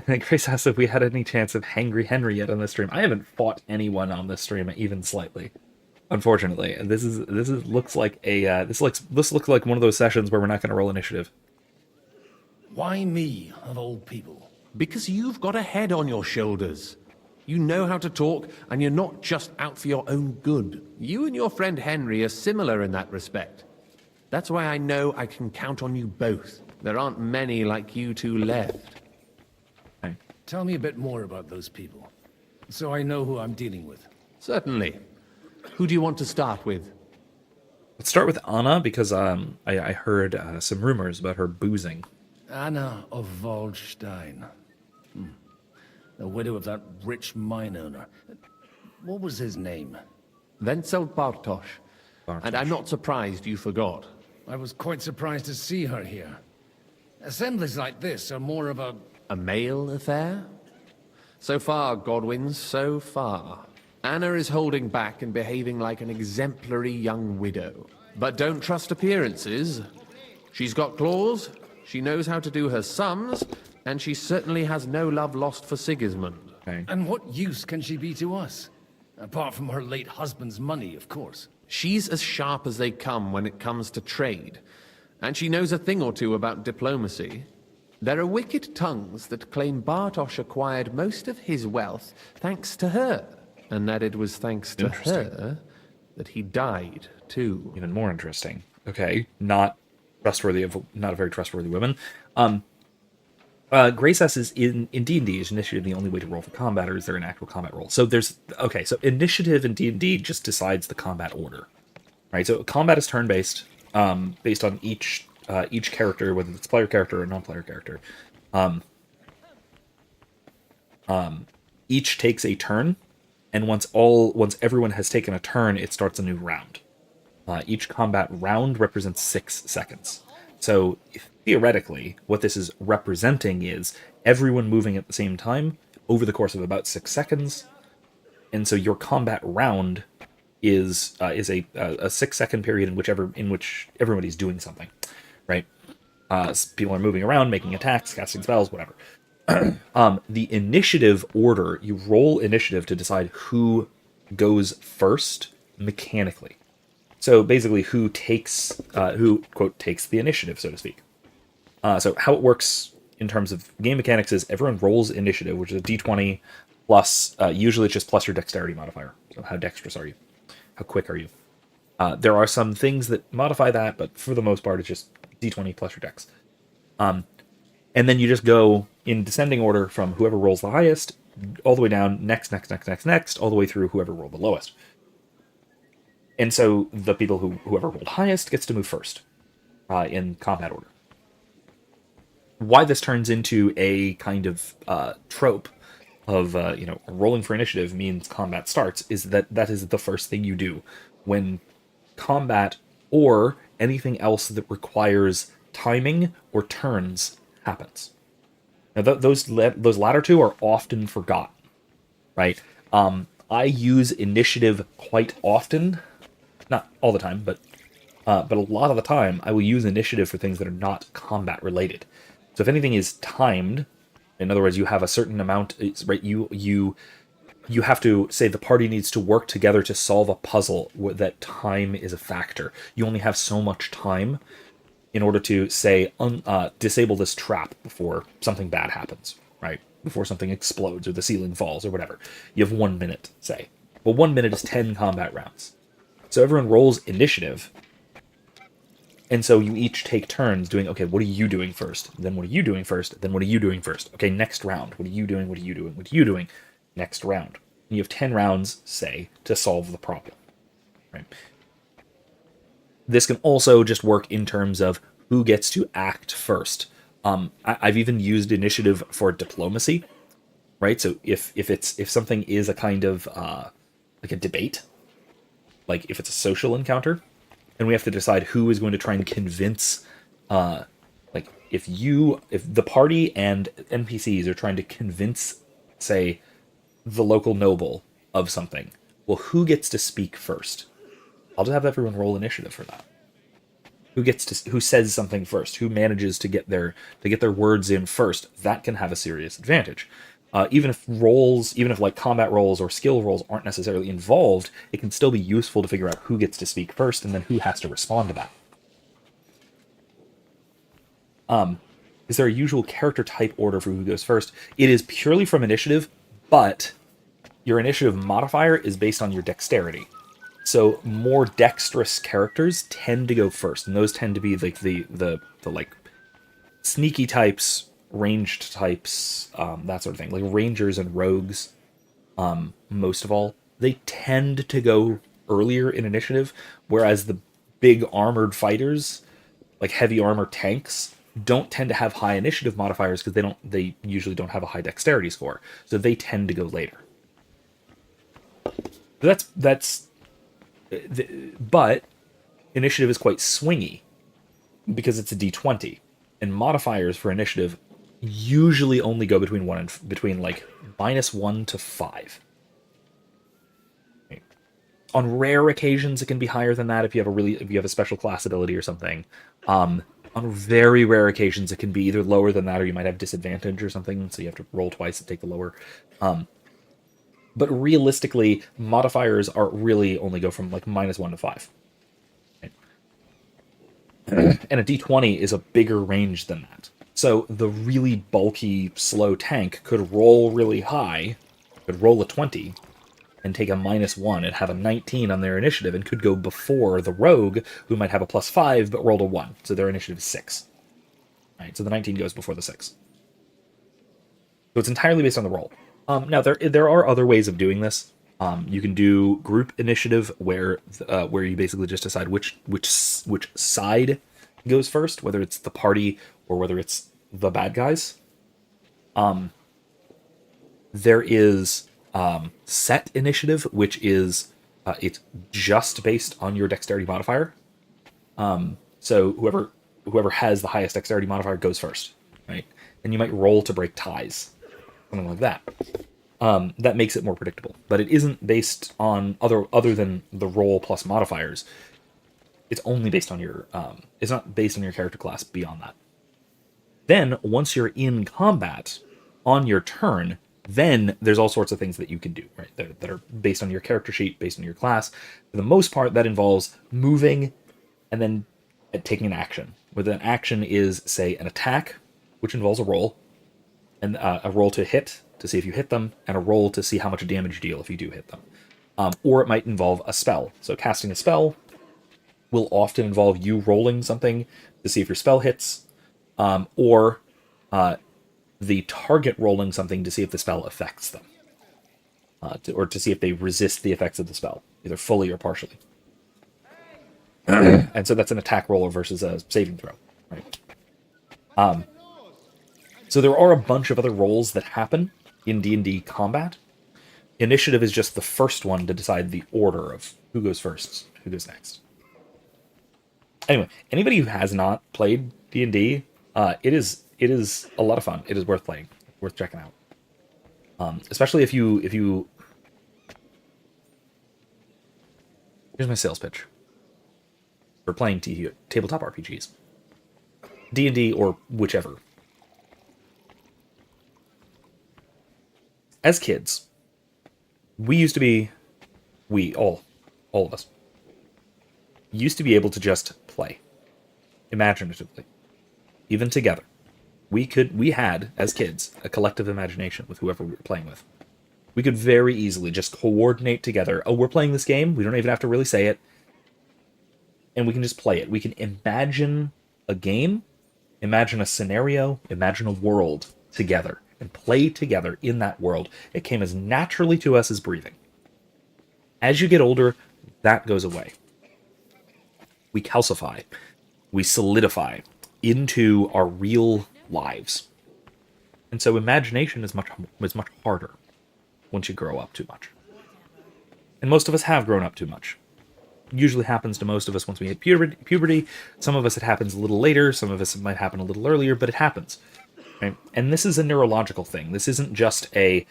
And Grace asked if we had any chance of Hangry Henry yet on the stream. I haven't fought anyone on this stream even slightly, unfortunately. And this looks like one of those sessions where we're not going to roll initiative. Why me, of all people? Because you've got a head on your shoulders. You know how to talk, and you're not just out for your own good. You and your friend Henry are similar in that respect. That's why I know I can count on you both. There aren't many like you two left. Tell me a bit more about those people, so I know who I'm dealing with. Certainly. Who do you want to start with? Let's start with Anna, because I heard some rumors about her boozing. Anna of Waldstein. The widow of that rich mine owner. What was his name? Wenzel Bartosz. And I'm not surprised you forgot. I was quite surprised to see her here. Assemblies like this are more of a... A male affair? So far, Godwin, so far. Anna is holding back and behaving like an exemplary young widow. But don't trust appearances. She's got claws, she knows how to do her sums, and she certainly has no love lost for Sigismund. And what use can she be to us? Apart from her late husband's money, of course. She's as sharp as they come when it comes to trade. And she knows a thing or two about diplomacy. There are wicked tongues that claim Bartosz acquired most of his wealth thanks to her. And that it was thanks to her that he died, too. Even more interesting. Okay, not a very trustworthy woman. Grace S is in D&D is initiative the only way to roll for combat, or is there an actual combat roll? So so initiative in D&D just decides the combat order, right? So combat is turn-based, based on each character, whether it's player character or non-player character. Each takes a turn, and once everyone has taken a turn, it starts a new round. Each combat round represents 6 seconds. So theoretically, what this is representing is everyone moving at the same time over the course of about 6 seconds. And so your combat round is a 6-second period in which everybody's doing something, right? People are moving around, making attacks, casting spells, whatever. The initiative order, you roll initiative to decide who goes first mechanically. So basically, who quote takes the initiative, so to speak. So how it works in terms of game mechanics is everyone rolls initiative, which is a d20 plus, usually it's just plus your dexterity modifier. So how dexterous are you? How quick are you? There are some things that modify that, but for the most part, it's just d20 plus your dex. And then you just go in descending order from whoever rolls the highest, all the way down, next, all the way through whoever rolled the lowest. And so the people whoever rolled highest gets to move first in combat order. Why this turns into a kind of trope of rolling for initiative means combat starts is that is the first thing you do when combat or anything else that requires timing or turns happens. Now those latter two are often forgotten, right? I use initiative quite often. Not all the time, but a lot of the time, I will use initiative for things that are not combat related. So if anything is timed, in other words, you have a certain amount, right? You have to say the party needs to work together to solve a puzzle where that time is a factor. You only have so much time in order to say disable this trap before something bad happens, right? Before something explodes or the ceiling falls or whatever. You have 1 minute, say. Well, 1 minute is 10 combat rounds. So everyone rolls initiative, and so you each take turns doing, okay, what are you doing first? Then what are you doing first? Then what are you doing first? Okay, next round. What are you doing? What are you doing? What are you doing? Next round. And you have 10 rounds, say, to solve the problem, right? This can also just work in terms of who gets to act first. I've even used initiative for diplomacy, right? So if something is a kind of like a debate, like if it's a social encounter, and we have to decide who is going to try and convince, like if the party and NPCs are trying to convince, say, the local noble of something, well, who gets to speak first? I'll just have everyone roll initiative for that. Who says something first? Who manages to get their words in first? That can have a serious advantage. Even if like combat rolls or skill rolls aren't necessarily involved, it can still be useful to figure out who gets to speak first and then who has to respond to that. Is there a usual character type order for who goes first? It is purely from initiative, but your initiative modifier is based on your dexterity. So more dexterous characters tend to go first, and those tend to be like the like sneaky types, ranged types, that sort of thing, like rangers and rogues. Most of all, they tend to go earlier in initiative, whereas the big armored fighters, like heavy armor tanks, don't tend to have high initiative modifiers because they usually don't have a high dexterity score, so they tend to go later. That's But initiative is quite swingy because it's a d20, and modifiers for initiative usually only go between like -1 to 5. On rare occasions, it can be higher than that if you have a special class ability or something. On very rare occasions, it can be either lower than that, or you might have disadvantage or something, so you have to roll twice and take the lower. But realistically, modifiers are really only go from like -1 to 5. Right? And a d20 is a bigger range than that. So the really bulky, slow tank could roll really high, could roll a 20, and take a -1 and have a 19 on their initiative, and could go before the rogue, who might have a +5 but rolled a 1, so their initiative is 6. Right, so the 19 goes before the 6. So it's entirely based on the roll. Now there are other ways of doing this. You can do group initiative, where you basically just decide which side goes first, whether it's the party or whether it's the bad guys. There is set initiative, which is it's just based on your dexterity modifier. So whoever has the highest dexterity modifier goes first, right? And you might roll to break ties, something like that. That makes it more predictable, but it isn't based on other than the roll plus modifiers. It's only based on your it's not based on your character class beyond that. Then once you're in combat on your turn, then there's all sorts of things that you can do, right? That are based on your character sheet, based on your class. For the most part, that involves moving and then taking an action. Whether an action is, say, an attack, which involves a roll, and a roll to hit, to see if you hit them, and a roll to see how much damage you deal if you do hit them. Or it might involve a spell. So casting a spell will often involve you rolling something to see if your spell hits, or the target rolling something to see if the spell affects them, or to see if they resist the effects of the spell, either fully or partially. And so that's an attack roll versus a saving throw, right? So there are a bunch of other rolls that happen in D&D combat. Initiative is just the first one to decide the order of who goes first, who goes next. Anyway, anybody who has not played D&D, it is a lot of fun. It is worth playing, worth checking out. Especially if you. Here's my sales pitch for playing tabletop RPGs, D&D or whichever. As kids, all of us, used to be able to just play imaginatively, even together. We had, as kids, a collective imagination with whoever we were playing with. We could very easily just coordinate together. Oh, we're playing this game. We don't even have to really say it. And we can just play it. We can imagine a game, imagine a scenario, imagine a world together, and play together in that world. It came as naturally to us as breathing. As you get older, that goes away. We calcify. We solidify into our real lives. And so imagination is much harder once you grow up too much. And most of us have grown up too much. Usually happens to most of us once we hit puberty. Some of us it happens a little later, some of us it might happen a little earlier, but it happens. Right? And this is a neurological thing. This isn't just a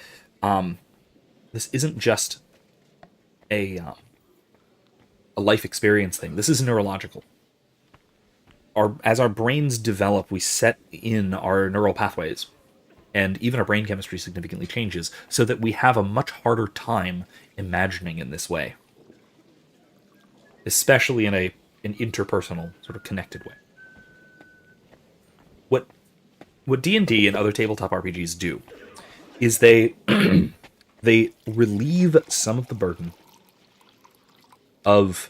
life experience thing. This is neurological. As our brains develop, we set in our neural pathways, and even our brain chemistry significantly changes, so that we have a much harder time imagining in this way, especially in an interpersonal, sort of connected way. What D&D and other tabletop RPGs do is they relieve some of the burden of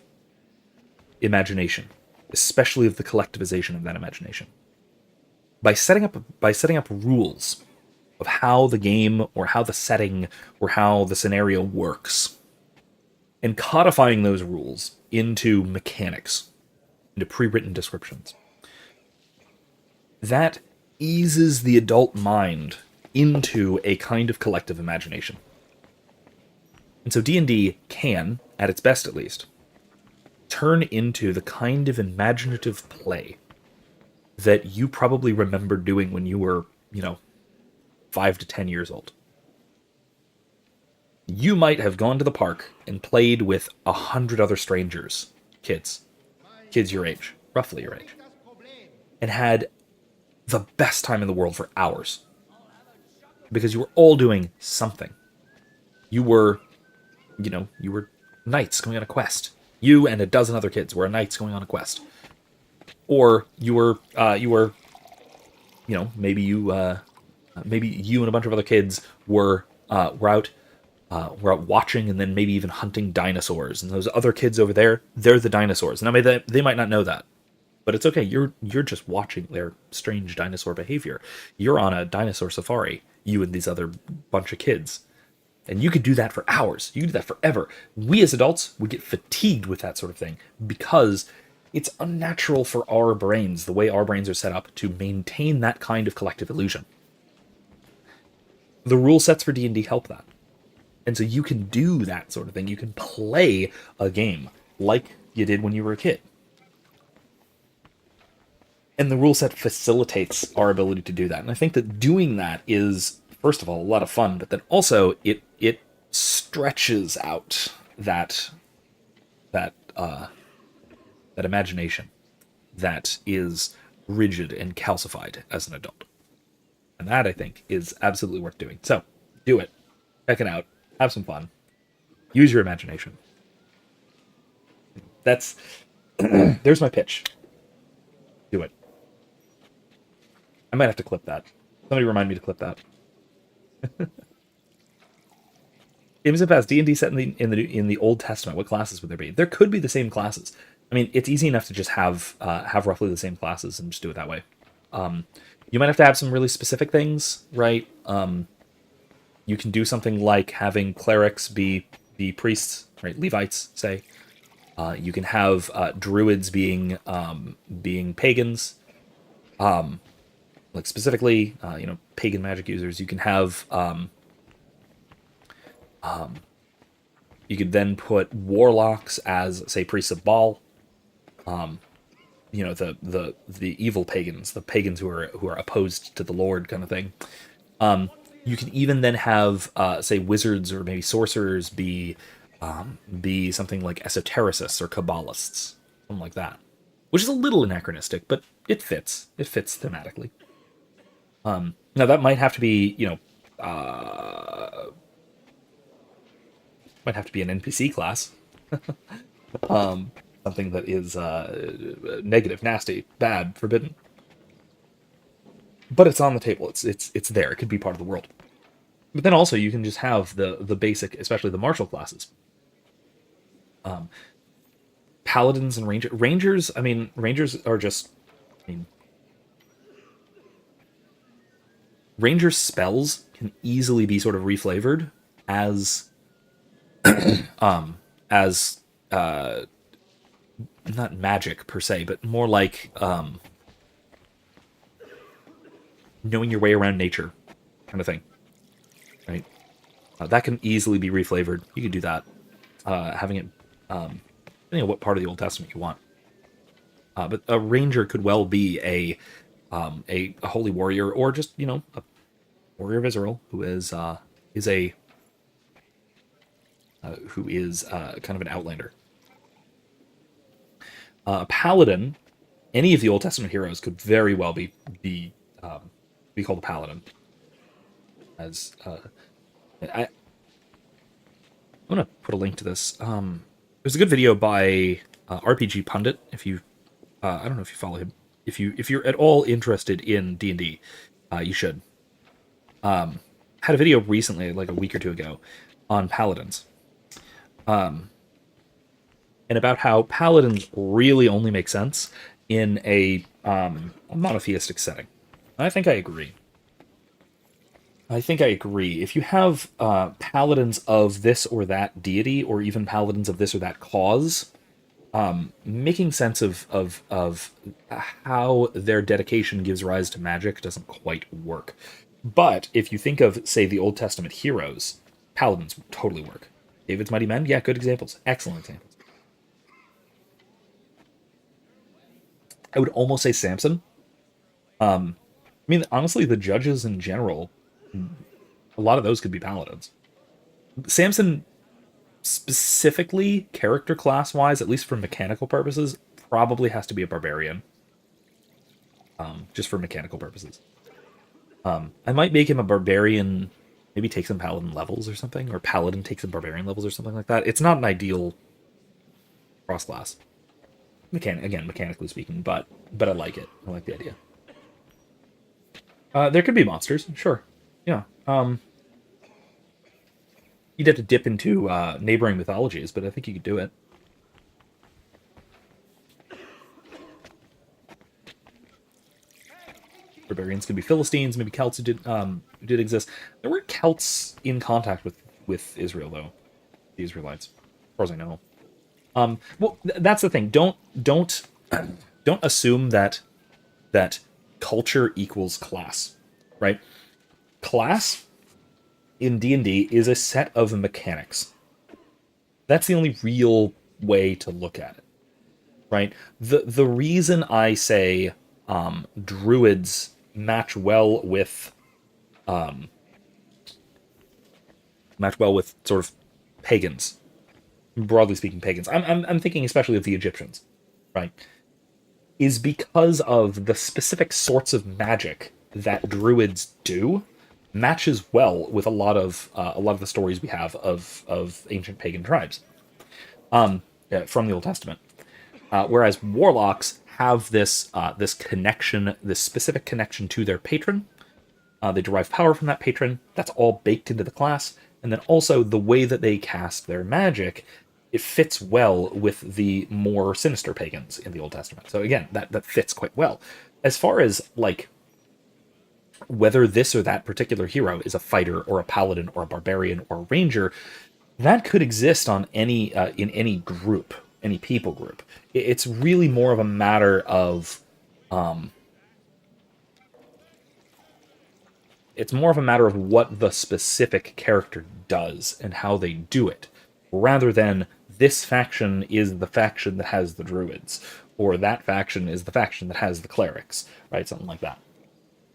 imagination, especially of the collectivization of that imagination, by setting up rules of how the game or how the setting or how the scenario works, and codifying those rules into mechanics, into pre-written descriptions. That eases the adult mind into a kind of collective imagination. And so D&D can, at its best at least, turn into the kind of imaginative play that you probably remember doing when you were, 5 to 10 years old. You might have gone to the park and played with 100 other strangers, kids your age, roughly your age, and had the best time in the world for hours. Because you were all doing something. You were knights going on a quest. You and a dozen other kids were knights going on a quest. Or maybe you and a bunch of other kids were out watching and then maybe even hunting dinosaurs. And those other kids over there, they're the dinosaurs. Now they might not know that, but it's okay. You're just watching their strange dinosaur behavior. You're on a dinosaur safari, you and these other bunch of kids. And you could do that for hours. You could do that forever. We as adults would get fatigued with that sort of thing because it's unnatural for our brains, the way our brains are set up, to maintain that kind of collective illusion. The rule sets for D&D help that. And so you can do that sort of thing. You can play a game like you did when you were a kid. And the rule set facilitates our ability to do that. And I think that doing that is, first of all, a lot of fun, but then also it stretches out that imagination that is rigid and calcified as an adult. And that, I think, is absolutely worth doing. So, do it. Check it out. Have some fun. Use your imagination. That's... There's my pitch. Do it. I might have to clip that. Somebody remind me to clip that. Games of Past, D&D set in the Old Testament. What classes would there be? There could be the same classes. I mean, it's easy enough to just have roughly the same classes and just do it that way. You might have to have some really specific things, right? You can do something like having clerics be priests, right? Levites, say. You can have druids being pagans. Like specifically, pagan magic users. You can have you could then put warlocks as, say, priests of Baal. The evil pagans, the pagans who are opposed to the Lord, kind of thing. You can even then have, say, wizards or maybe sorcerers be something like esotericists or Kabbalists, something like that, which is a little anachronistic, but it fits. It fits thematically. Now that might have to be, might have to be an NPC class. Something that is negative, nasty, bad, forbidden. But it's on the table. It's there. It could be part of the world. But then also you can just have the basic, especially the martial classes. Paladins and rangers. I mean, rangers are just. Rangers' spells can easily be sort of reflavored as not magic per se, but more like knowing your way around nature kind of thing, right? That can easily be reflavored. You could do that, having it depending on what part of the Old Testament you want. But a ranger could well be a holy warrior, or just a warrior of Israel who is kind of an outlander. A paladin, any of the Old Testament heroes could very well be called a paladin. As I'm gonna put a link to this. There's a good video by RPG Pundit. If you, I don't know if you follow him. If you're at all interested in D&D, you should. Had a video recently, like a week or two ago, on paladins. And about how paladins really only make sense in a monotheistic setting. I think I agree. If you have paladins of this or that deity, or even paladins of this or that cause, making sense of how their dedication gives rise to magic doesn't quite work. But if you think of, say, the Old Testament heroes, paladins would totally work. David's Mighty Men, yeah, good examples. Excellent examples. I would almost say Samson. I mean, honestly, the judges in general, a lot of those could be paladins. Samson, specifically, character class-wise, at least for mechanical purposes, probably has to be a barbarian. Just for mechanical purposes. I might make him a barbarian, maybe take some paladin levels or something, or paladin take some barbarian levels or something like that. It's not an ideal cross-class. Again, mechanically speaking, but I like it. I like the idea. There could be monsters, sure. Yeah. You'd have to dip into neighboring mythologies, but I think you could do it. Barbarians could be Philistines, maybe Celts who did exist. There were Celts in contact with Israel, though. The Israelites, as far as I know. Well, that's the thing. Don't assume that culture equals class, right? Class in D&D is a set of mechanics. That's the only real way to look at it, right? The reason I say druids match well with sort of pagans, broadly speaking pagans. I'm thinking especially of the Egyptians, right? Is because of the specific sorts of magic that druids do matches well with a lot of the stories we have of ancient pagan tribes from the Old Testament. Whereas warlocks have this connection, this specific connection to their patron. They derive power from that patron. That's all baked into the class. And then also the way that they cast their magic, it fits well with the more sinister pagans in the Old Testament. So again, that fits quite well. As far as like whether this or that particular hero is a fighter or a paladin or a barbarian or a ranger, that could exist on any in any group, any people group. It's really more of a matter of what the specific character does and how they do it, rather than this faction is the faction that has the druids, or that faction is the faction that has the clerics, right? Something like that.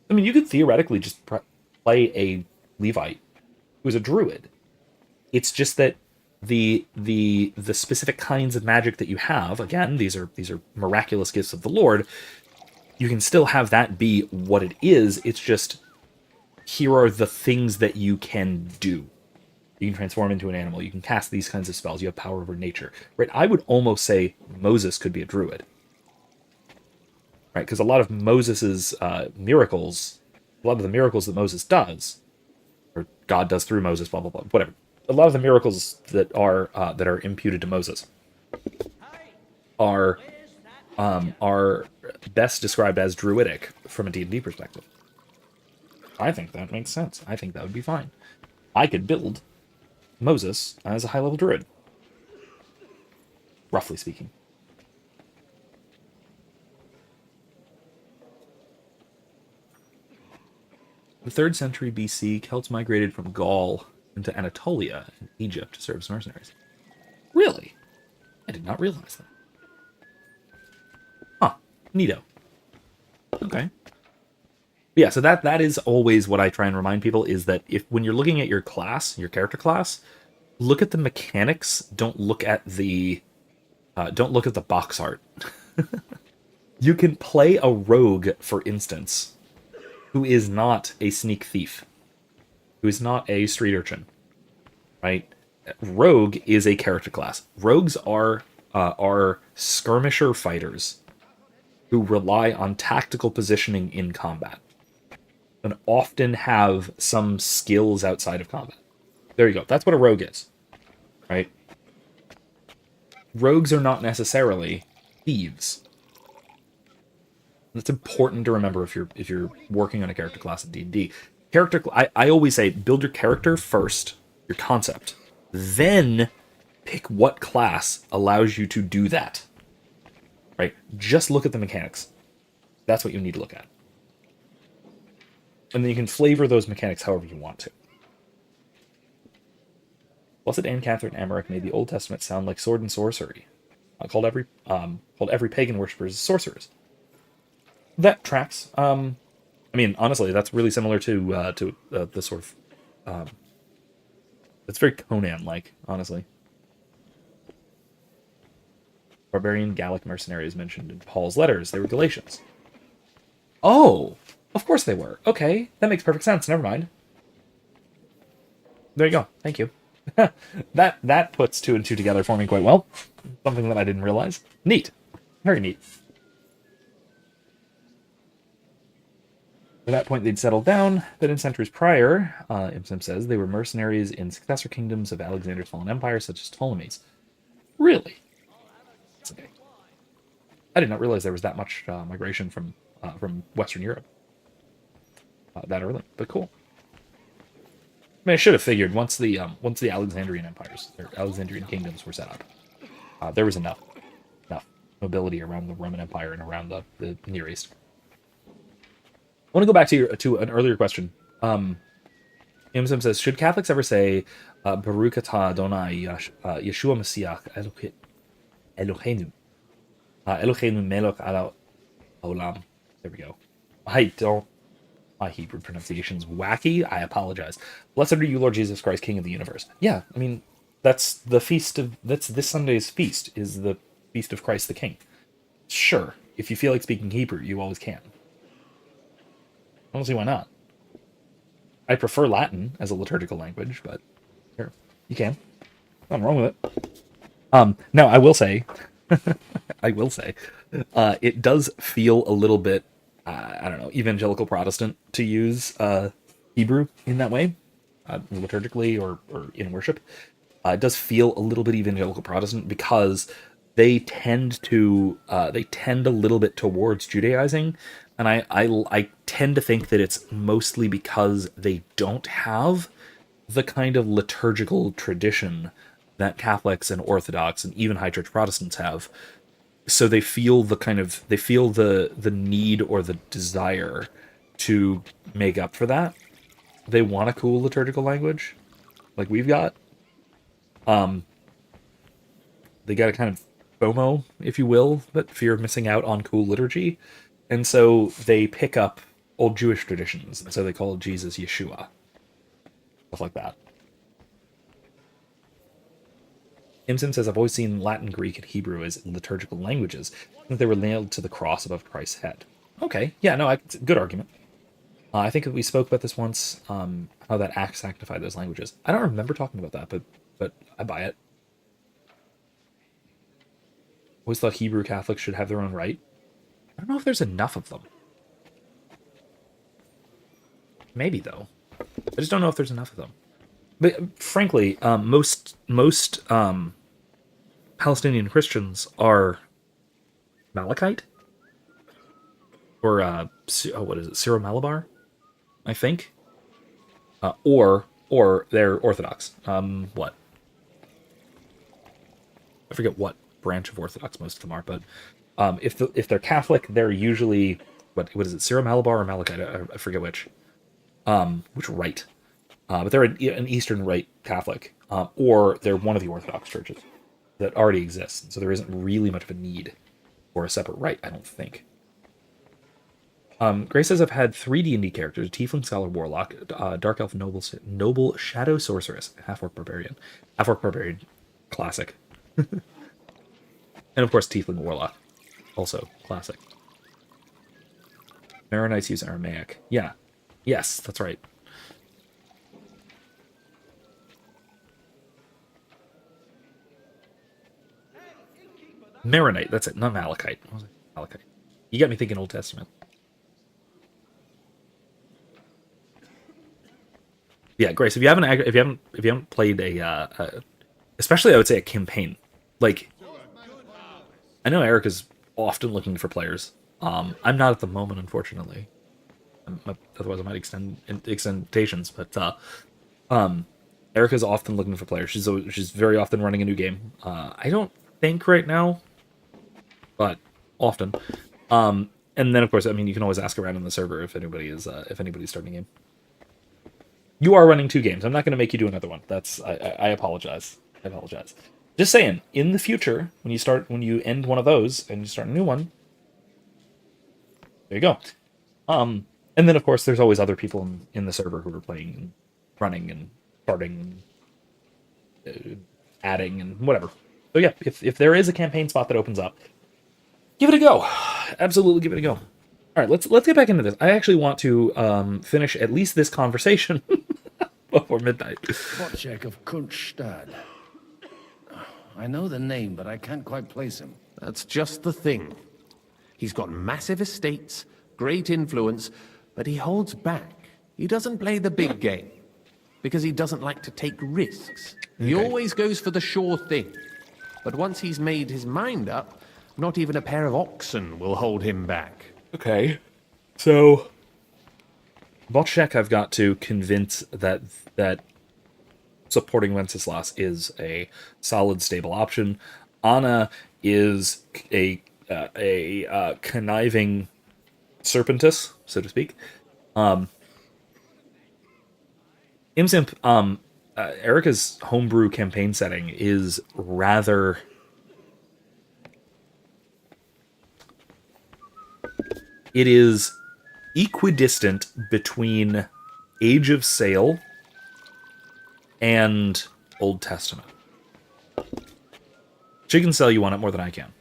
I mean, you could theoretically just play a Levite who's a druid. It's just that the specific kinds of magic that you have, again, these are miraculous gifts of the Lord. You can still have that be what it is. It's just, here are the things that you can do. You can transform into an animal. You can cast these kinds of spells. You have power over nature, right? I would almost say Moses could be a druid, right? Because a lot of Moses's miracles, a lot of the miracles that Moses does, or God does through Moses, blah blah blah, whatever. A lot of the miracles that are imputed to Moses are best described as druidic from a D&D perspective. I think that makes sense. I think that would be fine. I could build Moses as a high-level druid, roughly speaking. The 3rd century BC, Celts migrated from Gaul into Anatolia in Egypt to serve as mercenaries. Really? I did not realize that. Huh. Neato. Okay. Yeah, so that is always what I try and remind people, is that when you're looking at your class, your character class, look at the mechanics, don't look at the box art. You can play a rogue, for instance, who is not a sneak thief, who is not a street urchin, right? Rogue is a character class. Rogues are skirmisher fighters who rely on tactical positioning in combat and often have some skills outside of combat. There you go. That's what a rogue is, right? Rogues are not necessarily thieves. That's important to remember if you're working on a character class in D&D. I always say, build your character first, your concept. Then pick what class allows you to do that. Right? Just look at the mechanics. That's what you need to look at. And then you can flavor those mechanics however you want to. Blessed Anne Catherine Emmerich made the Old Testament sound like sword and sorcery. Called every pagan worshipper sorcerers. That tracks. I mean, honestly, that's really similar to the sort of. It's very Conan-like, honestly. Barbarian Gallic mercenaries mentioned in Paul's letters. They were Galatians. Oh, of course they were. Okay, that makes perfect sense. Never mind. There you go. Thank you. that puts 2 and 2 together for me quite well. Something that I didn't realize. Neat. Very neat. At that point, they'd settled down, but in centuries prior, Imsim says, they were mercenaries in successor kingdoms of Alexander's fallen empire, such as Ptolemy's. Really? That's okay. I did not realize there was that much migration from Western Europe that early, but cool. I mean, I should have figured once the Alexandrian empires, or Alexandrian kingdoms were set up, there was enough nobility around the Roman Empire and around the Near East. I want to go back to an earlier question. Imsim says, should Catholics ever say Baruch atah Adonai Yeshua Mashiach Eloheinu Eloheinu Melech ala Olam? There we go. My Hebrew pronunciation's wacky. I apologize. Blessed are you, Lord Jesus Christ, King of the universe. Yeah, I mean, that's this Sunday's feast, is the feast of Christ the King. Sure, if you feel like speaking Hebrew, you always can. I don't see why not. I prefer Latin as a liturgical language, but here, you can. Nothing wrong with it. Now, I will say, it does feel a little bit, I don't know, evangelical Protestant to use Hebrew in that way, liturgically or in worship. It does feel a little bit evangelical Protestant because they tend a little bit towards Judaizing, and I tend to think that it's mostly because they don't have the kind of liturgical tradition that Catholics and Orthodox and even High Church Protestants have. So they feel the need or the desire to make up for that. They want a cool liturgical language, like we've got. They got a kind of FOMO, if you will, but fear of missing out on cool liturgy. And so they pick up old Jewish traditions, and so they call Jesus Yeshua. Stuff like that. Imsim says, I've always seen Latin, Greek, and Hebrew as liturgical languages, since they were nailed to the cross above Christ's head. Okay, yeah, no, good argument. I think we spoke about this once, how that Acts sanctified those languages. I don't remember talking about that, but I buy it. Always thought Hebrew Catholics should have their own right. I don't know if there's enough of them. Maybe, though. I just don't know if there's enough of them. But frankly, most Palestinian Christians are Malachite? Or, what is it, Syro-Malabar? I think? Or they're Orthodox. What? I forget what branch of Orthodox most of them are, but if they're Catholic, they're usually, what is it, Syro-Malabar or Malachite? I forget which rite. But they're an Eastern Rite Catholic, or they're one of the Orthodox churches that already exists. So there isn't really much of a need for a separate rite, I don't think. Grace says, I've had 3 D&D characters: Tiefling, Scholar, Warlock, Dark Elf, Noble, Shadow, Sorceress, Half-Orc, Barbarian. Half-Orc, Barbarian, classic. And of course, Tiefling, Warlock, also classic. Maronites use Aramaic. Yeah. Yes, that's right. Maronite, that's it, not Malachite. What was it? Malachite. You got me thinking Old Testament. Yeah, Grace, if you haven't played especially I would say a campaign, like, I know Eric is often looking for players. I'm not at the moment, unfortunately. Otherwise I might extend patience, but Erica's often looking for players. She's very often running a new game. I don't think right now, but often. And then of course, I mean, you can always ask around on the server if anybody's starting a game. You are running 2 games. I'm not going to make you do another one. I apologize. I apologize. Just saying, in the future, when you end one of those and you start a new one, There you go. And then of course there's always other people in the server who are playing and running and starting, adding and whatever. So yeah, if there is a campaign spot that opens up, give it a go. Absolutely give it a go. All right, let's get back into this. I actually want to finish at least this conversation before midnight. Wojciech of Kunststadt. I know the name, but I can't quite place him. That's just the thing. He's got massive estates, great influence, but he holds back. He doesn't play the big game because he doesn't like to take risks. He always goes for the sure thing. But once he's made his mind up, not even a pair of oxen will hold him back. Okay. So Wojciech I've got to convince that supporting Wenceslas is a solid, stable option. Anna is a conniving serpentus, so to speak. Imsimp, Erica's homebrew campaign setting is rather... It is equidistant between Age of Sail and Old Testament. She can sell you on it more than I can.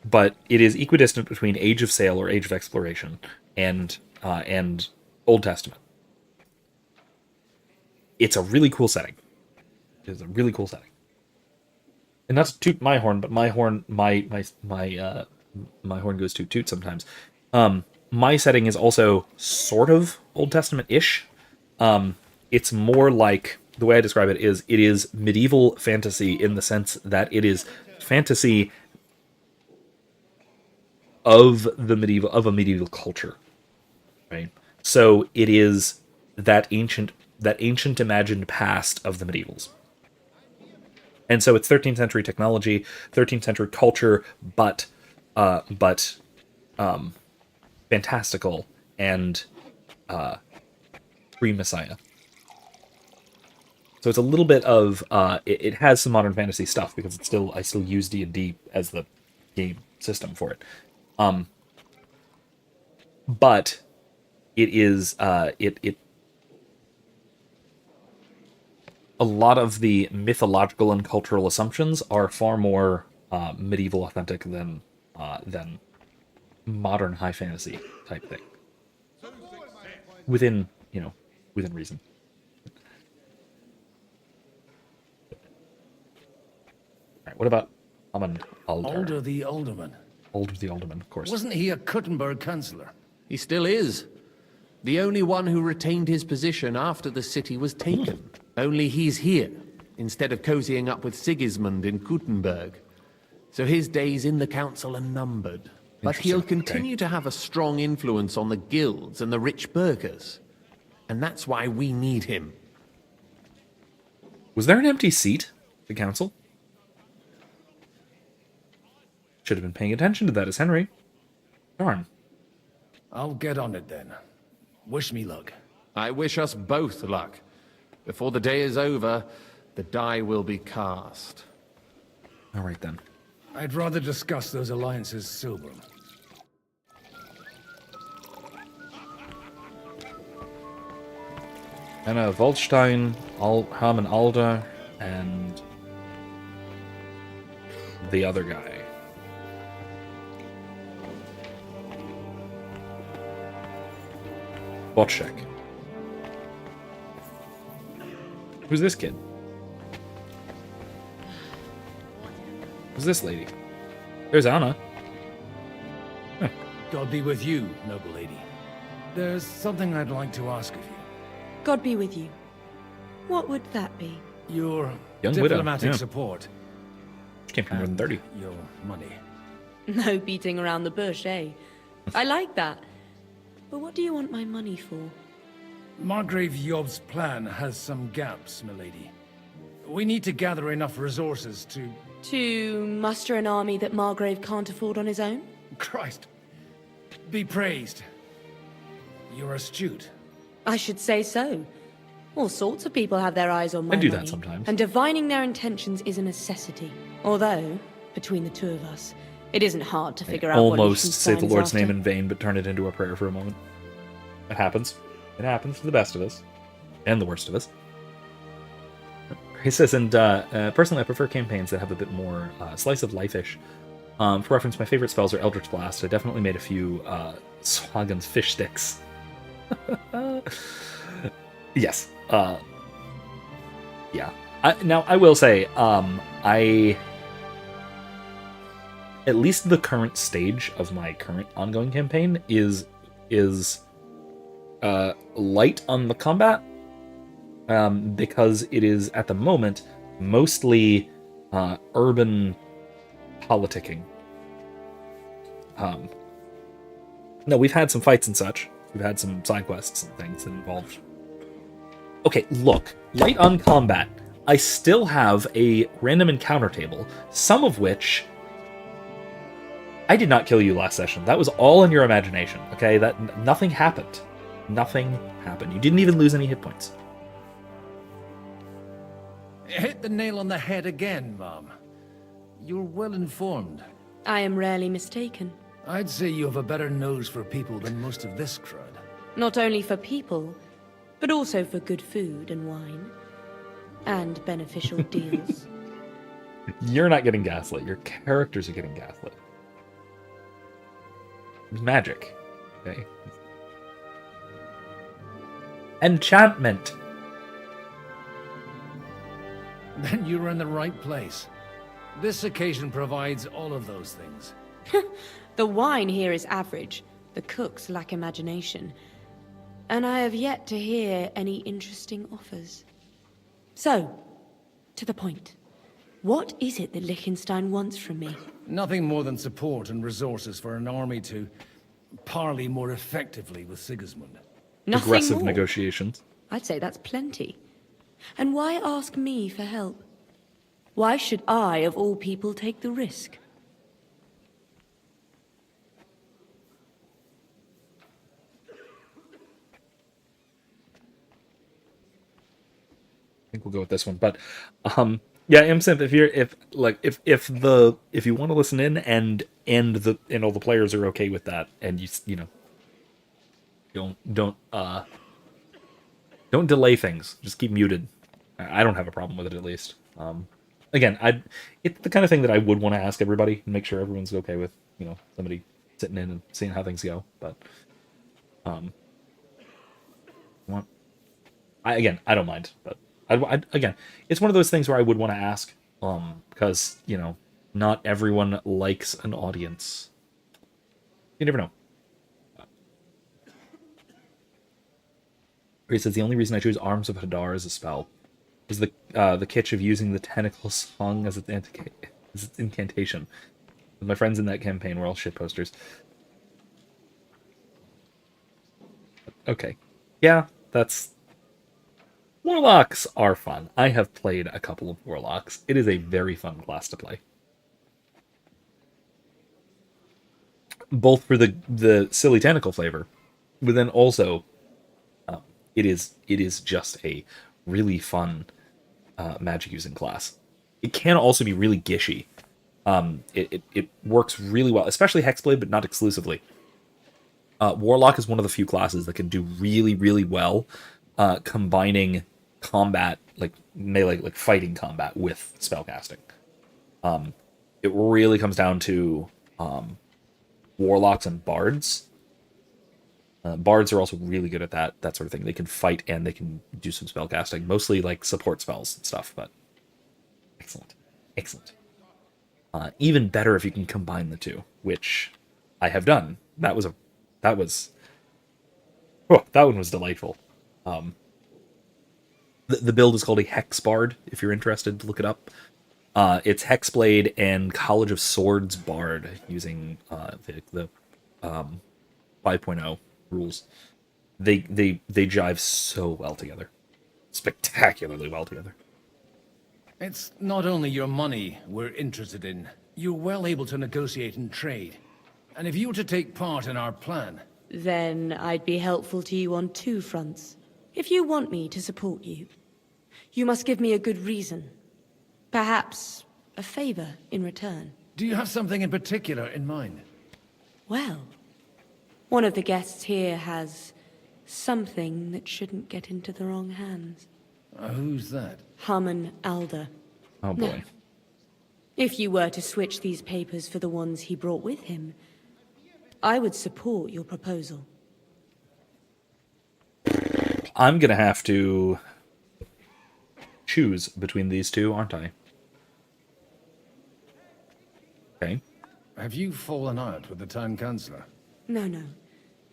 But it is equidistant between Age of Sail or Age of Exploration and Old Testament. It's a really cool setting. It is a really cool setting. And not to toot my horn, but my horn goes toot toot sometimes. My setting is also sort of Old Testament-ish. It's more like, the way I describe it is medieval fantasy in the sense that it is fantasy of a medieval culture, right? So it is that ancient imagined past of the medievals. And so it's 13th century technology, 13th century culture, but fantastical and pre-Messiah. So it's a little bit of it has some modern fantasy stuff because I still use D&D as the game system for it. But it is it a lot of the mythological and cultural assumptions are far more medieval authentic than modern high fantasy type thing. Within reason. Alright, what about Amand Alder? Alder the Alderman. Alder the Alderman, of course. Wasn't he a Kuttenberg councillor? He still is. The only one who retained his position after the city was taken. Only he's here, instead of cozying up with Sigismund in Kuttenberg. So his days in the council are numbered. But he'll continue to have a strong influence on the guilds and the rich burghers. And that's why we need him. Was there an empty seat at the council? Should have been paying attention to that as Henry. Darn. I'll get on it then. Wish me luck. I wish us both luck. Before the day is over, the die will be cast. All right then. I'd rather discuss those alliances sober. Anna Waldstein, Hermann Alder, and the other guy. Wojciech. Who's this kid? Who's this lady? There's Anna. Huh. God be with you, noble lady. There's something I'd like to ask of you. God be with you. What would that be? Your Young diplomatic widow, yeah. support. She came from more than 30. Your money. No beating around the bush, eh? I like that. But what do you want my money for? Margrave Job's plan has some gaps, milady. We need to gather enough resources to... To muster an army that Margrave can't afford on his own? Christ. Be praised. You're astute. I should say so. All sorts of people have their eyes on my I do money, that sometimes. and divining their intentions is a necessity. Although, between the two of us, It isn't hard to figure I out what almost say the Liechtenstein is Lord's name after. in vain, but turn it into a prayer for a moment. It happens. It happens to the best of us. And the worst of us. He says, and personally I prefer campaigns that have a bit more slice of life-ish. For reference, my favorite spells are Eldritch Blast. I definitely made a few Swagon's fish sticks. Yes. Yeah. Now, I will say, at least the current stage of my current ongoing campaign is light on the combat, because it is, at the moment, mostly urban politicking. No, we've had some fights and such. We've had some side quests and things that involved... Okay, look. Light on combat. I still have a random encounter table, some of which... I did not kill you last session. That was all in your imagination, okay? Nothing happened. Nothing happened. You didn't even lose any hit points. Hit the nail on the head again, Mom. You're well informed. I am rarely mistaken. I'd say you have a better nose for people than most of this crowd. Not only for people, but also for good food and wine. And beneficial deals. You're not getting gaslit. Your characters are getting gaslit. It's magic. Okay? Enchantment. Then you're in the right place. This occasion provides all of those things. The wine here is average. The cooks lack imagination. And I have yet to hear any interesting offers. So, to the point. What is it that Liechtenstein wants from me? Nothing more than support and resources for an army to parley more effectively with Sigismund. Nothing Aggressive more. negotiations. I'd say that's plenty. And why ask me for help? Why should I, of all people, take the risk? I think we'll go with this one, but yeah, Imsynth, if you want to listen in and all the players are okay with that, and you know don't delay things, just keep muted. I don't have a problem with it, at least. Again, it's the kind of thing that I would want to ask everybody and make sure everyone's okay with, somebody sitting in and seeing how things go. But I don't mind, but again, it's one of those things where I would want to ask, because not everyone likes an audience. You never know. He says the only reason I choose Arms of Hadar as a spell is the kitsch of using the tentacle song as its incantation. My friends in that campaign were all shitposters. Okay, yeah, that's. Warlocks are fun. I have played a couple of Warlocks. It is a very fun class to play. Both for the silly tentacle flavor, but then also it is just a really fun magic using class. It can also be really gishy. It works really well, especially Hexblade, but not exclusively. Warlock is one of the few classes that can do really, really well combining combat, like melee, like fighting combat, with spellcasting. It really comes down to warlocks and bards. Bards are also really good at that sort of thing. They can fight and they can do some spellcasting, mostly like support spells and stuff. But excellent. Even better if you can combine the two, which I have done. That one was delightful. The build is called a Hex Bard, if you're interested to look it up. It's Hexblade and College of Swords Bard using the 5.0 rules. They jive so well together. Spectacularly well together. It's not only your money we're interested in. You're well able to negotiate and trade. And if you were to take part in our plan... Then I'd be helpful to you on two fronts. If you want me to support you, you must give me a good reason. Perhaps a favor in return. Do you have something in particular in mind? Well, one of the guests here has something that shouldn't get into the wrong hands. Who's that? Harmon Alder. Oh boy. Now, if you were to switch these papers for the ones he brought with him, I would support your proposal. I'm gonna have to choose between these two, aren't I? Okay. Have you fallen out with the town councillor? No.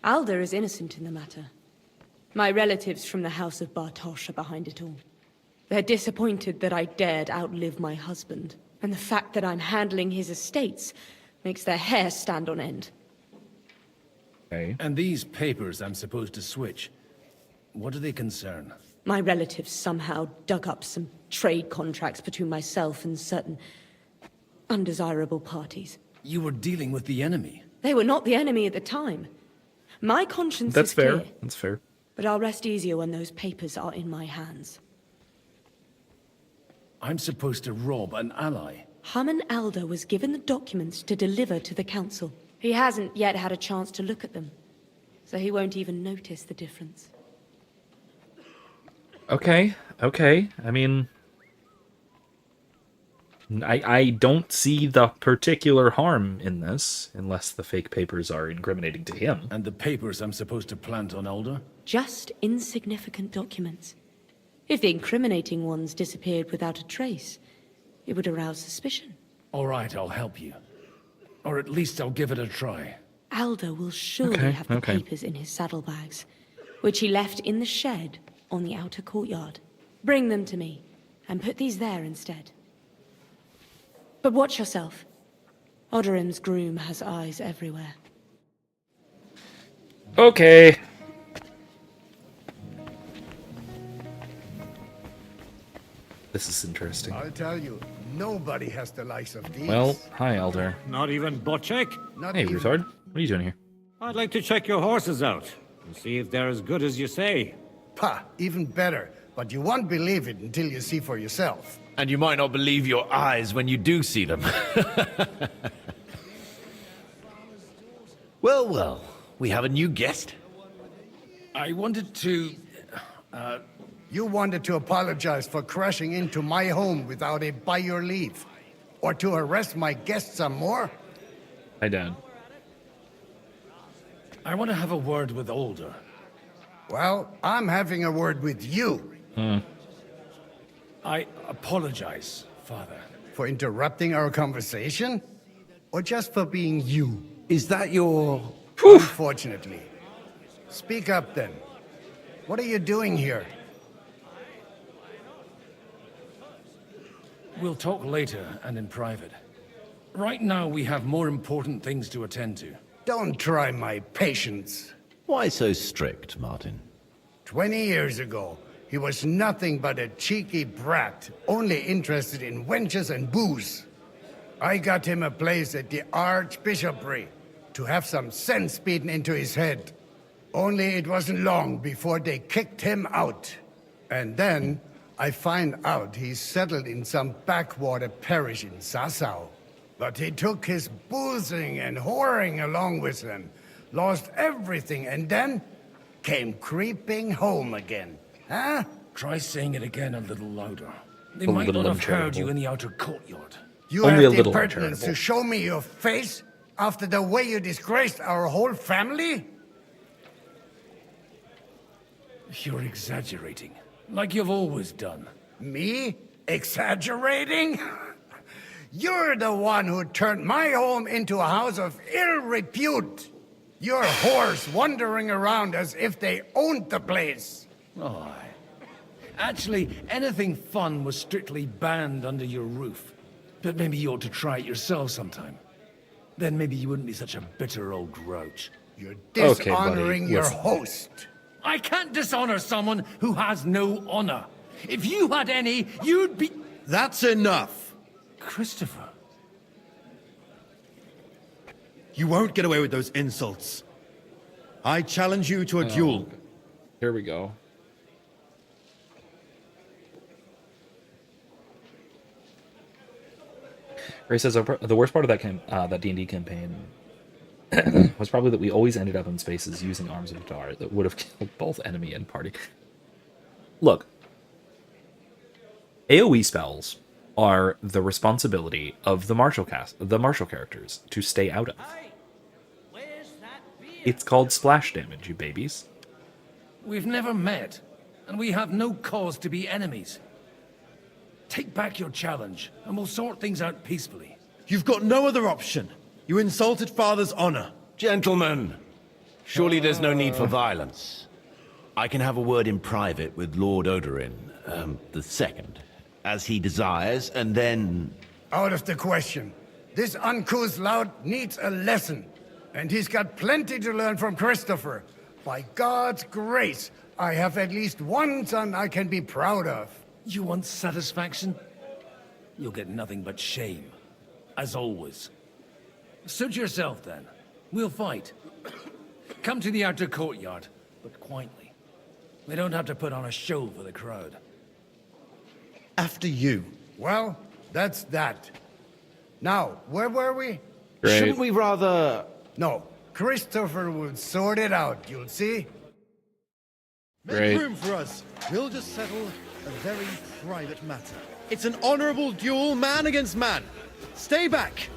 Alder is innocent in the matter. My relatives from the House of Bartosz are behind it all. They're disappointed that I dared outlive my husband, and the fact that I'm handling his estates makes their hair stand on end. Okay. And these papers I'm supposed to switch, what do they concern? My relatives somehow dug up some trade contracts between myself and certain undesirable parties. You were dealing with the enemy. They were not the enemy at the time. My conscience That's is fair. clear. That's fair. But I'll rest easier when those papers are in my hands. I'm supposed to rob an ally. Harmon Alder was given the documents to deliver to the council. He hasn't yet had a chance to look at them, so he won't even notice the difference. Okay. I mean, I don't see the particular harm in this, unless the fake papers are incriminating to him. And the papers I'm supposed to plant on Alder? Just insignificant documents. If the incriminating ones disappeared without a trace, it would arouse suspicion. All right, I'll help you. Or at least I'll give it a try. Alder will surely have the papers in his saddlebags, which he left in the shed on the outer courtyard. Bring them to me, and put these there instead. But watch yourself. Odorim's groom has eyes everywhere. Okay. This is interesting. I'll tell you, nobody has the likes of these. Well, hi, Elder. Not even Bocek? Hey, retard. What are you doing here? I'd like to check your horses out and see if they're as good as you say. Pah, even better. But you won't believe it until you see for yourself. And you might not believe your eyes when you do see them. Well, we have a new guest. I wanted to... You wanted to apologize for crashing into my home without a by your leave. Or to arrest my guests some more? Hi, Dad. I want to have a word with Alder. Well, I'm having a word with you. I apologize, Father. For interrupting our conversation? Or just for being you? Is that your... Unfortunately. Speak up then. What are you doing here? We'll talk later and in private. Right now we have more important things to attend to. Don't try my patience. Why so strict, Martin? 20 years ago, he was nothing but a cheeky brat, only interested in wenches and booze. I got him a place at the Archbishopry to have some sense beaten into his head. Only it wasn't long before they kicked him out. And then I find out he's settled in some backwater parish in Sassau. But he took his boozing and whoring along with him, lost everything, and then came creeping home again. Huh? Try saying it again a little louder. They A might little not have heard uncharitable. you in the outer courtyard. You Only a have the little impertinence to uncharitable. show me your face after the way you disgraced our whole family? You're exaggerating, like you've always done. Me? Exaggerating? You're the one who turned my home into a house of ill repute. Your whores wandering around as if they owned the place. Oh, actually, anything fun was strictly banned under your roof. But maybe you ought to try it yourself sometime. Then maybe you wouldn't be such a bitter old grouch. You're Okay, dishonoring buddy. your Listen. host. I can't dishonor someone who has no honor. If you had any, you'd be... That's enough. Christopher. You won't get away with those insults. I challenge you to a duel. Here we go. Ray says the worst part of that D&D campaign was probably that we always ended up in spaces using arms of Adar that would have killed both enemy and party. Look, AoE spells are the responsibility of the martial characters to stay out of. It's called splash damage, you babies. We've never met, and we have no cause to be enemies. Take back your challenge, and we'll sort things out peacefully. You've got no other option. You insulted Father's honor. Gentlemen, surely there's no need for violence. I can have a word in private with Lord Odorin, the second, as he desires, and then... Out of the question. This uncouth lout needs a lesson. And he's got plenty to learn from Christopher. By God's grace, I have at least one son I can be proud of. You want satisfaction? You'll get nothing but shame. As always. Suit yourself, then. We'll fight. Come to the outer courtyard, but quietly. We don't have to put on a show for the crowd. After you. Well, that's that. Now, where were we? Great. Shouldn't we rather... No, Christopher will sort it out, you'll see. Make Great. room for us. We'll just settle a very private matter. It's an honorable duel, man against man. Stay back.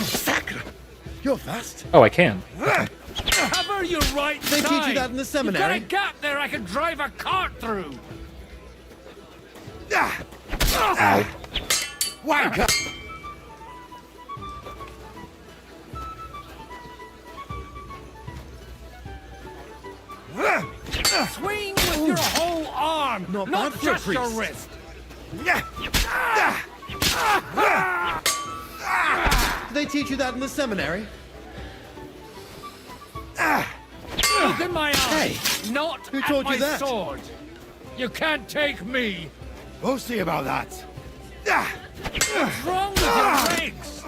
Sacre! You're fast. Oh, I can. Cover your right They side! teach you that in the seminary? You've got a gap there I can drive a cart through! Ow. Wanker! Swing with your whole arm, Not not bad for a just your priest. wrist! Did they teach you that in the seminary? Look in my eyes, Hey, not who at taught you my that? sword! You can't take me! We'll see about that. What's wrong with your legs?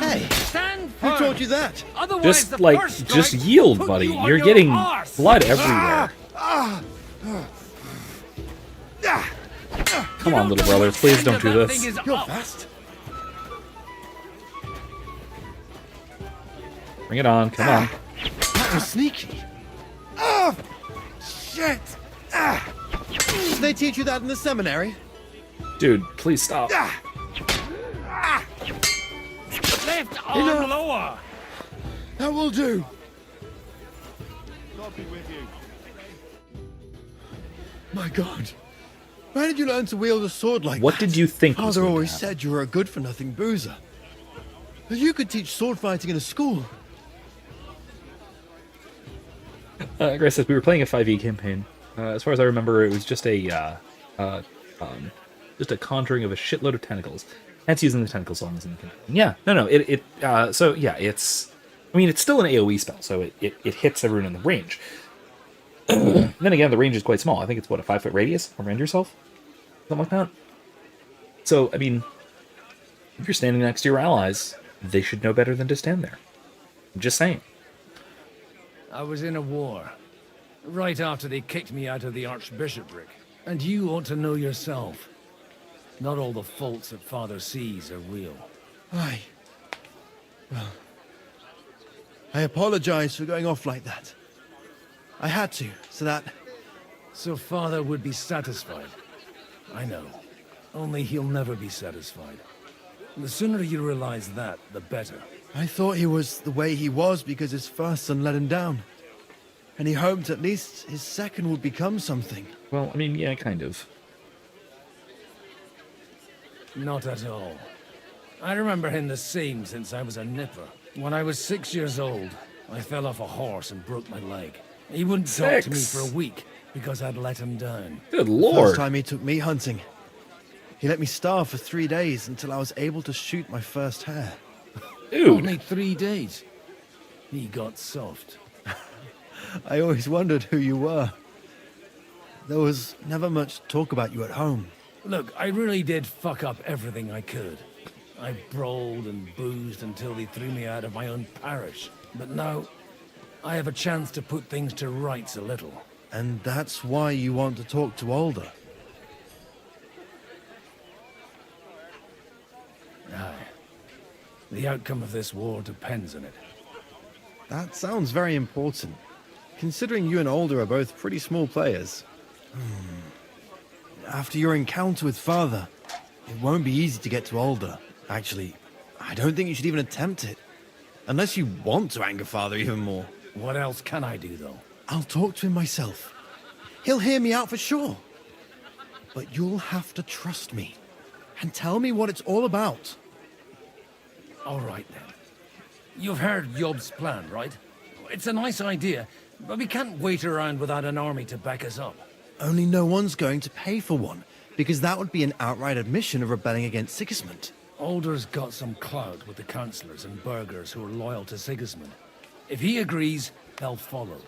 Hey, Stand who firm. taught you that? Otherwise, Just, the like, first just strike yield, put buddy. you on You're your getting arse. blood everywhere. Come on, little brother. Please don't do this. You're fast. Bring it on. Come on. That was sneaky. Oh, shit! Did they teach you that in the seminary? Dude, please stop. Left arm lower. That will do. God be with you. My God. Where did you learn to wield a sword like What that? did you think was Father going to always happen? said you were a good-for-nothing boozer. That you could teach sword fighting in a school. Grace says we were playing a 5e campaign. As far as I remember, it was just a conjuring of a shitload of tentacles. Hence using the tentacle songs in the campaign. Yeah, no. So yeah, it's. I mean, it's still an AOE spell, so it hits everyone in the range. Then again, the range is quite small. I think it's what, a 5-foot radius around yourself, something like that. So I mean, if you're standing next to your allies, they should know better than to stand there. I'm just saying. I was in a war, right after they kicked me out of the archbishopric. And you ought to know yourself. Not all the faults that Father sees are real. Aye. Well, I apologize for going off like that. I had to, so that... So Father would be satisfied. I know. Only he'll never be satisfied. The sooner you realize that, the better. I thought he was the way he was because his first son let him down. And he hoped at least his second would become something. Well, I mean, yeah, kind of. Not at all. I remember him the same since I was a nipper. When I was 6 years old, I fell off a horse and broke my leg. He wouldn't talk to me for a week because I'd let him down. Good The lord. first time he took me hunting. He let me starve for 3 days until I was able to shoot my first hare. Dude. Only 3 days. He got soft. I always wondered who you were. There was never much talk about you at home. Look, I really did fuck up everything I could. I brawled and boozed until they threw me out of my own parish. But now, I have a chance to put things to rights a little. And that's why you want to talk to Alder? Aye. The outcome of this war depends on it. That sounds very important, considering you and Alder are both pretty small players. After your encounter with Father, it won't be easy to get to Alder. Actually, I don't think you should even attempt it. Unless you want to anger Father even more. What else can I do, though? I'll talk to him myself. He'll hear me out for sure. But you'll have to trust me. And tell me what it's all about. All right, then. You've heard Yob's plan, right? It's a nice idea, but we can't wait around without an army to back us up. Only no one's going to pay for one, because that would be an outright admission of rebelling against Sigismund. Alder's got some clout with the councillors and burghers who are loyal to Sigismund. If he agrees, they'll follow.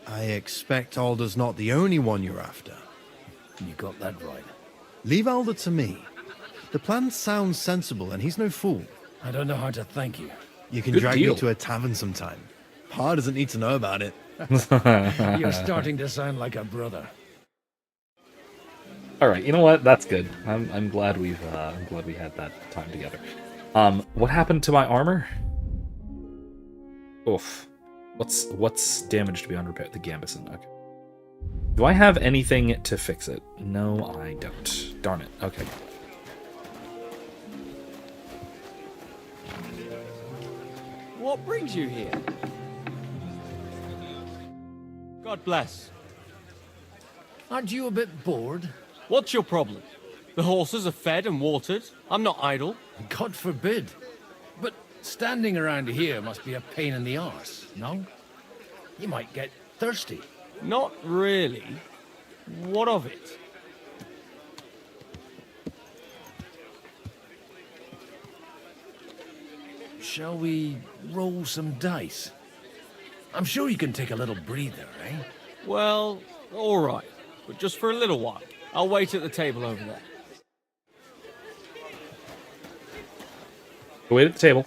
I expect Alder's not the only one you're after. You got that right. Leave Alder to me. The plan sounds sensible, and he's no fool. I don't know how to thank you. You can Good drag deal. me to a tavern sometime. Pa doesn't need to know about it. You're starting to sound like a brother. All right, you know what? That's good. I'm glad we had that time together. What happened to my armor? Oof. What's damaged beyond repair? The gambeson. Okay. Do I have anything to fix it? No, I don't. Darn it. Okay. What brings you here? God bless. Aren't you a bit bored? What's your problem? The horses are fed and watered. I'm not idle. God forbid. But standing around here must be a pain in the arse, no? You might get thirsty. Not really. What of it? Shall we roll some dice? I'm sure you can take a little breather, eh? Well, all right. But just for a little while. I'll wait at the table over there. Wait at the table.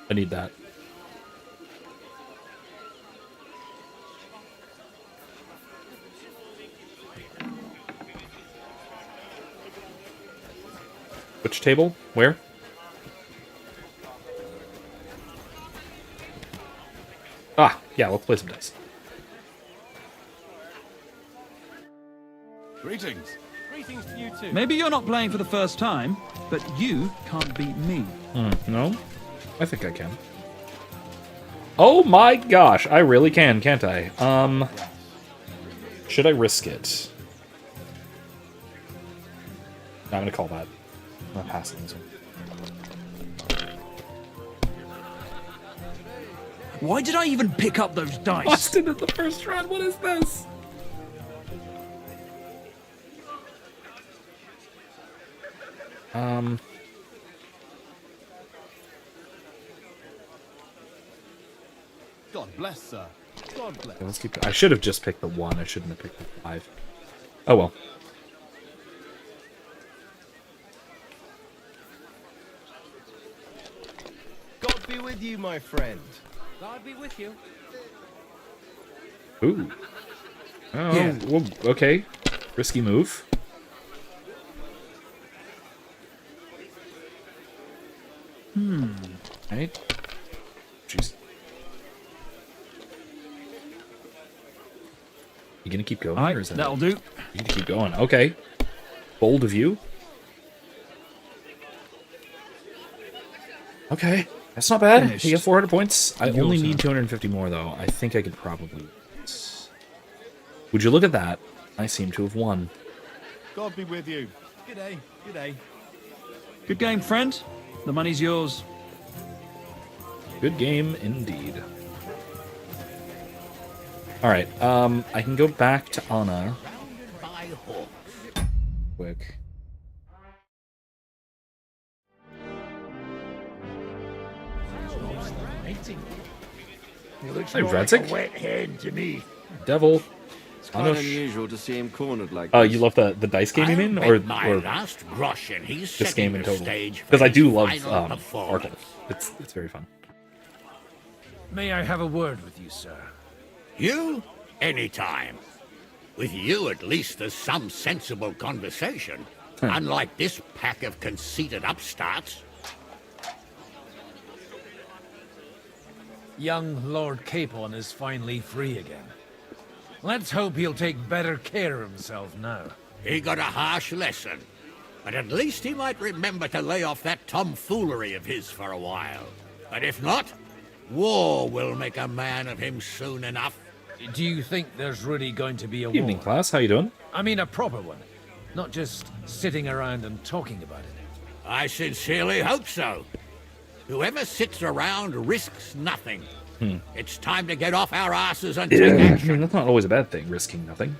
I need that. Which table? Where? Ah, yeah, let's play some dice. Greetings. Greetings to you too. Maybe you're not playing for the first time, but you can't beat me. No? I think I can. Oh my gosh, I really can, can't I? Should I risk it? No, I'm gonna call that. I'm not passing this one. Why did I even pick up those dice? Busted at the first round, what is this? God bless, sir. God bless. Okay, let's keep. I should have just picked the 1. I shouldn't have picked the 5. Oh well. God be with you, my friend. God be with you. Ooh. Oh, Yeah. well, okay. Risky move. Right. Jeez. You gonna keep going? All right, or is that that'll it? do. You gonna keep going? Okay. Bold of you. Okay, that's not bad. Finished. You get 400 points. I Your only turn. need 250 more, though. I think I could probably. Would you look at that? I seem to have won. God be with you. Good day. Good day. Good game, friend. The money's yours. Good game indeed. All right. I can go back to Anna. Quick. meeting you. He looks Hey, more like Radzik. a wet hen to me. Devil. It's quite unusual to see him cornered like Oh, this. you love the dice game, you mean, or last groschen. He's this game in total? stage Because I do love final Arkle. It's very fun. May I have a word with you, sir? You? Anytime. With you, at least, there's some sensible conversation. Unlike this pack of conceited upstarts. Young Lord Capon is finally free again. Let's hope he'll take better care of himself now. He got a harsh lesson. But at least he might remember to lay off that tomfoolery of his for a while. But if not, war will make a man of him soon enough. Do you think there's really going to be a Evening, war? class. How you doing? I mean a proper one. Not just sitting around and talking about it. I sincerely hope so. Whoever sits around risks nothing. It's time to get off our asses and take I action. mean, that's not always a bad thing, risking nothing.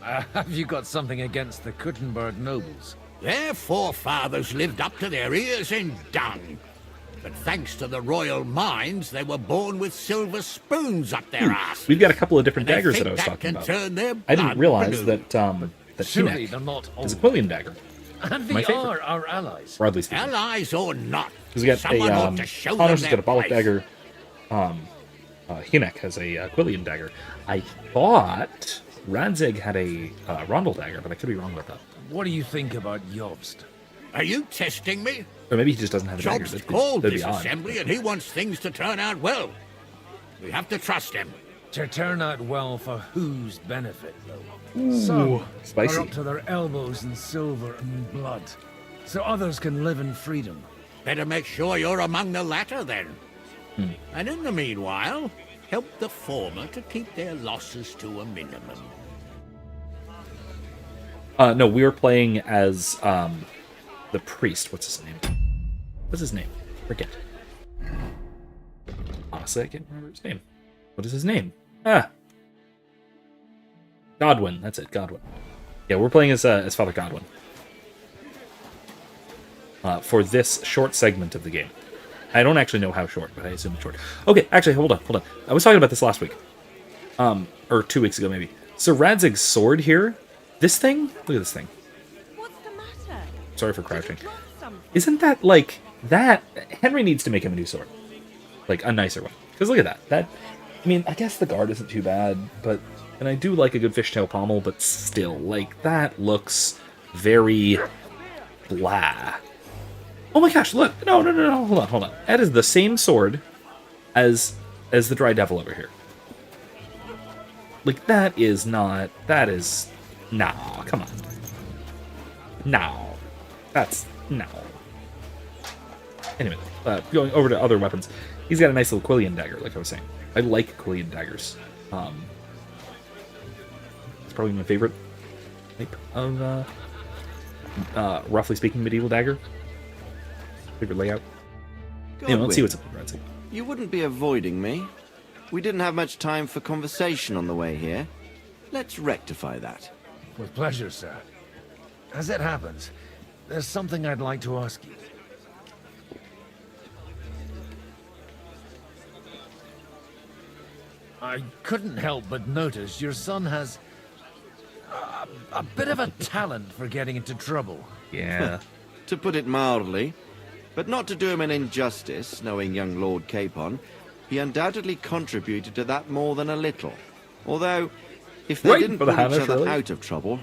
Have you got something against the Kuttenberg nobles? Their forefathers lived up to their ears in dung. But thanks to the royal mines, they were born with silver spoons up their asses. We've got a couple of different And they daggers that I think was that talking can about. turn their I didn't blood realize blue. that Surely Hinek they're not is a all- Quillian dagger. And My they favorite. are our allies. Broadly speaking. Allies or not, Because we got someone a ought to show them Connor's has their got a Bollock place. dagger. Hinek has a Quillian dagger. I thought Ranzig had a Rondel dagger, but I could be wrong about that. What do you think about Jobst? Are you testing me? Or maybe he just doesn't have a dagger. Jobst called That'd this be odd. assembly and he wants things to turn out well. We have to trust him. To turn out well for whose benefit, though? Ooh, Some spicy. are up to their elbows in silver and blood, so others can live in freedom. Better make sure you're among the latter then. And in the meanwhile, help the former to keep their losses to a minimum. No, we were playing as the priest. What's his name? What's his name? Forget. Honestly, I can't remember his name. What is his name? Godwin. That's it, Godwin. Yeah, we're playing as Father Godwin for this short segment of the game. I don't actually know how short, but I assume it's short. Okay, actually, hold on. I was talking about this last week, or 2 weeks ago maybe. So Radzig's sword here, this thing. Look at this thing. What's the matter? Sorry for crouching. Isn't that like that? Henry needs to make him a new sword, like a nicer one. Because look at that. That, I mean, I guess the guard isn't too bad, but and I do like a good fishtail pommel, but still, like that looks very blah. Oh my gosh! Look, no, hold on. That is the same sword as the Dry Devil over here. Like that is not. That is no. Come on. No, that's no. Anyway, going over to other weapons, he's got a nice little Quillian dagger, like I was saying. I like Quillian daggers. It's probably my favorite type of, roughly speaking, medieval dagger. Favorite layout. Anyway, let's see what's up with Radzig. You wouldn't be avoiding me. We didn't have much time for conversation on the way here. Let's rectify that. With pleasure, sir. As it happens, there's something I'd like to ask you. I couldn't help but notice your son has a bit of a talent for getting into trouble. Yeah. To put it mildly, but not to do him an injustice, knowing young Lord Capon, he undoubtedly contributed to that more than a little. Although, if they Right, didn't for put the each Hamish, other really? out of trouble,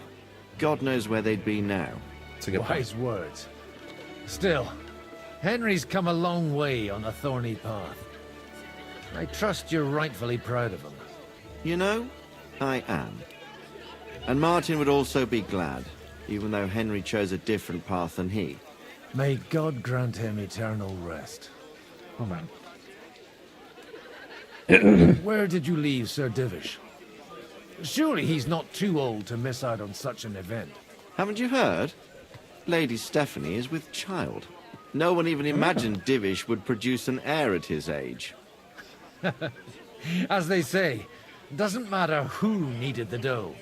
God knows where they'd be now. It's a good Wise words. Still, Henry's come a long way on a thorny path. I trust you're rightfully proud of him. You know, I am. And Martin would also be glad, even though Henry chose a different path than he. May God grant him eternal rest. Oh man. Where did you leave Sir Divish? Surely he's not too old to miss out on such an event. Haven't you heard? Lady Stephanie is with child. No one even imagined Divish would produce an heir at his age. As they say, doesn't matter who kneaded the dough,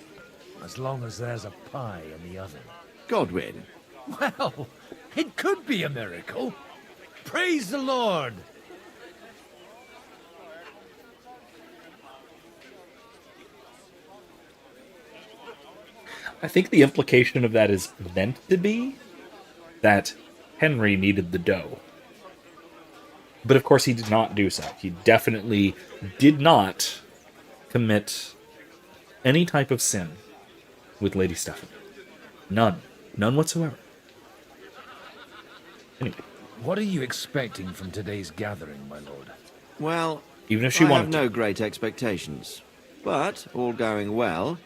as long as there's a pie in the oven. Godwin. Well, it could be a miracle. Praise the Lord! I think the implication of that is meant to be that Henry needed the dough. But of course he did not do so. He definitely did not commit any type of sin with Lady Stephanie. None. None whatsoever. Anyway. What are you expecting from today's gathering, my lord? Well, even if she I wanted have no great expectations. But, all going well,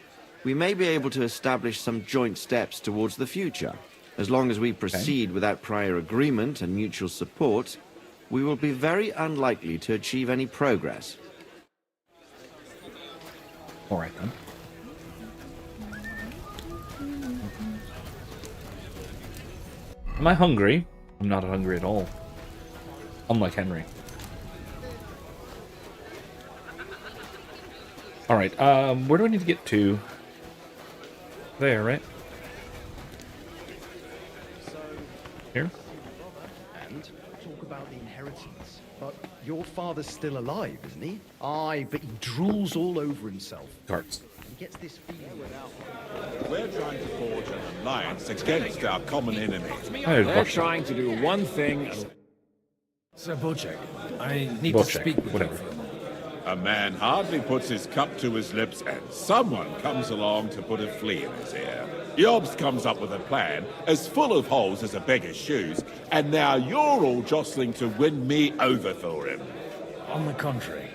we may be able to establish some joint steps towards the future. As long as we proceed without prior agreement and mutual support, we will be very unlikely to achieve any progress. All right, then. Am I hungry? I'm not hungry at all. Unlike Henry. Alright, where do I need to get to? There, right? Here? And talk about the inheritance. But your father's still alive, isn't he? Aye, but he drools all over himself. Cards. He gets this feeling. We're trying to forge an alliance against our common enemy. They're trying to do one thing. Sir Bocek, I need to speak with you for a moment. A man hardly puts his cup to his lips and someone comes along to put a flea in his ear. Yobst comes up with a plan as full of holes as a beggar's shoes, and now you're all jostling to win me over for him. On the contrary,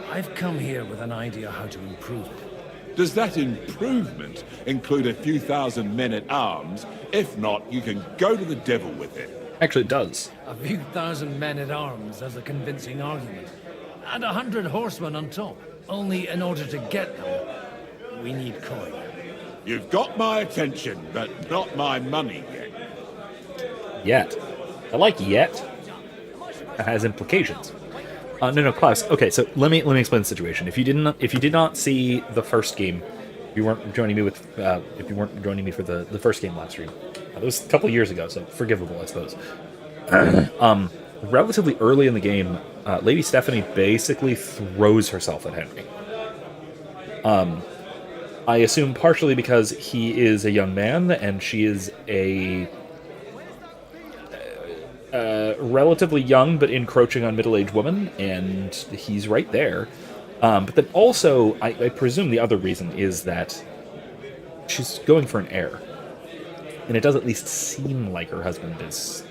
I've come here with an idea how to improve it. Does that improvement include a few thousand men-at-arms? If not, you can go to the devil with it. Actually, it does. A few thousand men-at-arms as a convincing argument. And 100 horsemen on top. Only in order to get them, we need coin. You've got my attention, but not my money yet. Yet. I like yet. That has implications. No, Klaus. Okay, so let me explain the situation. If you did not see the first game, if you weren't joining me for the first game live stream, that was a couple of years ago, so forgivable, I suppose. Relatively early in the game, Lady Stephanie basically throws herself at Henry. I assume partially because he is a young man and she is a relatively young but encroaching on middle-aged woman, and he's right there. But then also, I presume the other reason is that she's going for an heir, and it does at least seem like her husband is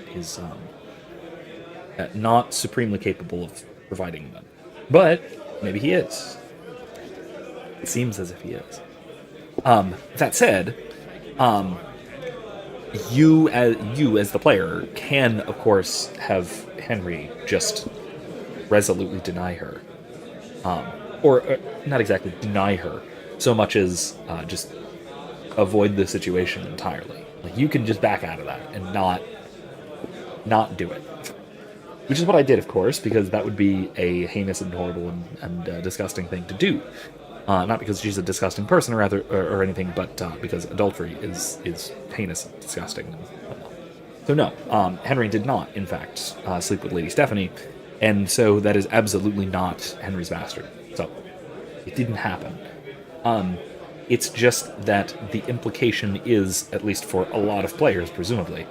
not supremely capable of providing them. But maybe he is. It seems as if he is. That said, you as the player can, of course, have Henry just resolutely deny her. Or not exactly deny her, so much as just avoid the situation entirely. Like, you can just back out of that and not do it. Which is what I did, of course, because that would be a heinous and horrible and disgusting thing to do. Not because she's a disgusting person or anything, but because adultery is heinous and disgusting. So no, Henry did not, in fact, sleep with Lady Stephanie, and so that is absolutely not Henry's bastard. So it didn't happen. It's just that the implication is, at least for a lot of players, presumably,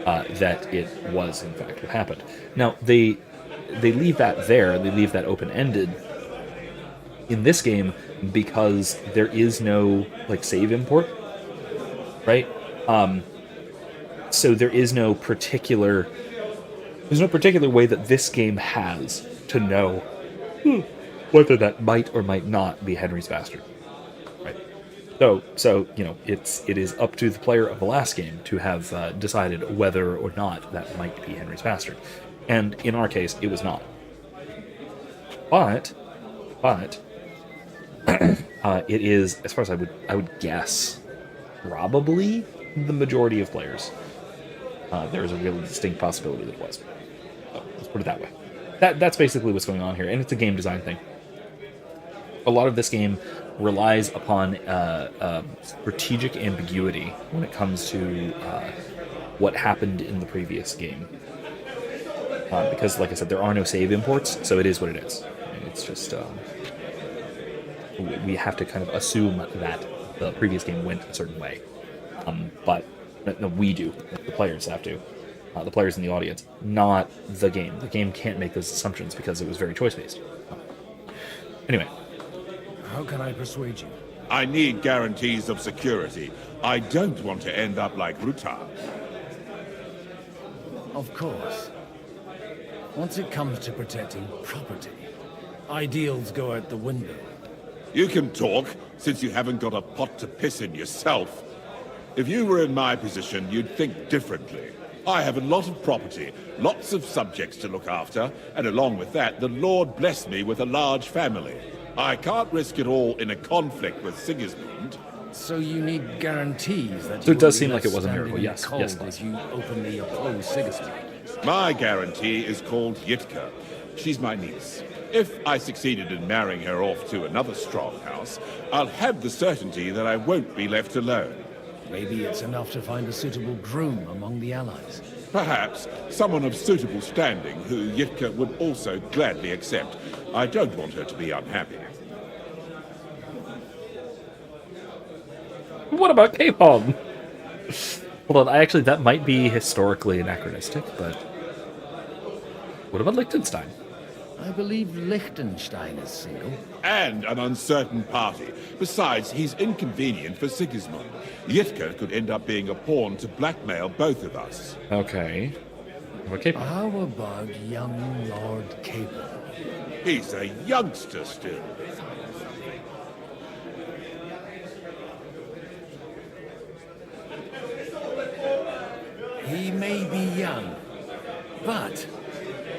that it was, in fact, what happened. Now, they leave that there, they leave that open-ended in this game because there is no, save import, right? So there is no particular way that this game has to know whether that might or might not be Henry's bastard, right? So it is up to the player of the last game to have decided whether or not that might be Henry's bastard, and in our case, it was not. But it is, as far as I would guess, probably the majority of players. There is a really distinct possibility that it was. So let's put it that way. That's basically what's going on here, and it's a game design thing. A lot of this game relies upon strategic ambiguity when it comes to what happened in the previous game. because, like I said, there are no save imports, so it is what it is. It's just we have to kind of assume that the previous game went a certain way, but no, we do. The players have to. The players in the audience, not the game. The game can't make those assumptions because it was very choice-based. Anyway. How can I persuade you? I need guarantees of security. I don't want to end up like Ruta. Of course. Once it comes to protecting property, ideals go out the window. You can talk, since you haven't got a pot to piss in yourself. If you were in my position, you'd think differently. I have a lot of property, lots of subjects to look after, and along with that, the Lord blessed me with a large family. I can't risk it all in a conflict with Sigismund. So you need guarantees that So you it does won't be seem like it left was a miracle, standing in yes, the yes, cold yes. if you openly oppose Sigismund. My guarantee is called Yitka. She's my niece. If I succeeded in marrying her off to another strong house, I'll have the certainty that I won't be left alone. Maybe it's enough to find a suitable groom among the allies. Perhaps someone of suitable standing who Yitka would also gladly accept. I don't want her to be unhappy. What about Capon? Hold on, that might be historically anachronistic, but what about Liechtenstein? I believe Liechtenstein is single. And an uncertain party. Besides, he's inconvenient for Sigismund. Yitka could end up being a pawn to blackmail both of us. Okay. Okay. How about young Lord Capon? He's a youngster still. He may be young, but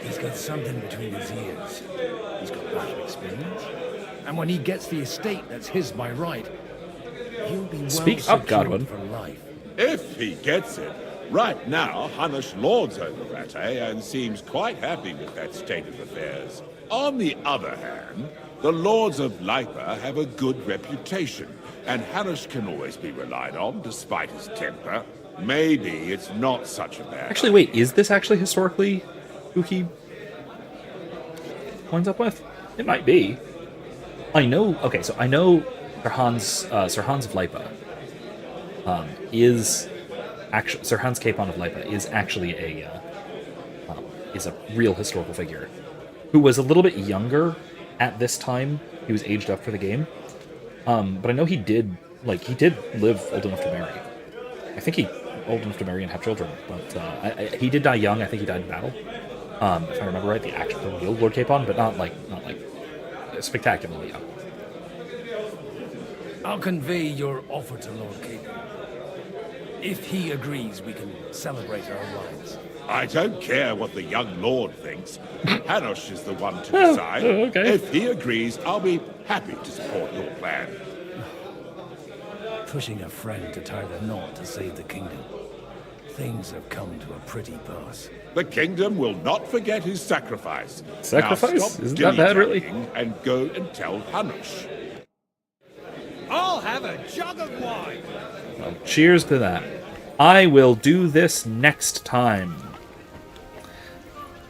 he's got something between his ears. He's got battle experience. And when he gets the estate that's his by right, he'll be well Speak up, Godwin. for life. If he gets it. Right now, Hanush lords over Rate and seems quite happy with that state of affairs. On the other hand, the lords of Lipa have a good reputation, and Hanush can always be relied on despite his temper. Maybe it's not such a bad Actually, wait, is this actually historically who he winds up with? It might be. I know Sir Hans of Lipa is actually Sir Hans Capon of Lipa is actually a real historical figure who was a little bit younger at this time. He was aged up for the game, but I know he did live old enough to marry. I think he old enough to marry and have children, but he did die young. I think he died in battle, if I remember right. The real Lord Capon, but not like spectacularly young. I'll convey your offer to Lord Capon. If he agrees, we can celebrate our alliance. I don't care what the young lord thinks. Hanush is the one to decide. Okay. If he agrees, I'll be happy to support your plan. Pushing a friend to tie the knot to save the kingdom. Things have come to a pretty pass. The kingdom will not forget his sacrifice. Sacrifice? Now stop Isn't that bad, really? dilly-dallying and go and tell Hanush. I'll have a jug of wine. Well, cheers to that. I will do this next time.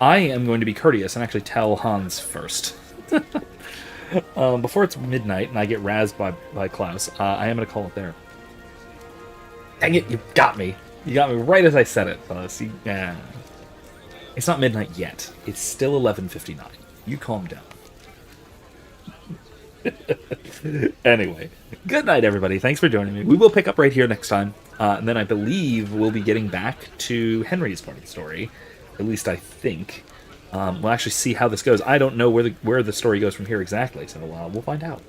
I am going to be courteous and actually tell Hans first. Before it's midnight and I get razzed by Klaus, I am going to call it there. Dang it, you got me. You got me right as I said it. See, it's not midnight yet. It's still 11:59. You calm down. Anyway, good night, everybody. Thanks for joining me. We will pick up right here next time. And then I believe we'll be getting back to Henry's part of the story. At least I think. We'll actually see how this goes. I don't know where the story goes from here exactly, so we'll find out.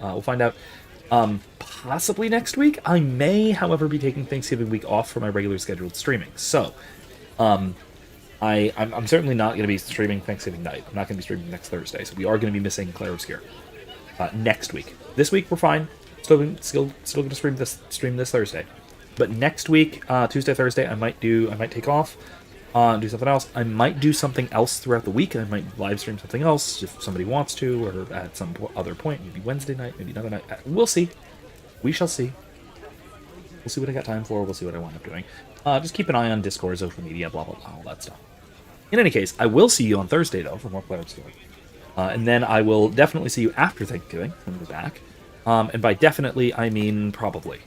We'll find out possibly next week. I may, however, be taking Thanksgiving week off for my regular scheduled streaming. So, I'm certainly not going to be streaming Thanksgiving night. I'm not going to be streaming next Thursday, so we are going to be missing Clair Obscure next week. This week we're fine. Still going to stream this Thursday. But next week, Tuesday, Thursday, I might take off. Do something else. I might do something else throughout the week. I might live stream something else if somebody wants to, or at some other point, maybe Wednesday night, maybe another night. We'll see. We shall see. We'll see what I got time for. We'll see what I wind up doing. Just keep an eye on Discord, social media, blah, blah, blah, all that stuff. In any case, I will see you on Thursday, though, for more Clerics Guild. And then I will definitely see you after Thanksgiving when we're back. And by definitely, I mean probably.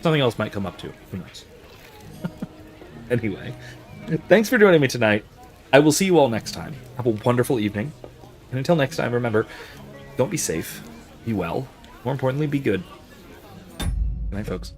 Something else might come up too. Who knows? Anyway, thanks for joining me tonight. I will see you all next time. Have a wonderful evening. And until next time, remember, don't be safe. Be well. More importantly, be good. Good night, folks.